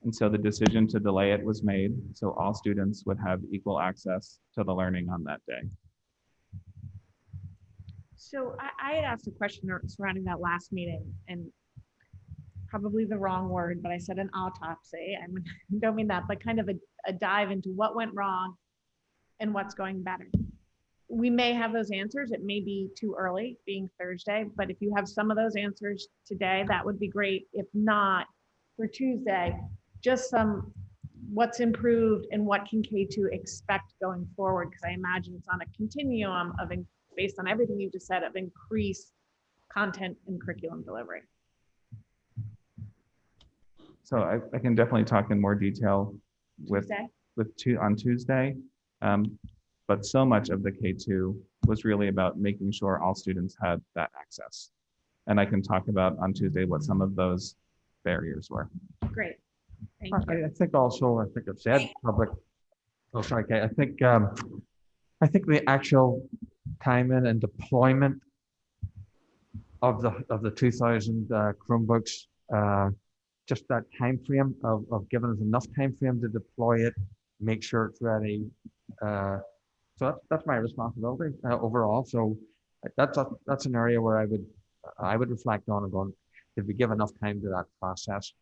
And so the decision to delay it was made so all students would have equal access to the learning on that day. So I had asked a question surrounding that last meeting, and probably the wrong word, but I said an autopsy. I don't mean that, but kind of a dive into what went wrong and what's going better. We may have those answers. It may be too early, being Thursday, but if you have some of those answers today, that would be great. If not, for Tuesday, just some what's improved and what can K2 expect going forward, because I imagine it's on a continuum of, based on everything you just said, of increased content and curriculum delivery. So I can definitely talk in more detail on Tuesday. But so much of the K2 was really about making sure all students had that access. And I can talk about on Tuesday what some of those barriers were. Great. Thank you. I think also, I think I've said public, oh, sorry, Kate. I think the actual timing and deployment of the 2,000 Chromebooks, just that time frame of giving us enough time frame to deploy it, make sure it's ready. So that's my responsibility overall. So that's an area where I would reflect on and go, did we give enough time to that process?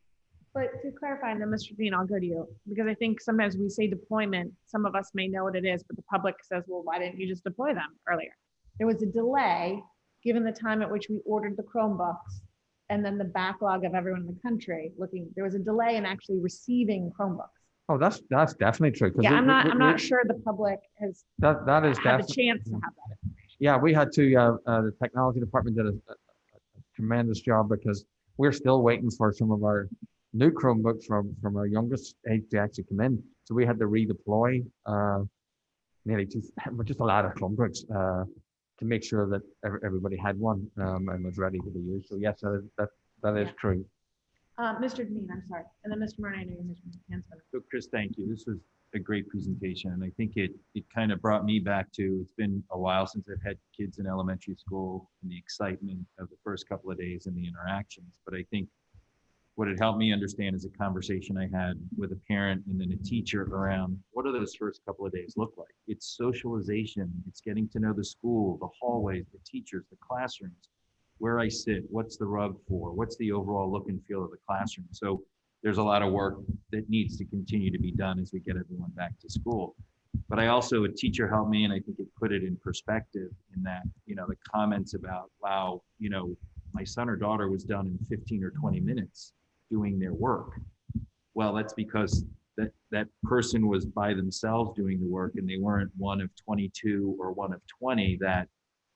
But to clarify, and then Mr. Dean, I'll go to you, because I think sometimes we say deployment, some of us may know what it is, but the public says, well, why didn't you just deploy them earlier? There was a delay, given the time at which we ordered the Chromebooks, and then the backlog of everyone in the country there was a delay in actually receiving Chromebooks. Oh, that's definitely true. Yeah, I'm not sure the public has that is had the chance to have that information. Yeah, we had to, the technology department did a tremendous job, because we're still waiting for some of our new Chromebooks from our youngest age to actually come in. So we had to redeploy just a lot of Chromebooks to make sure that everybody had one and was ready to be used. So yes, that is true. Mr. Dean, I'm sorry. And then Mr. Murray, I know your hands went up. So Chris, thank you. This was a great presentation. And I think it kind of brought me back to, it's been a while since I've had kids in elementary school and the excitement of the first couple of days and the interactions. But I think what it helped me understand is a conversation I had with a parent and then a teacher around what do those first couple of days look like? It's socialization. It's getting to know the school, the hallways, the teachers, the classrooms, where I sit, what's the rug for, what's the overall look and feel of the classroom. So there's a lot of work that needs to continue to be done as we get everyone back to school. But a teacher helped me, and I think it put it in perspective in that, the comments about, wow, my son or daughter was done in 15 or 20 minutes doing their work. Well, that's because that person was by themselves doing the work, and they weren't one of 22 or one of 20 that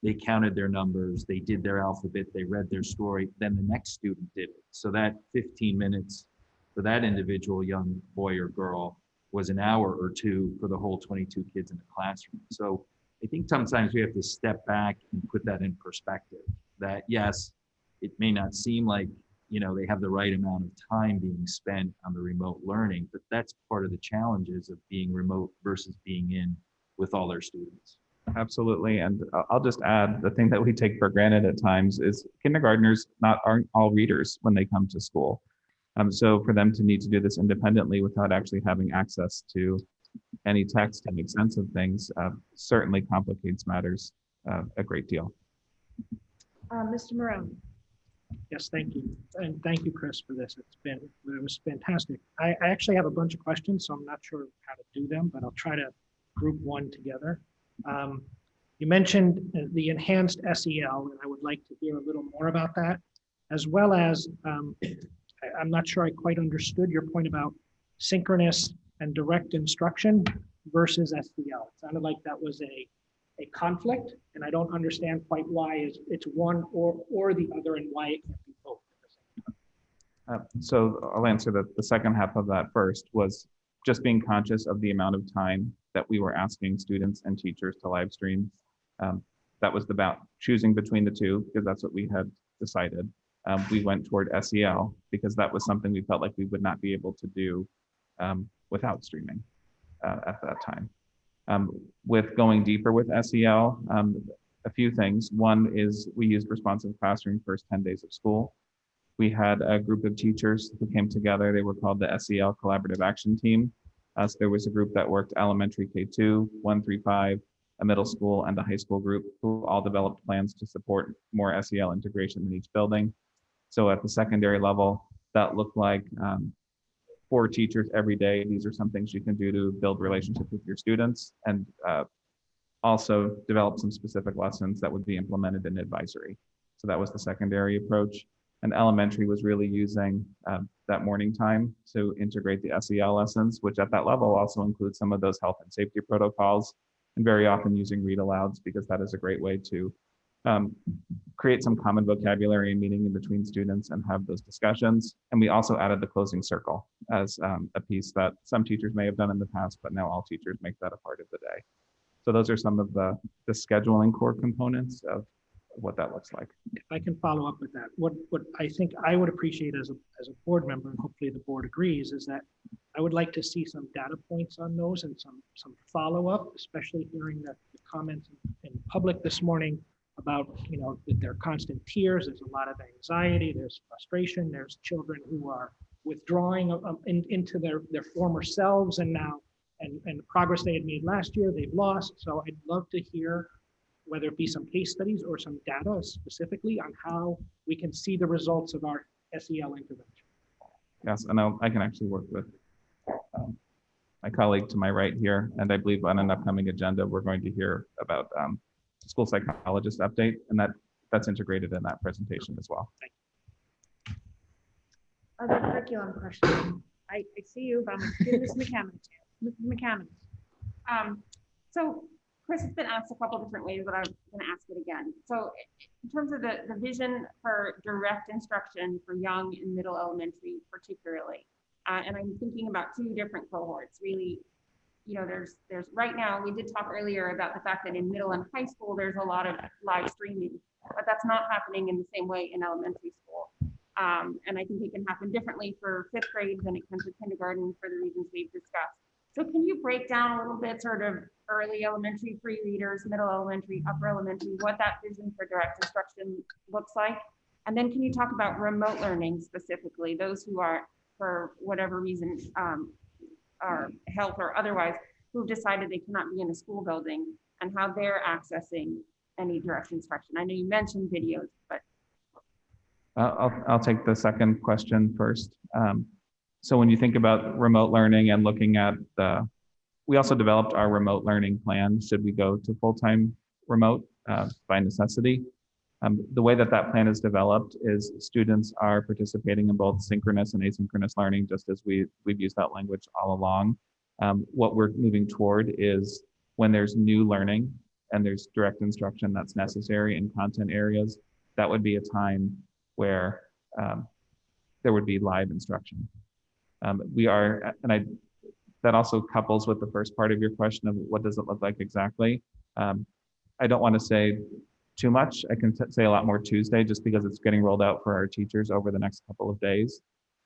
they counted their numbers, they did their alphabet, they read their story, then the next student did it. So that 15 minutes for that individual young boy or girl was an hour or two for the whole 22 kids in the classroom. So I think sometimes we have to step back and put that in perspective, that yes, it may not seem like they have the right amount of time being spent on the remote learning, but that's part of the challenges of being remote versus being in with all their students. Absolutely. And I'll just add, the thing that we take for granted at times is kindergartners aren't all readers when they come to school. So for them to need to do this independently without actually having access to any text to make sense of things certainly complicates matters a great deal. Mr. Marone. Yes, thank you. And thank you, Chris, for this. It was fantastic. I actually have a bunch of questions, so I'm not sure how to do them, but I'll try to group one together. You mentioned the enhanced SEL, and I would like to hear a little more about that, as well as I'm not sure I quite understood your point about synchronous and direct instruction. versus SEL. It sounded like that was a conflict, and I don't understand quite why it's one or the other and why it can't be both. So I'll answer the second half of that first, was just being conscious of the amount of time that we were asking students and teachers to live stream. That was about choosing between the two, because that's what we had decided. We went toward SEL because that was something we felt like we would not be able to do without streaming at that time. With going deeper with SEL, a few things. One is we used responsive classroom first 10 days of school. We had a group of teachers who came together. They were called the SEL Collaborative Action Team. So there was a group that worked elementary K2, 1 through 5, a middle school, and a high school group who all developed plans to support more SEL integration in each building. So at the secondary level, that looked like 4 teachers every day. These are some things you can do to build relationships with your students, and also develop some specific lessons that would be implemented in advisory. So that was the secondary approach. And elementary was really using that morning time to integrate the SEL lessons, which at that level also includes some of those health and safety protocols, and very often using read alouds, because that is a great way to create some common vocabulary and meaning in between students and have those discussions. And we also added the closing circle as a piece that some teachers may have done in the past, but now all teachers make that a part of the day. So those are some of the scheduling core components of what that looks like. If I can follow up with that, what I think I would appreciate as a board member, and hopefully the board agrees, is that I would like to see some data points on those and some follow-up, especially hearing the comments in public this morning about, that there are constant tears, there's a lot of anxiety, there's frustration, there's children who are withdrawing into their former selves, and now, and the progress they had made last year, they've lost. So I'd love to hear whether it be some case studies or some data specifically on how we can see the results of our SEL intervention. Yes, and I can actually work with my colleague to my right here, and I believe on an upcoming agenda, we're going to hear about school psychologist update, and that's integrated in that presentation as well. Other curriculum question. I see you, but I'm going to give Ms. McCammon. So Chris has been asked a couple different ways, but I'm going to ask it again. So in terms of the vision for direct instruction for young and middle elementary particularly, and I'm thinking about 2 different cohorts, really, there's right now, we did talk earlier about the fact that in middle and high school, there's a lot of live streaming, but that's not happening in the same way in elementary school. And I think it can happen differently for 5th grade than it can for kindergarten for the reasons we've discussed. So can you break down a little bit sort of early elementary free readers, middle elementary, upper elementary, what that vision for direct instruction looks like? And then can you talk about remote learning specifically, those who are, for whatever reason, are health or otherwise, who've decided they cannot be in a school building, and how they're accessing any direct instruction? I know you mentioned videos, but. I'll take the second question first. So when you think about remote learning and looking at we also developed our remote learning plan, should we go to full-time remote by necessity. The way that plan is developed is students are participating in both synchronous and asynchronous learning, just as we've used that language all along. What we're moving toward is when there's new learning and there's direct instruction that's necessary in content areas, that would be a time where there would be live instruction. That also couples with the first part of your question of what does it look like exactly. I don't want to say too much. I can say a lot more Tuesday, just because it's getting rolled out for our teachers over the next couple of days.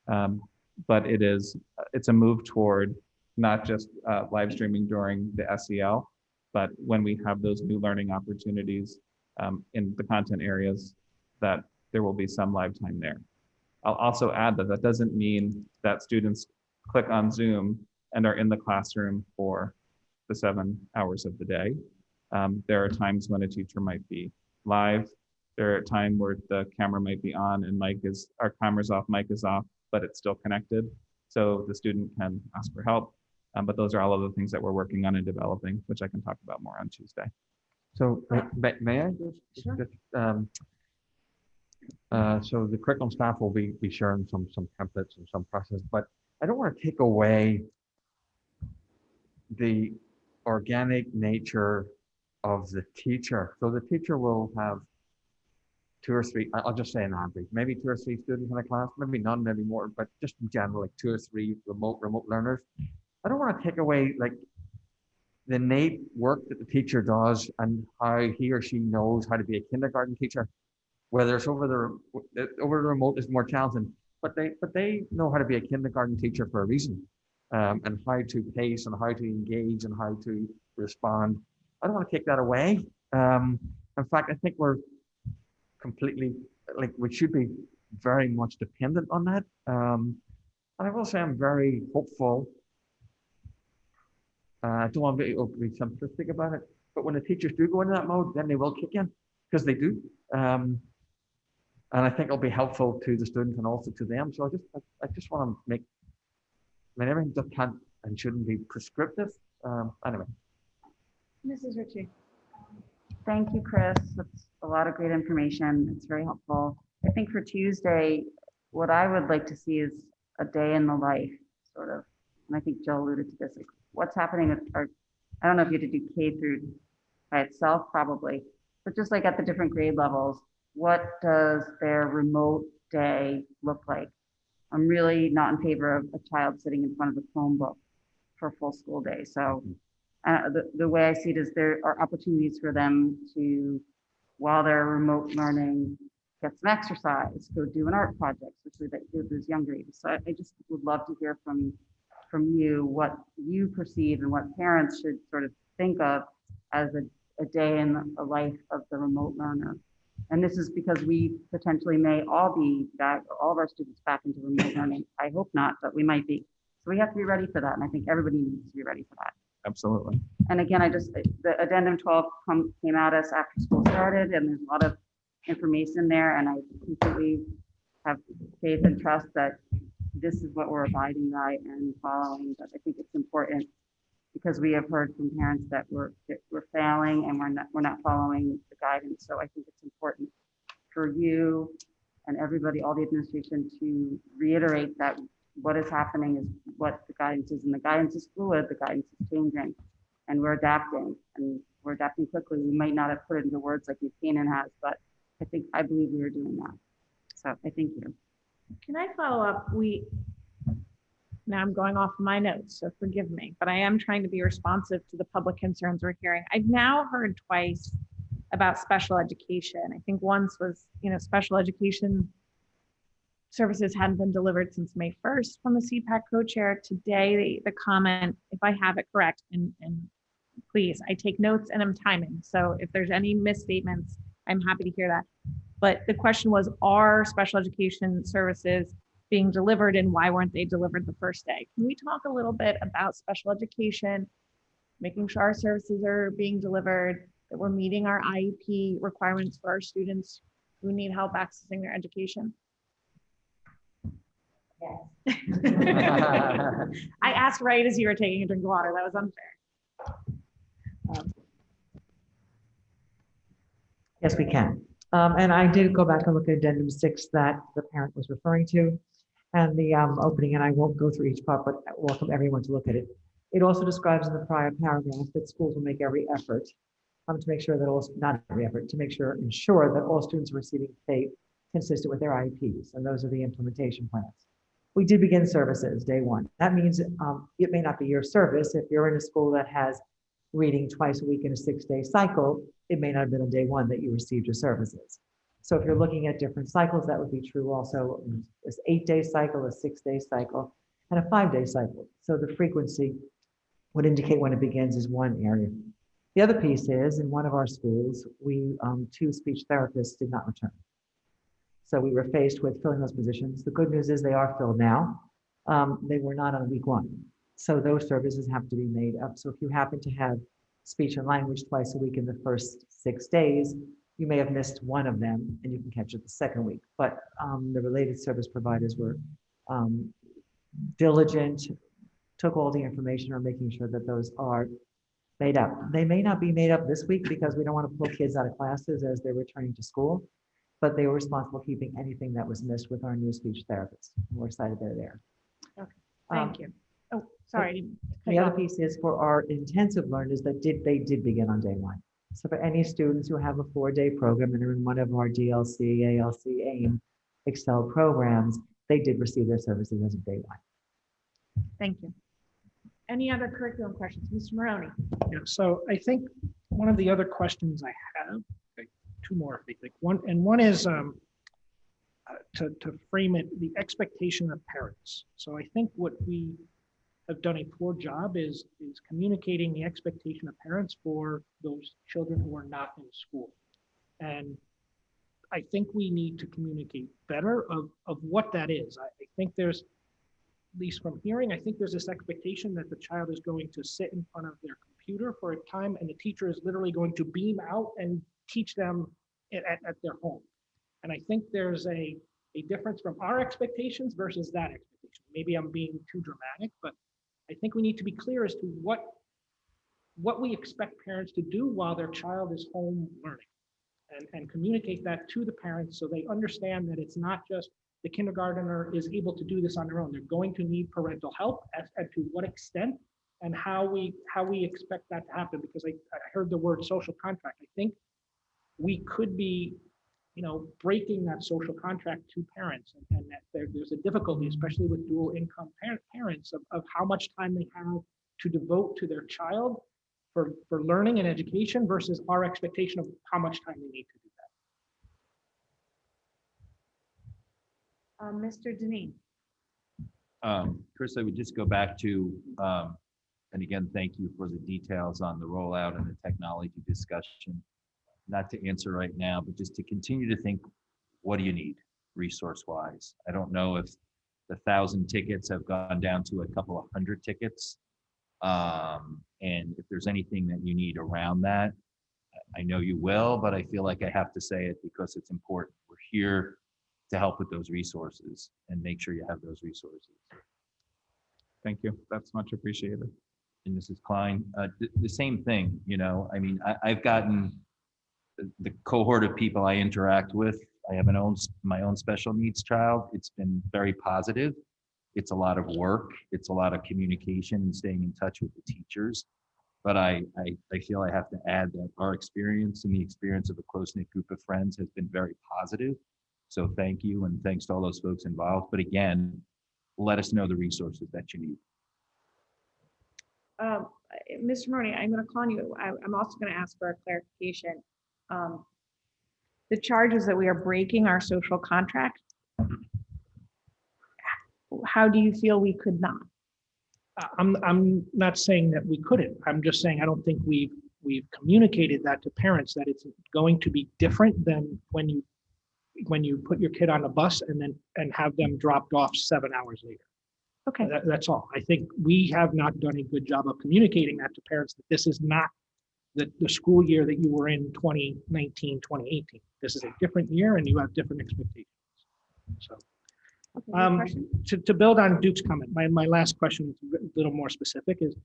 But it's a move toward not just live streaming during the SEL, but when we have those new learning opportunities in the content areas, that there will be some live time there. I'll also add that doesn't mean that students click on Zoom and are in the classroom for the 7 hours of the day. There are times when a teacher might be live. There are times where the camera might be on and our camera's off, mic is off, but it's still connected. So the student can ask for help. But those are all of the things that we're working on and developing, which I can talk about more on Tuesday. So may I just, Sure. So the curriculum staff will be sharing some templates and some process, but I don't want to take away the organic nature of the teacher. So the teacher will have 2 or 3, I'll just say an average, maybe 2 or 3 students in a class, maybe none, maybe more, but just in general, like 2 or 3 remote learners. I don't want to take away like the innate work that the teacher does and how he or she knows how to be a kindergarten teacher. Whether it's over the remote is more challenging, but they know how to be a kindergarten teacher for a reason, and how to pace and how to engage and how to respond. I don't want to take that away. In fact, I think we're completely, like, we should be very much dependent on that. And I will say I'm very hopeful. I don't want to be overly simplistic about it, but when the teachers do go into that mode, then they will kick in, because they do. And I think it'll be helpful to the students and also to them. So I just want to make, I mean, everything just can't and shouldn't be prescriptive. Anyway. Mrs. Ritchie. Thank you, Chris. That's a lot of great information. It's very helpful. I think for Tuesday, what I would like to see is a day in the life, sort of. And I think Jill alluded to this. Like, what's happening at our, I don't know if you had to do K through by itself, probably, but just like at the different grade levels, what does their remote day look like? I'm really not in favor of a child sitting in front of a Chromebook for a full school day. So the way I see it is there are opportunities for them to, while they're remote learning, get some exercise, go do an art project, especially that those younger ages. So I just would love to hear from you what you perceive and what parents should sort of think of as a day in the life of the remote learner. And this is because we potentially may all be back, all of our students back into remote learning. I hope not, but we might be. So we have to be ready for that. And I think everybody needs to be ready for that. Absolutely. And again, the addendum 12 came at us after school started, and there's a lot of information there. And I completely have faith and trust that this is what we're abiding by and following. But I think it's important because we have heard from parents that we're failing and we're not following the guidance. So I think it's important for you and everybody, all the administration, to reiterate that what is happening is what the guidance is, and the guidance is fluid, the guidance is changing, and we're adapting quickly. We might not have put it into words like Buchanan has, but I believe we are doing that. So I thank you. Can I follow up? Now I'm going off my notes, so forgive me, but I am trying to be responsive to the public concerns we're hearing. I've now heard twice about special education. I think once was, special education services hadn't been delivered since May 1st from the CPAC co-chair. Today, the comment, if I have it correct, and please, I take notes and I'm timing. So if there's any misstatements, I'm happy to hear that. But the question was, are special education services being delivered, and why weren't they delivered the first day? Can we talk a little bit about special education, making sure our services are being delivered, that we're meeting our IEP requirements for our students who need help accessing their education? Yes. I asked right as you were taking a drink of water. That was unfair. Yes, we can. And I did go back and look at addendum 6 that the parent was referring to, and the opening, and I won't go through each part, but I welcome everyone to look at it. It also describes in the prior paragraph that schools will make every effort to make sure that ensure that all students are receiving FAPE consistent with their IEPs, and those are the implementation plans. We did begin services day 1. That means it may not be your service. If you're in a school that has reading twice a week in a 6-day cycle, it may not have been on day 1 that you received your services. So if you're looking at different cycles, that would be true also. This 8-day cycle, a 6-day cycle, and a 5-day cycle. So the frequency would indicate when it begins is one area. The other piece is, in one of our schools, 2 speech therapists did not return. So we were faced with filling those positions. The good news is they are filled now. They were not on week 1. So those services have to be made up. So if you happen to have speech and language twice a week in the first 6 days, you may have missed one of them and you can catch it the second week. But the related service providers were diligent, took all the information, are making sure that those are made up. They may not be made up this week because we don't want to pull kids out of classes as they're returning to school, but they were responsible keeping anything that was missed with our new speech therapists. We're excited they're there. Okay, thank you. Oh, Sorry. The other piece is for our intensive learners that they did begin on day one. So for any students who have a 4-day program and are in one of our DLC, ALC, AIM, Excel programs, they did receive their services as of day one. Thank you. Any other curriculum questions? Mr. Maroney? Yeah, so I think one of the other questions I have, like, two more, I think. One is to frame it, the expectation of parents. So I think what we have done a poor job is communicating the expectation of parents for those children who are not in school. And I think we need to communicate better of what that is. I think there's, at least from hearing, I think there's this expectation that the child is going to sit in front of their computer for a time and the teacher is literally going to beam out and teach them at their home. And I think there's a difference from our expectations versus that expectation. Maybe I'm being too dramatic, but I think we need to be clear as to what we expect parents to do while their child is home learning, and communicate that to the parents so they understand that it's not just the kindergartner is able to do this on their own. They're going to need parental help, and to what extent and how we expect that to happen. Because I heard the word social contract. I think we could be, breaking that social contract to parents, and that there's a difficulty, especially with dual income parents, of how much time they have to devote to their child for learning and education versus our expectation of how much time they need to do that. Mr. Deneen? Chris, I would just go back to, and again, thank you for the details on the rollout and the technology discussion. Not to answer right now, but just to continue to think, what do you need resource-wise? I don't know if the 1,000 tickets have gone down to a couple of hundred tickets. And if there's anything that you need around that, I know you will, but I feel like I have to say it because it's important. We're here to help with those resources and make sure you have those resources. Thank you. That's much appreciated. And Mrs. Klein, the same thing, I mean, I've gotten the cohort of people I interact with. I have my own special needs child. It's been very positive. It's a lot of work. It's a lot of communication and staying in touch with the teachers. But I feel I have to add that our experience and the experience of a close-knit group of friends has been very positive. So thank you, and thanks to all those folks involved. But again, let us know the resources that you need. Mr. Maroney, I'm going to call on you. I'm also going to ask for a clarification. The charges that we are breaking our social contract, how do you feel we could not? I'm not saying that we couldn't. I'm just saying I don't think we've communicated that to parents, that it's going to be different than when you put your kid on a bus and have them dropped off 7 hours later. Okay. That's all. I think we have not done a good job of communicating that to parents, that this is not the school year that you were in 2019, 2018. This is a different year and you have different expectations. So to build on Duke's comment, my last question is a little more specific, is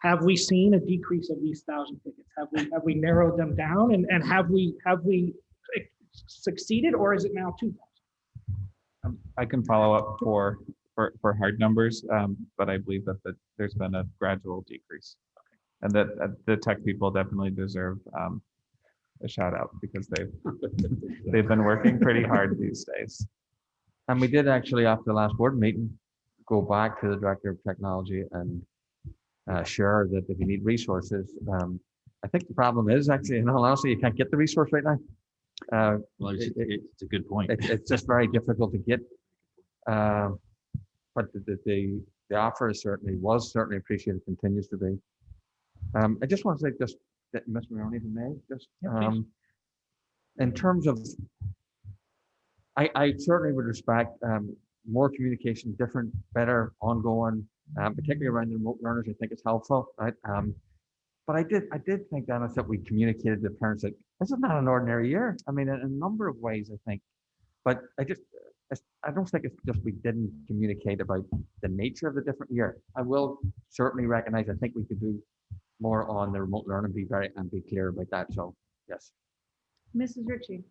have we seen a decrease of these 1,000 tickets? Have we narrowed them down, and have we succeeded, or is it now 2,000? I can follow up for hard numbers, but I believe that there's been a gradual decrease. And that the tech people definitely deserve a shout out, because they've been working pretty hard these days. And we did actually, after the last board meeting, go back to the director of technology and share that if you need resources, I think the problem is actually, in all honesty, you can't get the resource right now. Well, it's a good point. It's just very difficult to get. But the offer was certainly appreciated, continues to be. I just want to say, just Ms. Maroney, if you may, just in terms of, I certainly would respect more communication, different, better, ongoing, particularly around the remote learners. I think it's helpful. Right? But I did think, Dennis, that we communicated to parents that this is not an ordinary year. I mean, in a number of ways, I think. But I don't think it's just we didn't communicate about the nature of the different year. I will certainly recognize, I think we could do more on the remote learning, be clear about that. So yes. Mrs. Ritchie.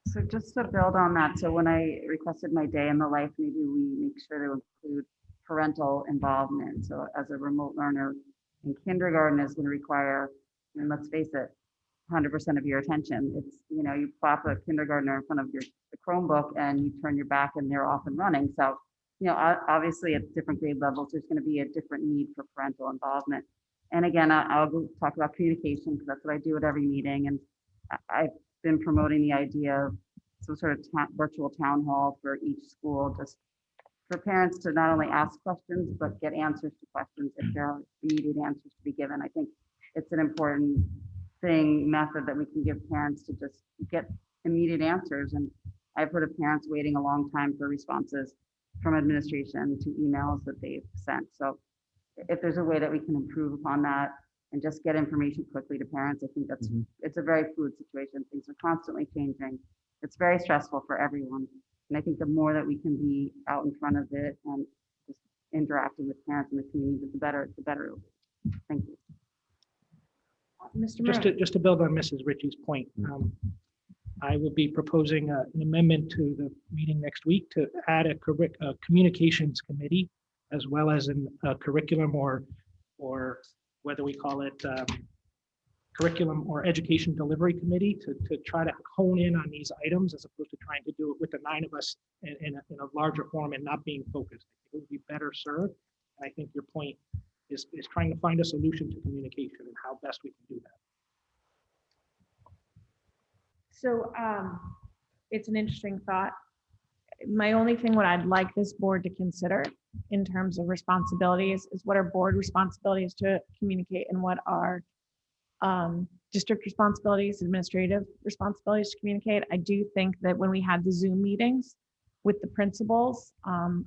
So just to build on that, so when I requested my day in the life, maybe we make sure to include parental involvement. So as a remote learner in kindergarten is going to require, and let's face it, 100% of your attention. It's, you plop a kindergartner in front of the Chromebook and you turn your back and they're off and running. So, obviously at different grade levels, there's going to be a different need for parental involvement. And again, I'll go talk about communication because that's what I do at every meeting. And I've been promoting the idea of some sort of virtual town hall for each school, just for parents to not only ask questions, but get answers to questions if there are immediate answers to be given. I think it's an important method that we can give parents to just get immediate answers. And I've heard of parents waiting a long time for responses from administration to emails that they've sent. So if there's a way that we can improve upon that and just get information quickly to parents, I think it's a very fluid situation. Things are constantly changing. It's very stressful for everyone. And I think the more that we can be out in front of it and just interacting with parents in the community, the better it'll be. Thank you. Mr. Just to build on Mrs. Ritchie's point, I will be proposing an amendment to the meeting next week to add a communications committee, as well as a curriculum or whether we call it curriculum or education delivery committee to try to hone in on these items as opposed to trying to do it with the 9 of us in a larger forum and not being focused. It would be better served. And I think your point is trying to find a solution to communication and how best we can do that. So it's an interesting thought. My only thing what I'd like this board to consider in terms of responsibilities is what are board responsibilities to communicate and what are district responsibilities, administrative responsibilities to communicate. I do think that when we had the Zoom meetings with the principals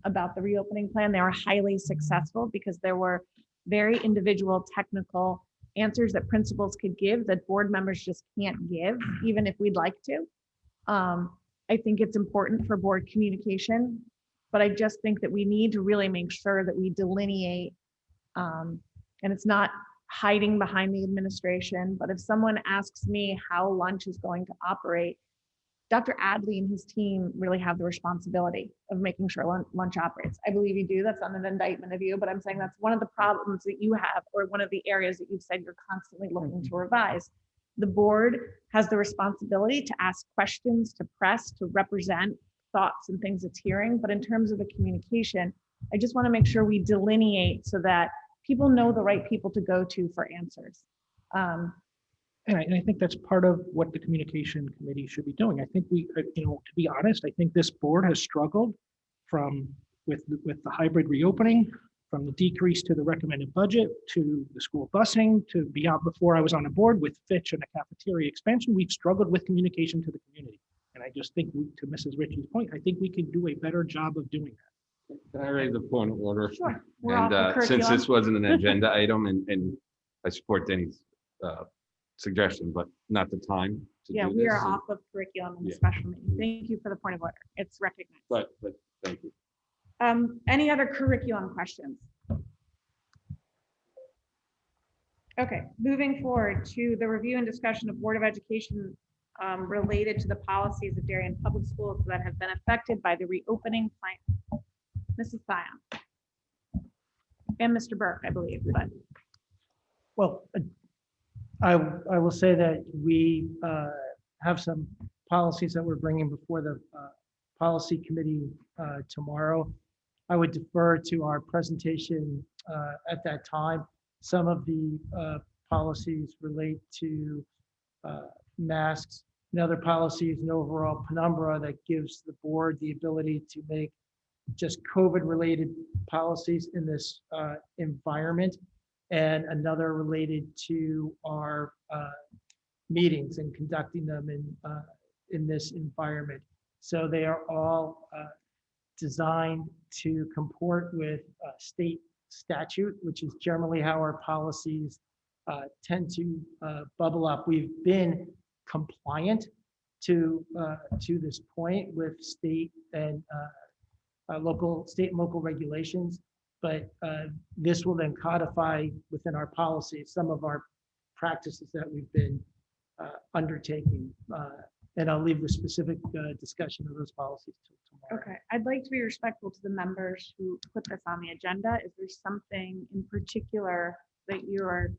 about the reopening plan, they were highly successful because there were very individual technical answers that principals could give that board members just can't give, even if we'd like to. I think it's important for board communication, but I just think that we need to really make sure that we delineate, and it's not hiding behind the administration, but if someone asks me how lunch is going to operate, Dr. Adley and his team really have the responsibility of making sure lunch operates. I believe you do. That's not an indictment of you, but I'm saying that's one of the problems that you have, or one of the areas that you've said you're constantly looking to revise. The board has the responsibility to ask questions, to press, to represent thoughts and things it's hearing. But in terms of the communication, I just want to make sure we delineate so that people know the right people to go to for answers. And I think that's part of what the communication committee should be doing. I think we, to be honest, I think this board has struggled with the hybrid reopening, from the decrease to the recommended budget, to the school busing, to beyond before I was on the board with Fitch and the cafeteria expansion. We've struggled with communication to the community. And I just think, to Mrs. Ritchie's point, I think we can do a better job of doing that. Can I raise a point of order? Sure. And since this wasn't an agenda item, and I support Denny's suggestion, but not the time to Yeah, do we this. are off of curriculum in the special meeting. Thank you for the point of order. It's recognized. But thank you. Any other curriculum questions? Okay, moving forward to the review and discussion of Board of Education related to the policies of Darien Public Schools that have been affected by the reopening plan. Mrs. Sion. And Mr. Burke, I believe, but. Well, I will say that we have some policies that we're bringing before the policy committee tomorrow. I would defer to our presentation at that time. Some of the policies relate to masks and other policies and overall penumbra that gives the board the ability to make just COVID-related policies in this environment, and another related to our meetings and conducting them in this environment. So they are all designed to comport with state statute, which is generally how our policies tend to bubble up. We've been compliant to this point with state and local regulations, but this will then codify within our policy some of our practices that we've been undertaking. And I'll leave the specific discussion of those policies till tomorrow. Okay, I'd like to be respectful to the members who put this on the agenda. Is there something in particular that you're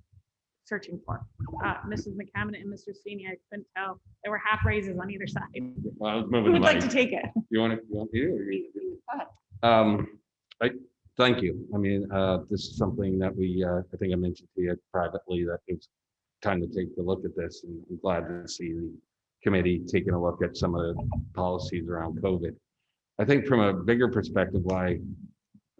searching for? Mrs. McCammon and Mr. Senior, I couldn't tell. There were half raises on either side. Well, I was Who moving would the like to mic. take it? You want me to? Or thank you. I mean, this is something that I think I mentioned to you privately, that it's time to take a look at this, and I'm glad to see the committee taking a look at some of the policies around COVID. I think from a bigger perspective, why,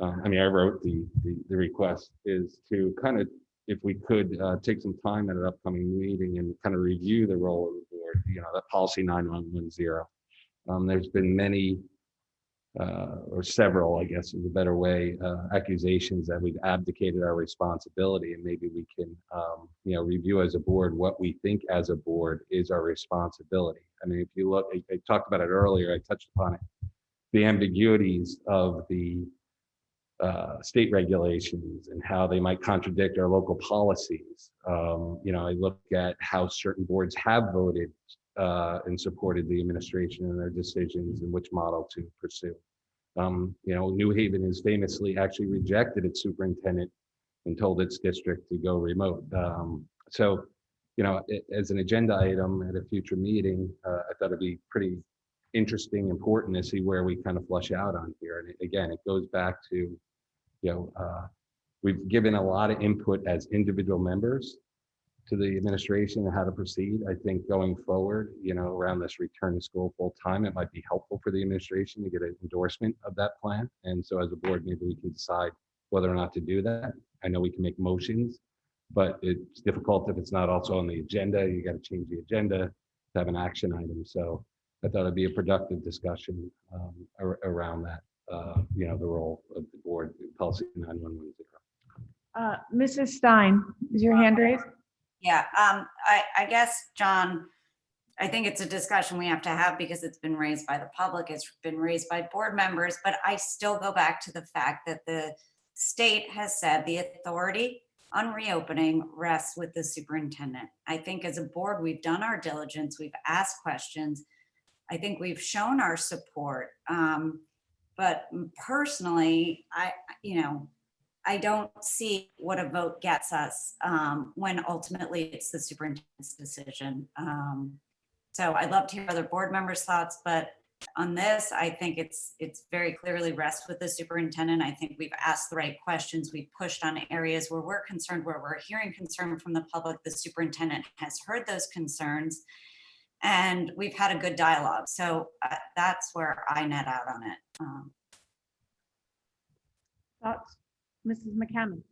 I wrote the request is to kind of, if we could take some time at an upcoming meeting and kind of review the role of the board, that policy 9110. There's been many or several, I guess is a better way, accusations that we've abdicated our responsibility, and maybe we can, review as a board what we think as a board is our responsibility. I mean, if you look, I talked about it earlier, I touched upon it, the ambiguities of the state regulations and how they might contradict our local policies. I look at how certain boards have voted and supported the administration in their decisions and which model to pursue. New Haven has famously actually rejected its superintendent and told its district to go remote. As an agenda item at a future meeting, I thought it'd be pretty interesting, important to see where we kind of flush out on here. And again, it goes back to, we've given a lot of input as individual members to the administration and how to proceed. I think going forward, around this return to school full time, it might be helpful for the administration to get an endorsement of that plan. And so as a board, maybe we can decide whether or not to do that. I know we can make motions, but it's difficult if it's not also on the agenda. You got to change the agenda to have an action item. So I thought it'd be a productive discussion around that, the role of the board, policy 9110. Mrs. Stein, is your hand raised? Yeah, I guess, John, I think it's a discussion we have to have because it's been raised by the public, it's been raised by board members, but I still go back to the fact that the state has said the authority on reopening rests with the superintendent. I think as a board, we've done our diligence, we've asked questions. I think we've shown our support. But personally, I don't see what a vote gets us when ultimately it's the superintendent's decision. So I'd love to hear other board members' thoughts, but on this, I think it's very clearly rests with the superintendent. I think we've asked the right questions. We've pushed on areas where we're concerned, where we're hearing concern from the public. The superintendent has heard those concerns, and we've had a good dialogue. So that's where I net out on it. Thoughts? Mrs. McCammon?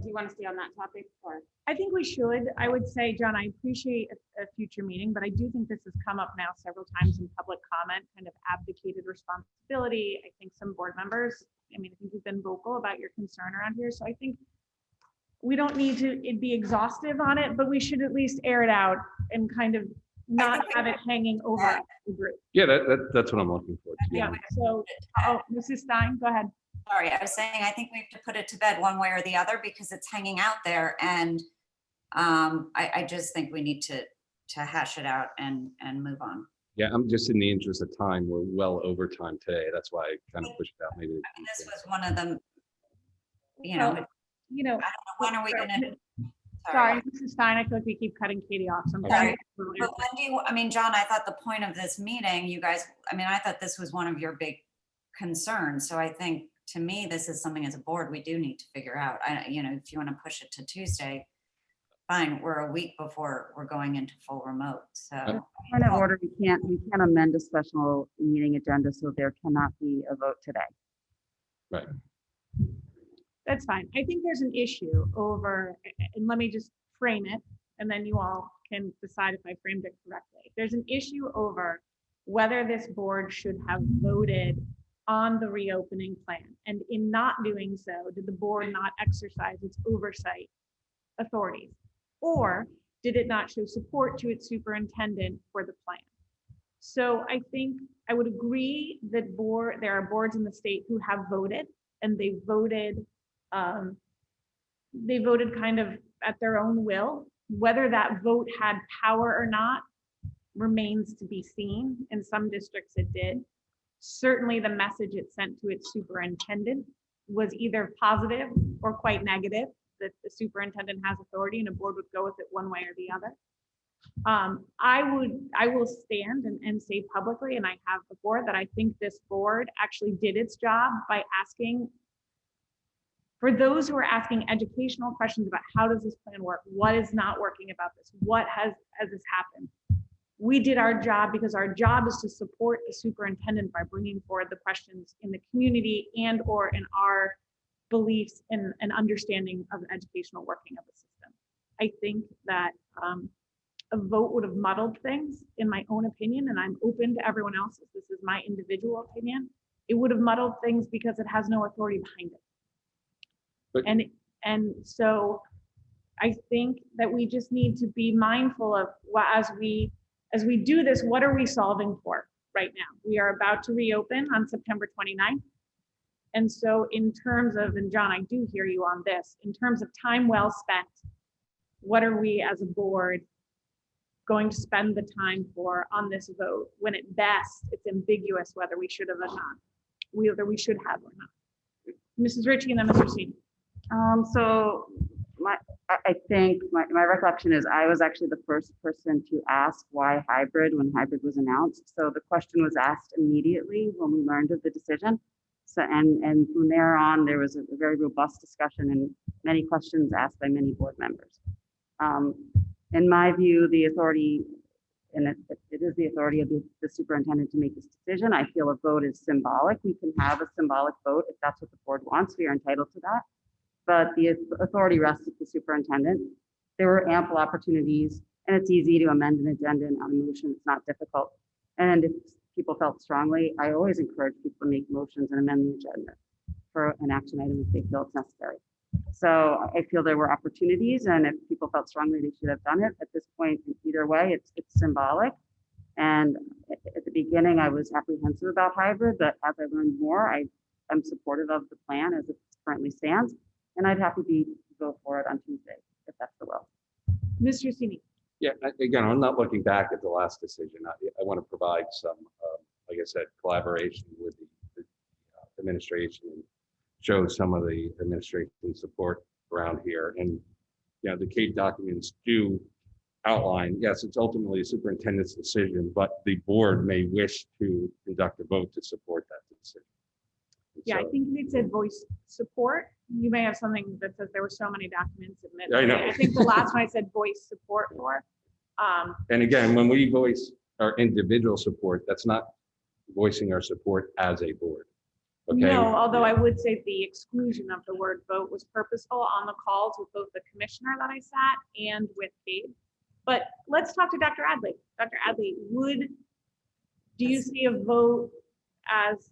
Do you want to stay on that topic, or? I think we should. I would say, John, I appreciate a future meeting, but I do think this has come up now several times in public comment, kind of abdicated responsibility. I think some board members, I think you've been vocal about your concern around here. So I think we don't need to be exhaustive on it, but we should at least air it out and kind of not have it hanging over the group. Yeah, that's what I'm looking for. Yeah, so, Mrs. Stein, go ahead. Sorry, I was saying, I think we have to put it to bed one way or the other because it's hanging out there. And I just think we need to hash it out and move on. Yeah, I'm just in the interest of time. We're well over time today. That's why I kind of pushed it out. Maybe this was one of them, I don't know, when are we going to? Sorry, Mrs. Stein, I feel like we keep cutting Katie off. So Sorry. But when do you, John, I thought the point of this meeting, you guys, I thought this was one of your big concerns. So I think, to me, this is something as a board we do need to figure out. If you want to push it to Tuesday, fine. We're a week before we're going into full remote. So point of order, we can't amend a special meeting agenda, so there cannot be a vote today. Right. That's fine. I think there's an issue over, and let me just frame it, and then you all can decide if I framed it correctly. There's an issue over whether this board should have voted on the reopening plan. And in not doing so, did the board not exercise its oversight authorities? Or did it not show support to its superintendent for the plan? So I think I would agree that there are boards in the state who have voted, and they voted kind of at their own will. Whether that vote had power or not remains to be seen. In some districts it did. Certainly the message it sent to its superintendent was either positive or quite negative, that the superintendent has authority and a board would go with it one way or the other. I will stand and say publicly, and I have before, that I think this board actually did its job by asking, for those who are asking educational questions about how does this plan work, what is not working about this, what has this happened. We did our job because our job is to support the superintendent by bringing forward the questions in the community and or in our beliefs and understanding of the educational working of the system. I think that a vote would have muddled things, in my own opinion, and I'm open to everyone else's. This is my individual opinion. It would have muddled things because it has no authority behind it. But, and so I think that we just need to be mindful of what, as we do this, what are we solving for right now? We are about to reopen on September 29th. And so in terms of, and John, I do hear you on this, in terms of time well spent, what are we as a board going to spend the time for on this vote, when at best it's ambiguous whether we should have or not, whether we should have or not. Mrs. Ritchie and then Mr. Senior. So I think my recollection is I was actually the first person to ask why hybrid when hybrid was announced. So the question was asked immediately when we learned of the decision. So and from there on, there was a very robust discussion and many questions asked by many board members. In my view, the authority, and it is the authority of the superintendent to make this decision. I feel a vote is symbolic. We can have a symbolic vote if that's what the board wants. We are entitled to that. But the authority rests with the superintendent. There were ample opportunities, and it's easy to amend an agenda and on a motion. It's not difficult. And if people felt strongly, I always encourage people to make motions and amend the agenda for an action item if they feel it's necessary. So I feel there were opportunities, and if people felt strongly, they should have done it. At this point, either way, it's symbolic. And at the beginning, I was apprehensive about hybrid, but as I learned more, I'm supportive of the plan as it currently stands. And I'd happy to go for it on Tuesday, if that's the will. Mr. Sini. yeah, again, I'm not looking back at the last decision. I want to provide some, like I said, collaboration with the administration and show some of the administration support around here. And, you know, the CAPE documents do outline, yes, it's ultimately a superintendent's decision, but the board may wish to conduct a vote to support that decision. Yeah, I think it said voice support. You may have something that says there were so many documents submitted. I know. I think the last one I said voice support for. And again, when we voice our individual support, that's not voicing our support as a board. Okay. No, although I would say the exclusion of the word vote was purposeful on the calls with both the commissioner that I sat and with Gabe. But let's talk to Dr. Adley. Dr. Adley, do you see a vote as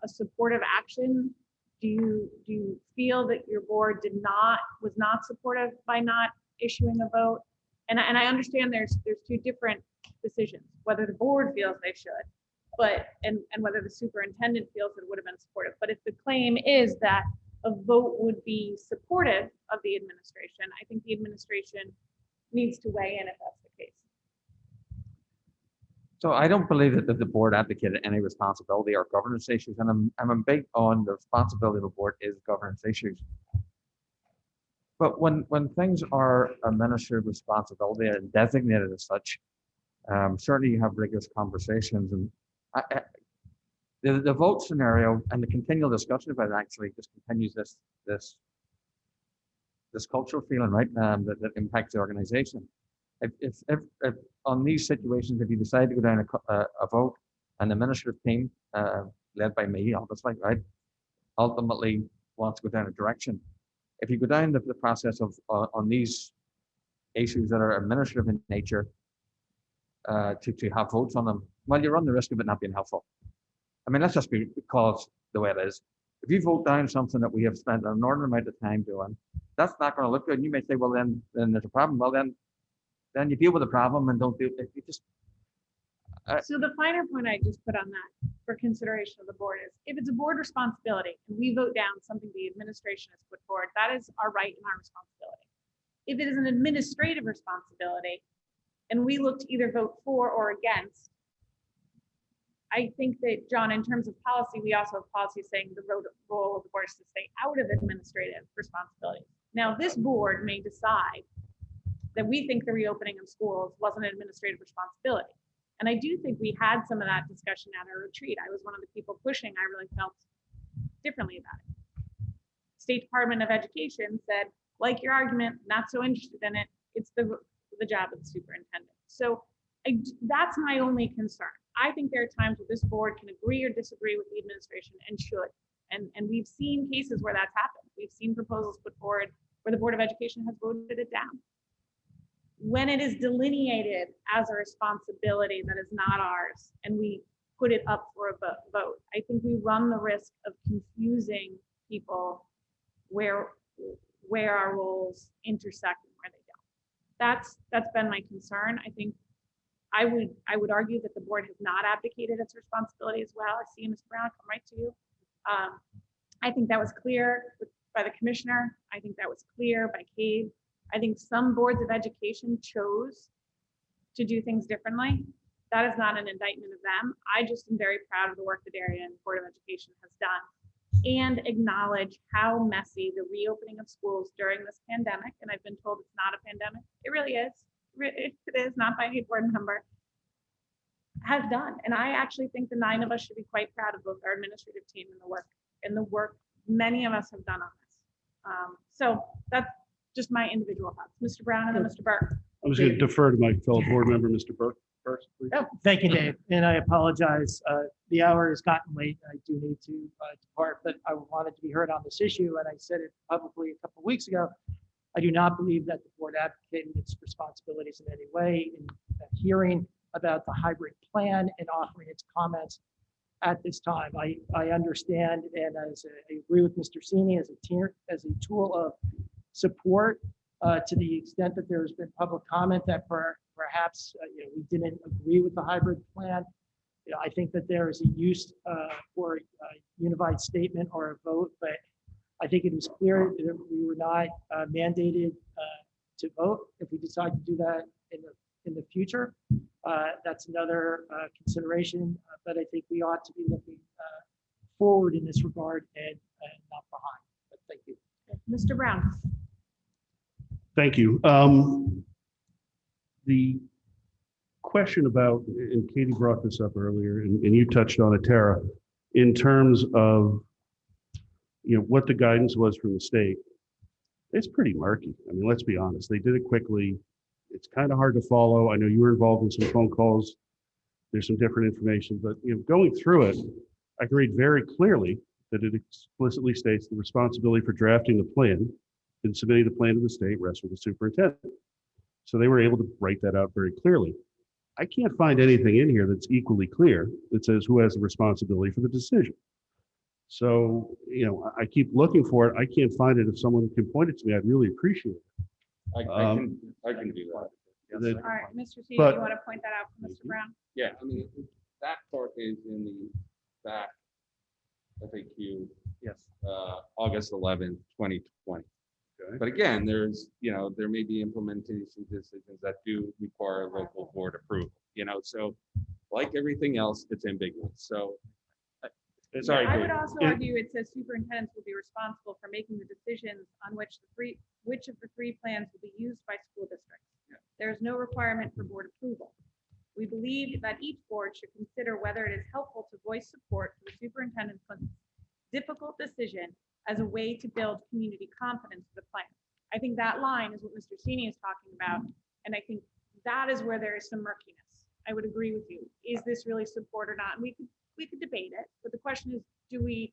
a supportive action? Do you feel that your board was not supportive by not issuing a vote? And I understand there's two different decisions, whether the board feels they should, but and whether the superintendent feels it would have been supportive. But if the claim is that a vote would be supportive of the administration, I think the administration needs to weigh in if that's the case. So I don't believe that the board abdicated any responsibility or governance issues, and I'm big on the responsibility of a board is governance issues. But when things are administrative responsibility and designated as such, certainly you have rigorous conversations, and the vote scenario and the continual discussion about it actually just continues this cultural feeling, right, that impacts the organization. If on these situations, if you decide to go down a vote, an administrative team led by me, obviously, right, ultimately wants to go down a direction. If you go down the process of on these issues that are administrative in nature, to have votes on them, well, you run the risk of it not being helpful. I mean, let's just be because the way it is. If you vote down something that we have spent an inordinate amount of time doing, that's not going to look good. And you may say, well, then there's a problem. Well, then you deal with the problem and don't do it. You just. So the finer point I just put on that for consideration of the board is if it's a board responsibility and we vote down something the administration has put forward, that is our right and our responsibility. If it is an administrative responsibility and we look to either vote for or against, I think that, John, in terms of policy, we also have policy saying the role of the board is to stay out of administrative responsibilities. Now, this board may decide that we think the reopening of schools wasn't an administrative responsibility. And I do think we had some of that discussion at our retreat. I was one of the people pushing. I really felt differently about it. State Department of Education said, like your argument, not so interested in it. It's the job of the superintendent. So that's my only concern. I think there are times where this board can agree or disagree with the administration and should. And we've seen cases where that's happened. We've seen proposals put forward where the Board of Education has voted it down. When it is delineated as a responsibility that is not ours, and we put it up for a vote, I think we run the risk of confusing people where our roles intersect and where they don't. That's been my concern. I think I would argue that the board has not abdicated its responsibility as well. I see Mr. Brown, come right to you. I think that was clear by the commissioner. I think that was clear by Cade. I think some boards of education chose to do things differently. That is not an indictment of them. I just am very proud of the work the Darien Board of Education has done and acknowledge how messy the reopening of schools during this pandemic, and I've been told it's not a pandemic. It really is. It is not by any board member, has done. And I actually think the 9 of us should be quite proud of both our administrative team and the work many of us have done on this. So that's just my individual thoughts. Mr. Brown and then Mr. Burke. I'm just going to defer to my fellow board member, Mr. Burke, first, please. Oh, thank you, Dave. And I apologize. The hour has gotten late. I do need to depart, but I wanted to be heard on this issue. And I said it publicly a couple of weeks ago. I do not believe that the board advocated its responsibilities in any way in hearing about the hybrid plan and offering its comments at this time. I understand, and I agree with Mr. Sini as a tool of support to the extent that there has been public comment that perhaps we didn't agree with the hybrid plan. I think that there is a use for a unified statement or a vote, but I think it is clear that we were not mandated to vote. If we decide to do that in the future, that's another consideration. But I think we ought to be looking forward in this regard and not behind. But thank you, Mr. Brown. Thank you. The question about, and Katie brought this up earlier, and you touched on it, Tara, in terms of what the guidance was from the state. It's pretty murky. I mean, let's be honest. They did it quickly. It's kind of hard to follow. I know you were involved in some phone calls. There's some different information, but going through it, I can read very clearly that it explicitly states the responsibility for drafting the plan and submitting the plan to the state rests with the superintendent. So they were able to write that out very clearly. I can't find anything in here that's equally clear that says who has the responsibility for the decision. So, I keep looking for it. I can't find it. If someone can point it to me, I'd really appreciate it. I can do that. That- All right, Mr. C, But- you want to point that out for Mr. Brown? Yeah, I mean, that part is in the back FAQ. Yes. August 11th, 2020. But again, there may be implementation decisions that do require local board approval, so like everything else, it's ambiguous. So, sorry. I would Dave. also argue it says superintendents will be responsible for making the decisions on which of the 3 plans will be used by school districts. There is no requirement for board approval. We believe that each board should consider whether it is helpful to voice support for the superintendent's difficult decision as a way to build community confidence for the plan. I think that line is what Mr. Sini is talking about, and I think that is where there is some murkiness. I would agree with you. Is this really support or not? And we could debate it, but the question is, do we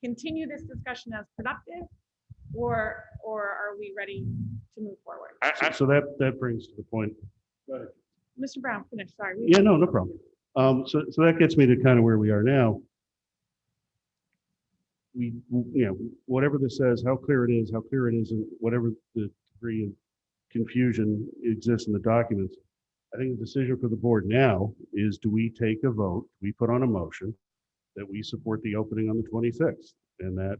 continue this discussion as productive, or are we ready to move forward? So that brings to the point. Go ahead. Mr. Brown, finish. Sorry. Yeah, no problem. So that gets me to kind of where we are now. We, whatever this says, how clear it is, and whatever the degree of confusion exists in the documents, I think the decision for the board now is, do we take a vote? We put on a motion that we support the opening on the 26th, and that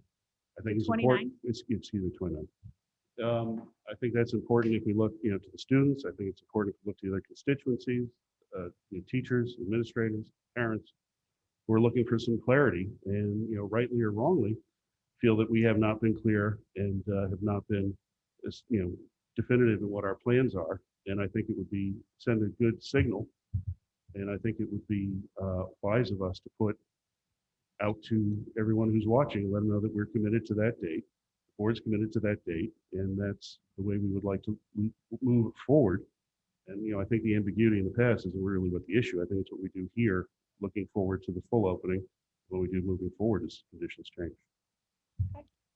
I think is important. Excuse me, 29th. I think that's important if we look, to the students. I think it's important if we look to the other constituencies, teachers, administrators, parents. who are looking for some clarity and, rightly or wrongly, feel that we have not been clear and have not been, definitive in what our plans are. And I think it would be send a good signal. And I think it would be wise of us to put out to everyone who's watching, let them know that we're committed to that date. The board's committed to that date, and that's the way we would like to move forward. And, I think the ambiguity in the past isn't really what the issue. I think it's what we do here, looking forward to the full opening, what we do moving forward as conditions change.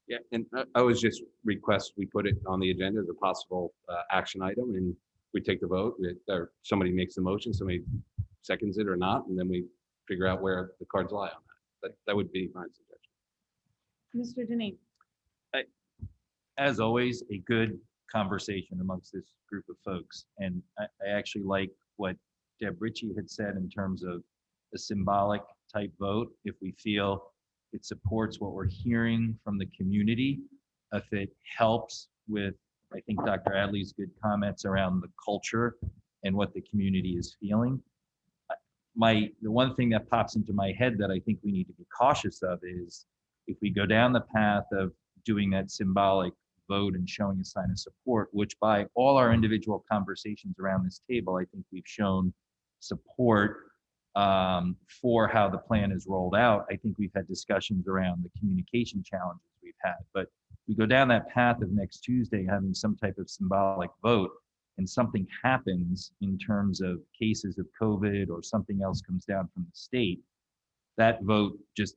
Yeah, and I was just request we put it on the agenda as a possible action item, and we take the vote, or somebody makes the motion, somebody seconds it or not, and then we figure out where the cards lie on that. That would be my suggestion. Mr. Deneen. As always, a good conversation amongst this group of folks. And I actually like what Deb Ritchie had said in terms of a symbolic type vote. If we feel it supports what we're hearing from the community, if it helps with, I think, Dr. Adley's good comments around the culture and what the community is feeling. The one thing that pops into my head that I think we need to be cautious of is if we go down the path of doing that symbolic vote and showing a sign of support, which by all our individual conversations around this table, I think we've shown support for how the plan is rolled out. I think we've had discussions around the communication challenges we've had, but we go down that path of next Tuesday having some type of symbolic vote and something happens in terms of cases of COVID or something else comes down from the state, that vote just,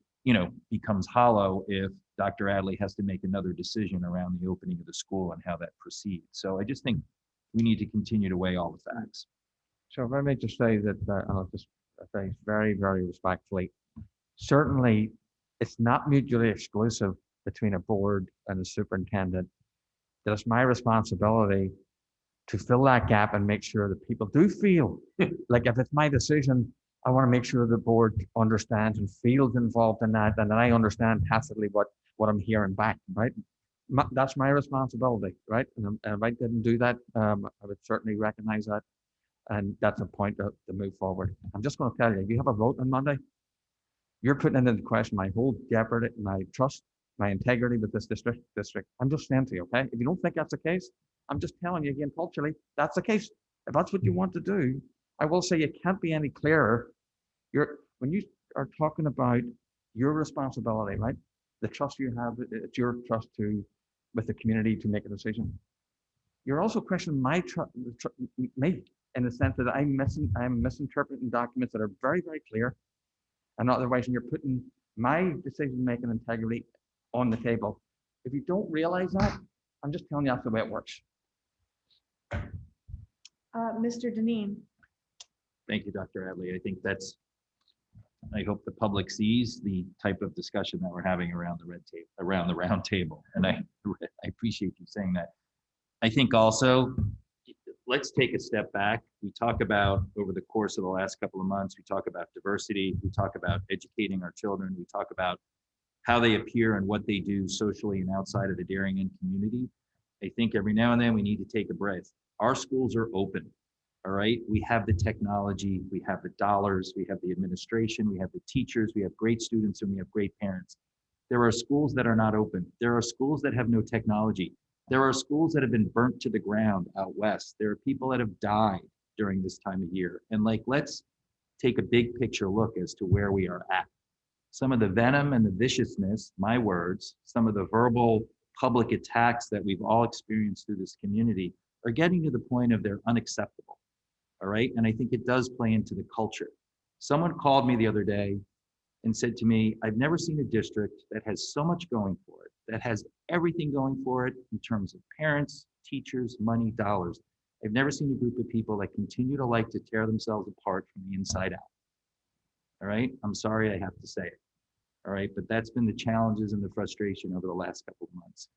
becomes hollow if Dr. Adley has to make another decision around the opening of the school and how that proceeds. So I just think we need to continue to weigh all the facts. So if I may just say that, I'll just say very, very respectfully, certainly it's not mutually exclusive between a board and a superintendent. That it's my responsibility to fill that gap and make sure that people do feel like if it's my decision, I want to make sure the board understands and feels involved in that, and that I understand tacitly what I'm hearing back, right? That's my responsibility, right? And if I didn't do that, I would certainly recognize that. And that's a point to move forward. I'm just going to tell you, if you have a vote on Monday, you're putting into question my whole jeopardy, my trust, my integrity with this district. I'm just saying to you, okay? If you don't think that's the case, I'm just telling you again, culturally, that's the case. If that's what you want to do, I will say it can't be any clearer. When you are talking about your responsibility, right? The trust you have, it's your trust with the community to make a decision. You're also questioning me in the sense that I'm misinterpreting documents that are very, very clear. And otherwise, you're putting my decision-making integrity on the table. If you don't realize that, I'm just telling you that's the way it works. Mr. Deneen. Thank you, Dr. Adley. I hope the public sees the type of discussion that we're having around the round table. And I appreciate you saying that. I think also, let's take a step back. We talk about, over the course of the last couple of months, we talk about diversity, we talk about educating our children, we talk about how they appear and what they do socially and outside of the Darien community. I think every now and then we need to take a breath. Our schools are open. All right, we have the technology, we have the dollars, we have the administration, we have the teachers, we have great students, and we have great parents. There are schools that are not open. There are schools that have no technology. There are schools that have been burnt to the ground out west. There are people that have died during this time of year. And let's take a big picture look as to where we are at. Some of the venom and the viciousness, my words, some of the verbal public attacks that we've all experienced through this community are getting to the point of they're unacceptable. All right. And I think it does play into the culture. Someone called me the other day and said to me, I've never seen a district that has so much going for it, that has everything going for it in terms of parents, teachers, money, dollars. I've never seen a group of people that continue to like to tear themselves apart from the inside out. All right. I'm sorry I have to say it. All right. But that's been the challenges and the frustration over the last couple of months.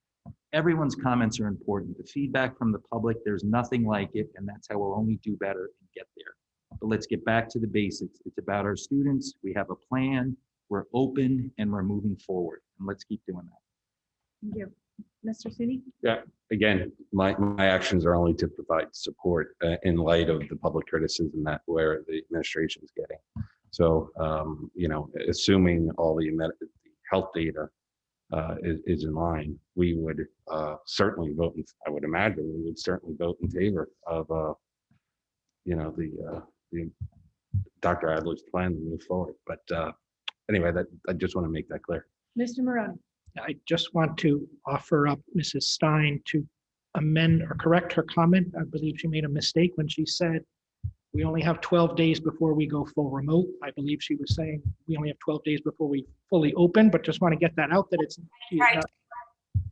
Everyone's comments are important. The feedback from the public, there's nothing like it, and that's how we'll only do better and get there. But let's get back to the basics. It's about our students. We have a plan, we're open, and we're moving forward. And let's keep doing that. Thank you. Mr. Suni? Yeah, again, my actions are only to provide support in light of the public criticism that where the administration is getting. So, assuming all the health data is in line, we would certainly vote, I would imagine we would certainly vote in favor of, the Dr. Adler's plan to move forward. But anyway, I just want to make that clear. Mr. Maroney. I just want to offer up Mrs. Stein to amend or correct her comment. I believe she made a mistake when she said we only have 12 days before we go full remote. I believe she was saying we only have 12 days before we fully open, but just want to get that out that it's.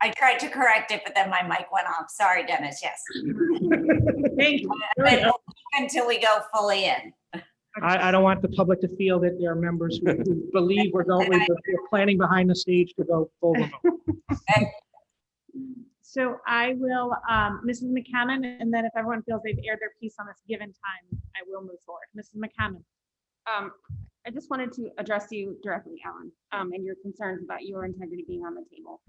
I tried to correct it, but then my mic went off. Sorry, Dennis. Yes. Thank you. Until we go fully in. I don't want the public to feel that there are members who believe we're planning behind the stage to go full remote. So I will, Mrs. McCammon, and then if everyone feels they've aired their piece on this given time, I will move forward. Mrs. McCammon. I just wanted to address you directly, Alan, and your concerns about your integrity being on the table.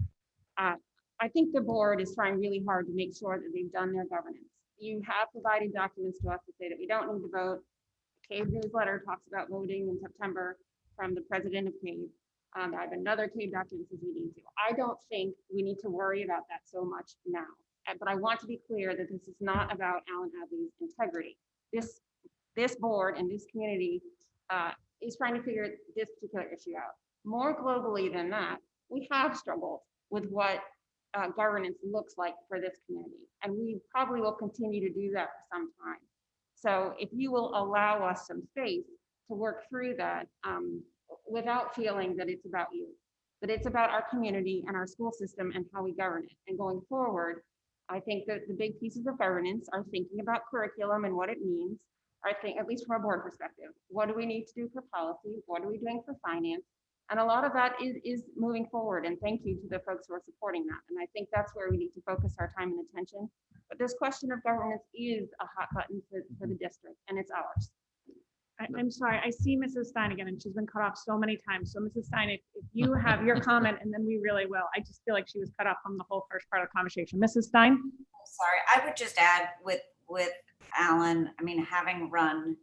I think the board is trying really hard to make sure that they've done their governance. You have provided documents to us to say that we don't need to vote. CAVE newsletter talks about voting in September from the president of CAVE. I have another CAVE document says we need to. I don't think we need to worry about that so much now. But I want to be clear that this is not about Alan Adley's integrity. This board and this community is trying to figure this particular issue out. More globally than that, we have struggled with what governance looks like for this community. And we probably will continue to do that for some time. So if you will allow us some space to work through that without feeling that it's about you, but it's about our community and our school system and how we govern it. And going forward, I think that the big pieces of governance are thinking about curriculum and what it means. I think, at least from a board perspective, what do we need to do for policy? What are we doing for finance? And a lot of that is moving forward. And thank you to the folks who are supporting that. And I think that's where we need to focus our time and attention. But this question of governance is a hot button for the district, and it's ours. I'm sorry, I see Mrs. Stein again, and she's been cut off so many times. So Mrs. Stein, if you have your comment, and then we really will. I just feel like she was cut off from the whole first part of the conversation. Mrs. Stein? Sorry, I would just add with Alan, I mean, having run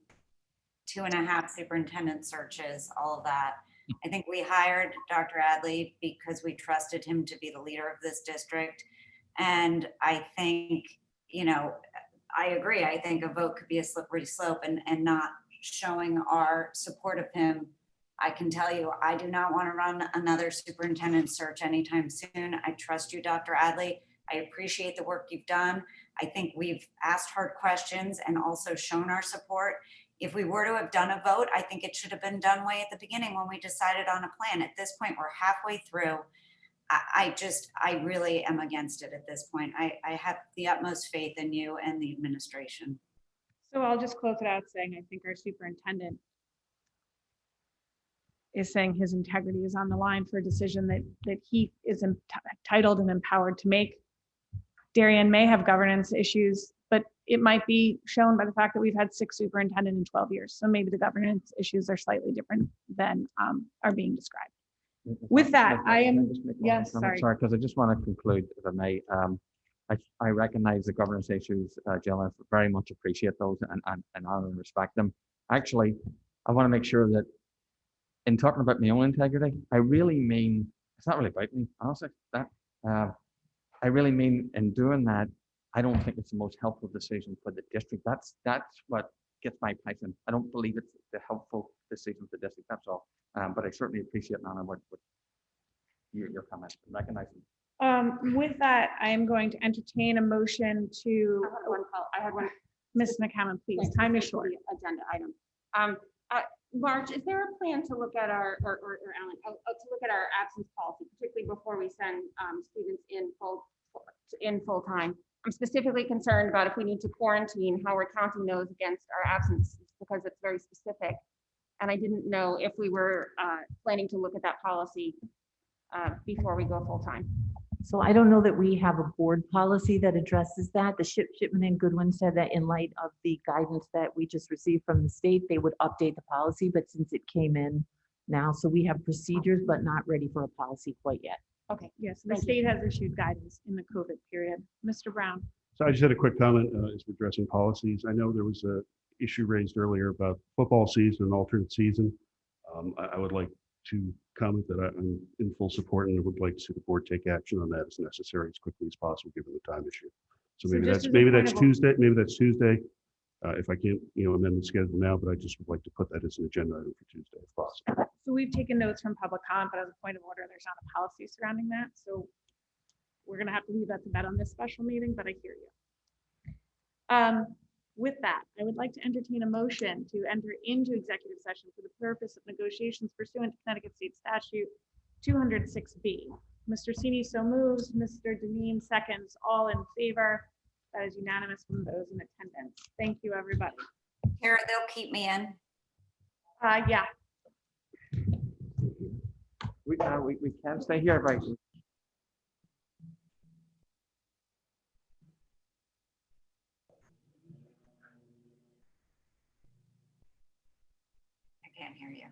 2.5 superintendent searches, all of that, I think we hired Dr. Adley because we trusted him to be the leader of this district. And I think, I agree. I think a vote could be a slippery slope and not showing our support of him. I can tell you, I do not want to run another superintendent search anytime soon. I trust you, Dr. Adley. I appreciate the work you've done. I think we've asked hard questions and also shown our support. If we were to have done a vote, I think it should have been done way at the beginning when we decided on a plan. At this point, we're halfway through. I really am against it at this point. I have the utmost faith in you and the administration. So I'll just close it out saying, I think our superintendent is saying his integrity is on the line for a decision that he is entitled and empowered to make. Darien may have governance issues, but it might be shown by the fact that we've had 6 superintendents in 12 years. So maybe the governance issues are slightly different than are being described. With that, I am, yes, sorry. Sorry, because I just want to conclude, if I may. I recognize the governance issues, Jill, I very much appreciate those and honor and respect them. Actually, I want to make sure that in talking about my own integrity, I really mean, it's not really about me, honestly. I really mean in doing that, I don't think it's the most helpful decision for the district. That's what gets my passion. I don't believe it's the helpful decision for the district, that's all. But I certainly appreciate, Nana, what your comments and recognizing. With that, I am going to entertain a motion to. I had one. Ms. McCammon, please. Time is short. Agenda item. Marge, is there a plan to look at our, or Alan, to look at our absence policy, particularly before we send students in full time? I'm specifically concerned about if we need to quarantine, how we're counting those against our absences, because it's very specific. And I didn't know if we were planning to look at that policy before we go full time. So I don't know that we have a board policy that addresses that. The Shipman and Goodwin said that in light of the guidance that we just received from the state, they would update the policy, but since it came in now, so we have procedures, but not ready for a policy quite yet. Okay, yes, the state has issued guidance in the COVID period. Mr. Brown. So I just had a quick comment as we're addressing policies. I know there was issue raised earlier about football season and alternate season. I would like to comment that I'm in full support and I would like to see the board take action on that as necessary as quickly as possible, given the time issue. So maybe just that's as a point of Tuesday. Maybe that's Tuesday. If I can't, amend the schedule now, but I just would like to put that as an agenda item for Tuesday if possible. So we've taken notes from public comment, but as a point of order, there's not a policy surrounding that. So we're going to have to leave that to bed on this special meeting, but I hear you. With that, I would like to entertain a motion to enter into executive session for the purpose of negotiations pursuant to Connecticut State Statute 206B. Mr. Sini so moves, Mr. Deneen seconds, all in favor. That is unanimous from those in attendance. Thank you, everybody. Here, they'll keep me in. Yeah. We can't stay here, right? I can't hear you.